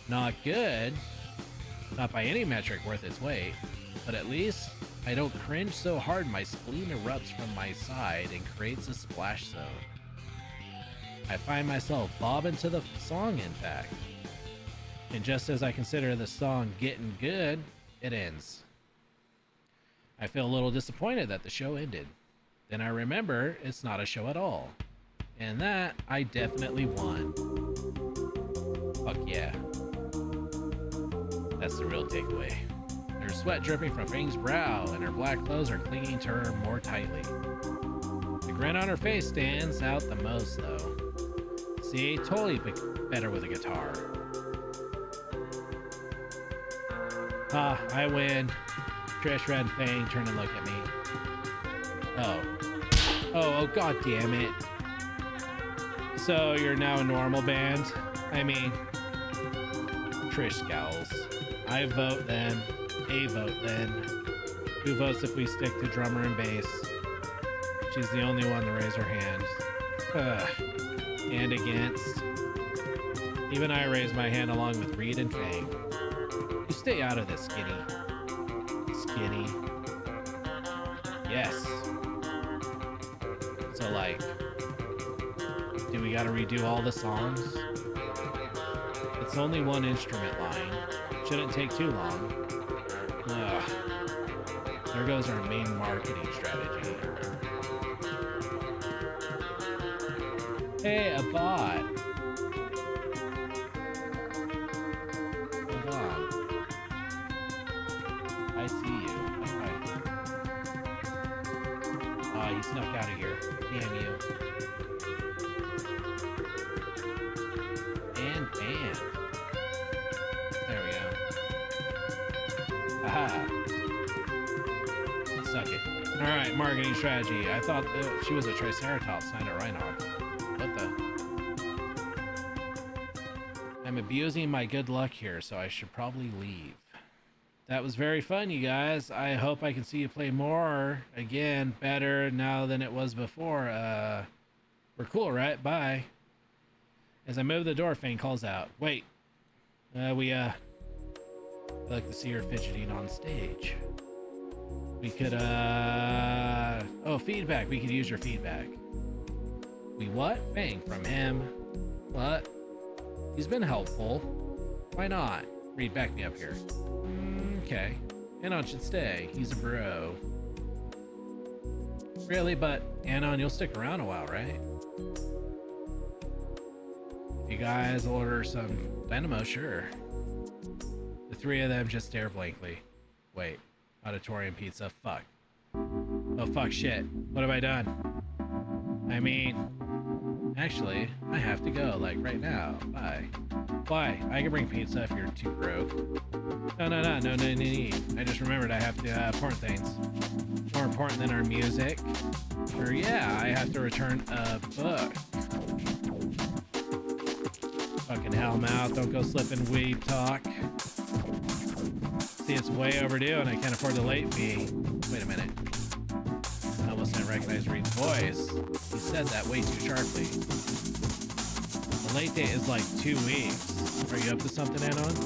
Not good, not by any metric worth its weight, but at least I don't cringe so hard my spleen erupts from my side and creates a splash zone. I find myself bobbing to the song, in fact. And just as I consider the song getting good, it ends. I feel a little disappointed that the show ended. Then I remember it's not a show at all. And that I definitely won. Fuck yeah. That's the real takeaway. There's sweat dripping from Fang's brow, and her black clothes are clinging to her more tightly. The grin on her face stands out the most, though. See, totally better with a guitar. Ah, I win. Trish, Red, and Fang turn and look at me. Oh, god damn it. So you're now a normal band? I mean, Trish scowls. I vote then. A vote then. Who votes if we stick to drummer and bass? She's the only one to raise her hand. And against. Even I raise my hand along with Reed and Fang. You stay out of this, Skinny. Skinny. Yes. So, like, do we gotta redo all the songs? It's only one instrument line. Shouldn't take too long. Ugh. There goes our main marketing strategy. Hey, a bot. Hold on. I see you. Ah, he snuck out of here. Damn you. And bam. There we go. Aha. Suck it. Alright, marketing strategy. I thought she was a Triceratops, not a Rhinox. What the? I'm abusing my good luck here, so I should probably leave. That was very fun, you guys. I hope I can see you play more. Again, better now than it was before. We're cool, right? Bye. As I move the door, Fang calls out. Wait. I'd like to see her fidgeting on stage. We could, oh, feedback. We could use your feedback. We what? Fang from him. What? He's been helpful. Why not? Reed, back me up here. Okay. Anon should stay. He's a bro. Really? But, Anon, you'll stick around a while, right? If you guys order some Dynamo, sure. The three of them just stare blankly. Wait. Auditorium pizza. Fuck. Oh, fuck, shit. What have I done? I mean... Actually, I have to go, like, right now. Bye. Why? I can bring pizza if you're too broke. No. I just remembered I have to, important things. More important than our music. Or, yeah, I have to return a book. Fucking hellmouth, don't go slipping weeb talk. See, it's way overdue and I can't afford the late fee. Wait a minute. I almost didn't recognize Reed's voice. He said that way too sharply. The late date is like 2 weeks. Are you up to something, Anon?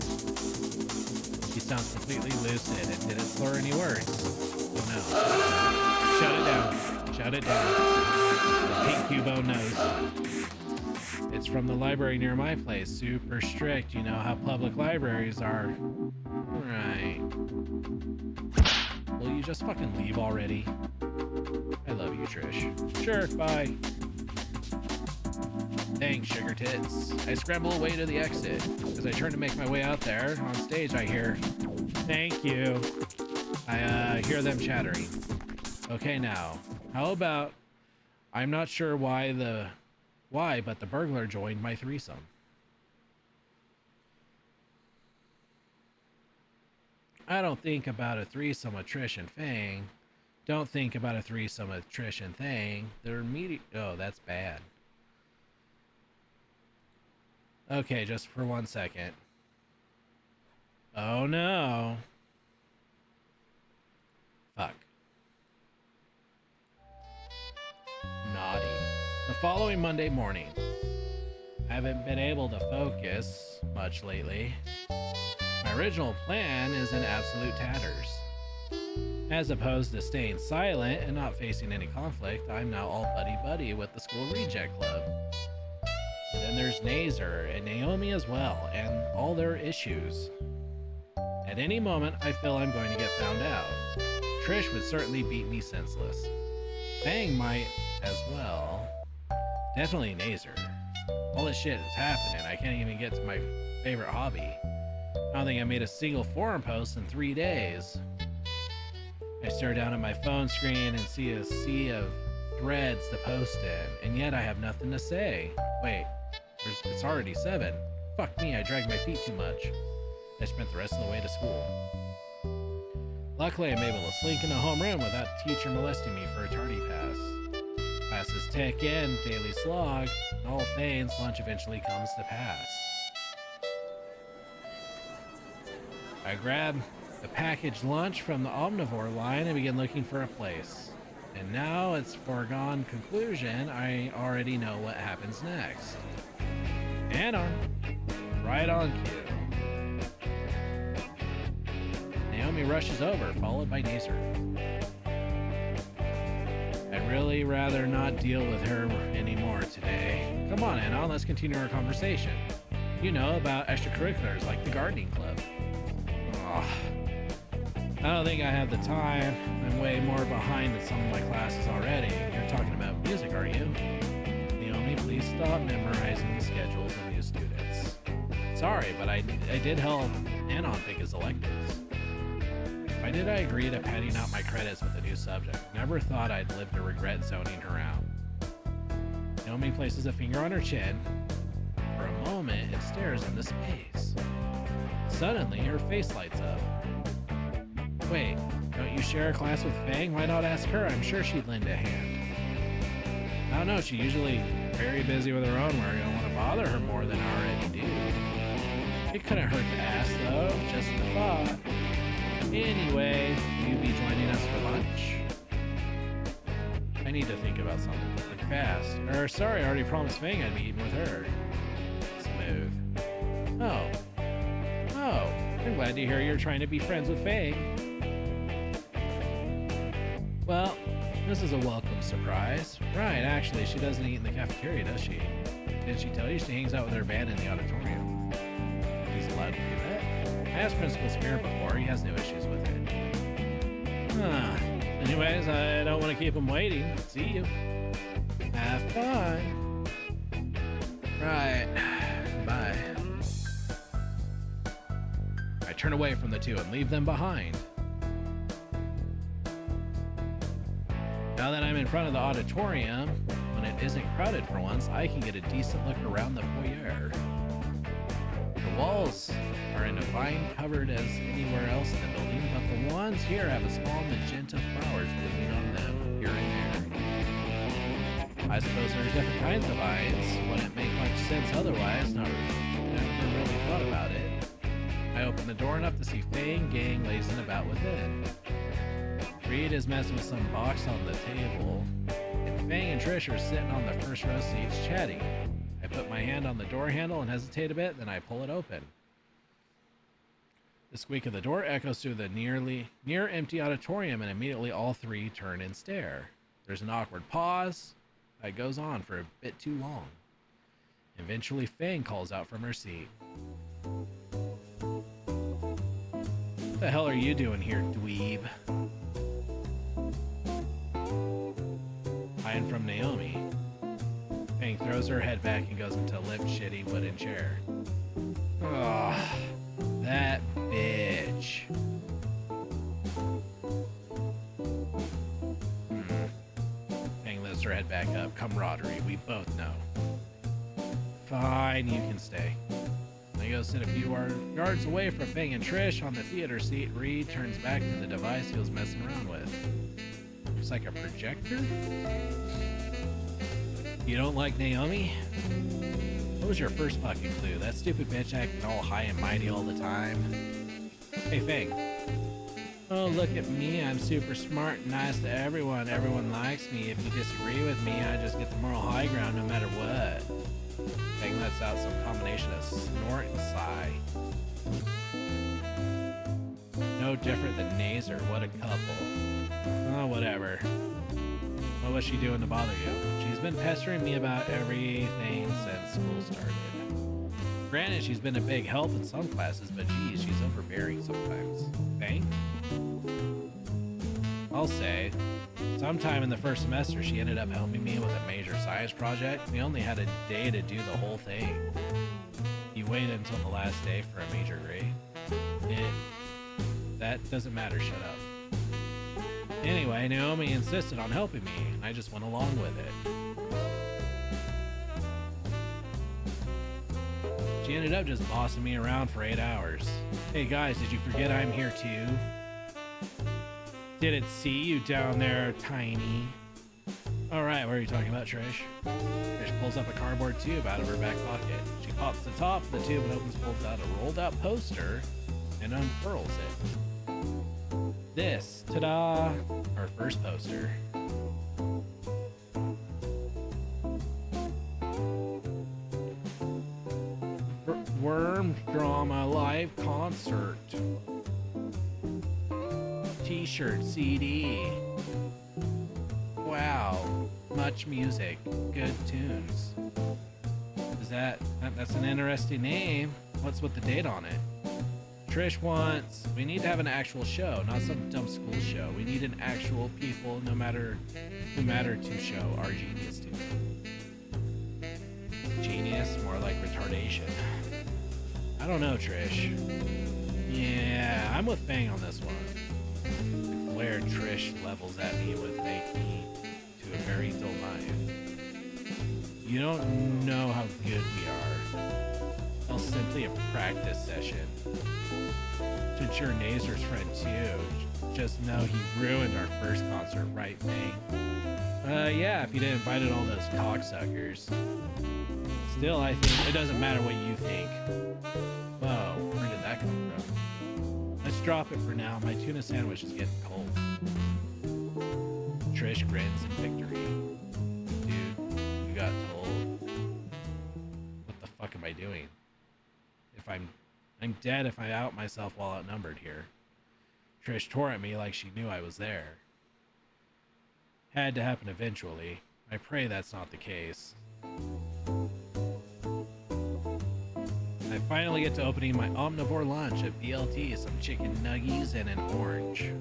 He sounds completely lucid and didn't slur any words. Oh no. Shut it down. Shut it down. Pink Cubone knows. It's from the library near my place. Super strict. You know how public libraries are. Right. Will you just fucking leave already? I love you, Trish. Sure, bye. Thanks, sugar tits. I scramble away to the exit. As I turn to make my way out there, on stage I hear, thank you. I hear them chattering. Okay, now, how about, I'm not sure why, but the burglar joined my threesome. I don't think about a threesome with Trish and Fang. Don't think about a threesome with Trish and Fang. They're oh, that's bad. Okay, just for 1 second. Oh no. Fuck. Naughty. The following Monday morning. I haven't been able to focus much lately. My original plan is in absolute tatters. As opposed to staying silent and not facing any conflict, I'm now all buddy-buddy with the school reject club. And then there's Nazer and Naomi as well, and all their issues. At any moment, I feel I'm going to get found out. Trish would certainly beat me senseless. Fang might as well. Definitely Nazer. All this shit is happening, I can't even get to my favorite hobby. I don't think I made a single forum post in 3 days. I stare down at my phone screen and see a sea of threads to post in, and yet I have nothing to say. Wait, it's already 7. Fuck me, I dragged my feet too much. I spent the rest of the way to school. Luckily, I'm able to slink in a homeroom without the teacher molesting me for a tardy pass. Classes tick in, daily slog, and all feigns, lunch eventually comes to pass. I grab the packaged lunch from the omnivore line and begin looking for a place. And now it's foregone conclusion, I already know what happens next. Anon, right on cue. Naomi rushes over, followed by Nazer. I'd really rather not deal with her anymore today. Come on, Anon, let's continue our conversation. You know, about extracurriculars like the gardening club. Ugh. I don't think I have the time. I'm way more behind in some of my classes already. You're talking about music, are you? Naomi, please stop memorizing the schedules of new students. Sorry, but I did help Anon pick his electives. Why did I agree to padding out my credits with a new subject? Never thought I'd live to regret zoning her out. Naomi places a finger on her chin. For a moment, it stares into space. Suddenly, her face lights up. Wait, don't you share a class with Fang? Why not ask her? I'm sure she'd lend a hand. I don't know, she's usually very busy with her own work. I don't want to bother her more than I already do. It couldn't hurt to ask, though. Just a thought. Anyway, will you be joining us for lunch? I need to think about something like fast. Sorry, I already promised Fang I'd be eating with her. Smooth. Oh, I'm glad to hear you're trying to be friends with Fang. Well, this is a welcome surprise. Right, actually, she doesn't eat in the cafeteria, does she? Didn't she tell you she hangs out with her band in the auditorium? She's allowed to do that? I asked Principal Spear before, he has no issues with it. Anyways, I don't want to keep him waiting. See you. Have fun. Right. Bye. I turn away from the two and leave them behind. Now that I'm in front of the auditorium, when it isn't crowded for once, I can get a decent look around the foyer. The walls are in a vine covered as anywhere else in the building, but the ones here have a small magenta flowers blooming on them here and there. I suppose there's different kinds of vines. Wouldn't make much sense otherwise. Never really thought about it. I open the door enough to see Fang Gang lazing about within. Reed is messing with some box on the table, and Fang and Trish are sitting on the first row seats chatting. I put my hand on the door handle and hesitate a bit, then I pull it open. The squeak of the door echoes through the near empty auditorium, and immediately all three turn and stare. There's an awkward pause that goes on for a bit too long. Eventually, Fang calls out from her seat. What the hell are you doing here, dweeb? Hiding from Naomi. Fang throws her head back and goes into a limp, shitty wooden chair. Ugh, that bitch. Fang lifts her head back up. Camaraderie, we both know. Fine, you can stay. I go sit a few yards away from Fang and Trish on the theater seat. Reed turns back to the device he was messing around with. Looks like a projector? You don't like Naomi? What was your first fucking clue? That stupid bitch acting all high and mighty all the time. Hey, Fang. Oh, look at me. I'm super smart and nice to everyone. Everyone likes me. If you disagree with me, I just get the moral high ground no matter what. Fang lets out some combination of snort and sigh. No different than Nazer. What a couple. Oh, whatever. What was she doing to bother you? She's been pestering me about everything since school started. Granted, she's been a big help in some classes, but geez, she's overbearing sometimes. Bang? I'll say, sometime in the first semester, she ended up helping me with a major science project. We only had a day to do the whole thing. You waited until the last day for a major grade. That doesn't matter, shut up. Anyway, Naomi insisted on helping me, and I just went along with it. She ended up just bossing me around for 8 hours. Hey guys, did you forget I'm here too? Didn't see you down there, Tiny. Alright, what are you talking about, Trish? Trish pulls up a cardboard tube out of her back pocket. She pops the top of the tube and pulls out a rolled out poster and unfurls it. This, ta-da, our first poster. Worm Drama Live Concert. T-shirt, CD. Wow, much music, good tunes. That's an interesting name. What's with the date on it? Trish wants, we need to have an actual show, not some dumb school show. We need an actual people, no matter to show our genius to. Genius, more like retardation. I don't know, Trish. Yeah, I'm with Fang on this one. Where Trish levels at me would make me to a very dull mind. You don't know how good we are. It's simply a practice session. Since you're Nazer's friend too, just know he ruined our first concert, right, Fang? Yeah, if you didn't invited all those cocksuckers. Still, I think it doesn't matter what you think. Whoa, where did that come from? Let's drop it for now. My tuna sandwich is getting cold. Trish grins in victory. Dude, you got told. What the fuck am I doing? If I'm dead if I out myself while outnumbered here. Trish tore at me like she knew I was there. Had to happen eventually. I pray that's not the case. I finally get to opening my omnivore lunch of BLT, some chicken nuggies, and an orange.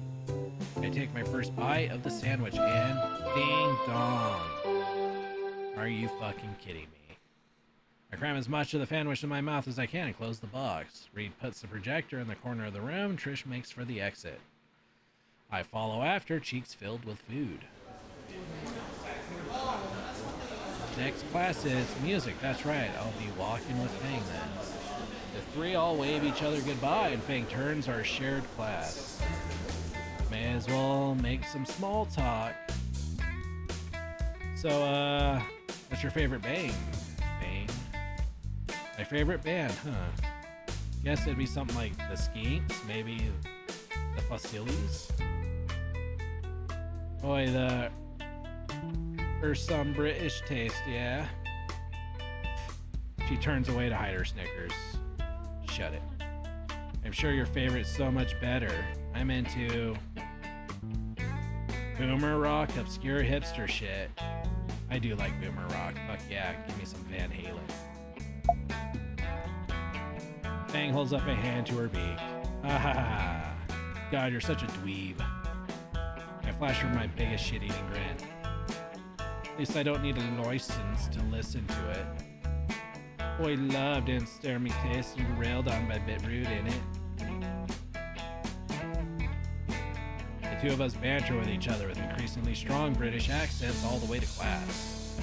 I take my first bite of the sandwich and ding dong. Are you fucking kidding me? I cram as much of the sandwich in my mouth as I can and close the box. Reed puts the projector in the corner of the room. Trish makes for the exit. I follow after, cheeks filled with food. Next class is music. That's right. I'll be walking with Fang then. The three all wave each other goodbye and Fang turns our shared class. May as well make some small talk. So, what's your favorite band? Fang? My favorite band, huh? Guess it'd be something like the Skinks, maybe the Fossilies. Boy, or some British taste, yeah? She turns away to hide her snickers. Shut it. I'm sure your favorite's so much better. I'm into boomer rock, obscure hipster shit. I do like boomer rock. Fuck yeah, give me some Van Halen. Fang holds up a hand to her beak. Ah ha ha. God, you're such a dweeb. I flash her my biggest shit-eating grin. At least I don't need a license to listen to it. Boy loved and stare me taste and railed on by bit rude in it. The two of us banter with each other with increasingly strong British accents all the way to class.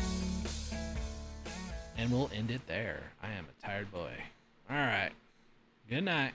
And we'll end it there. I am a tired boy. Alright. Good night.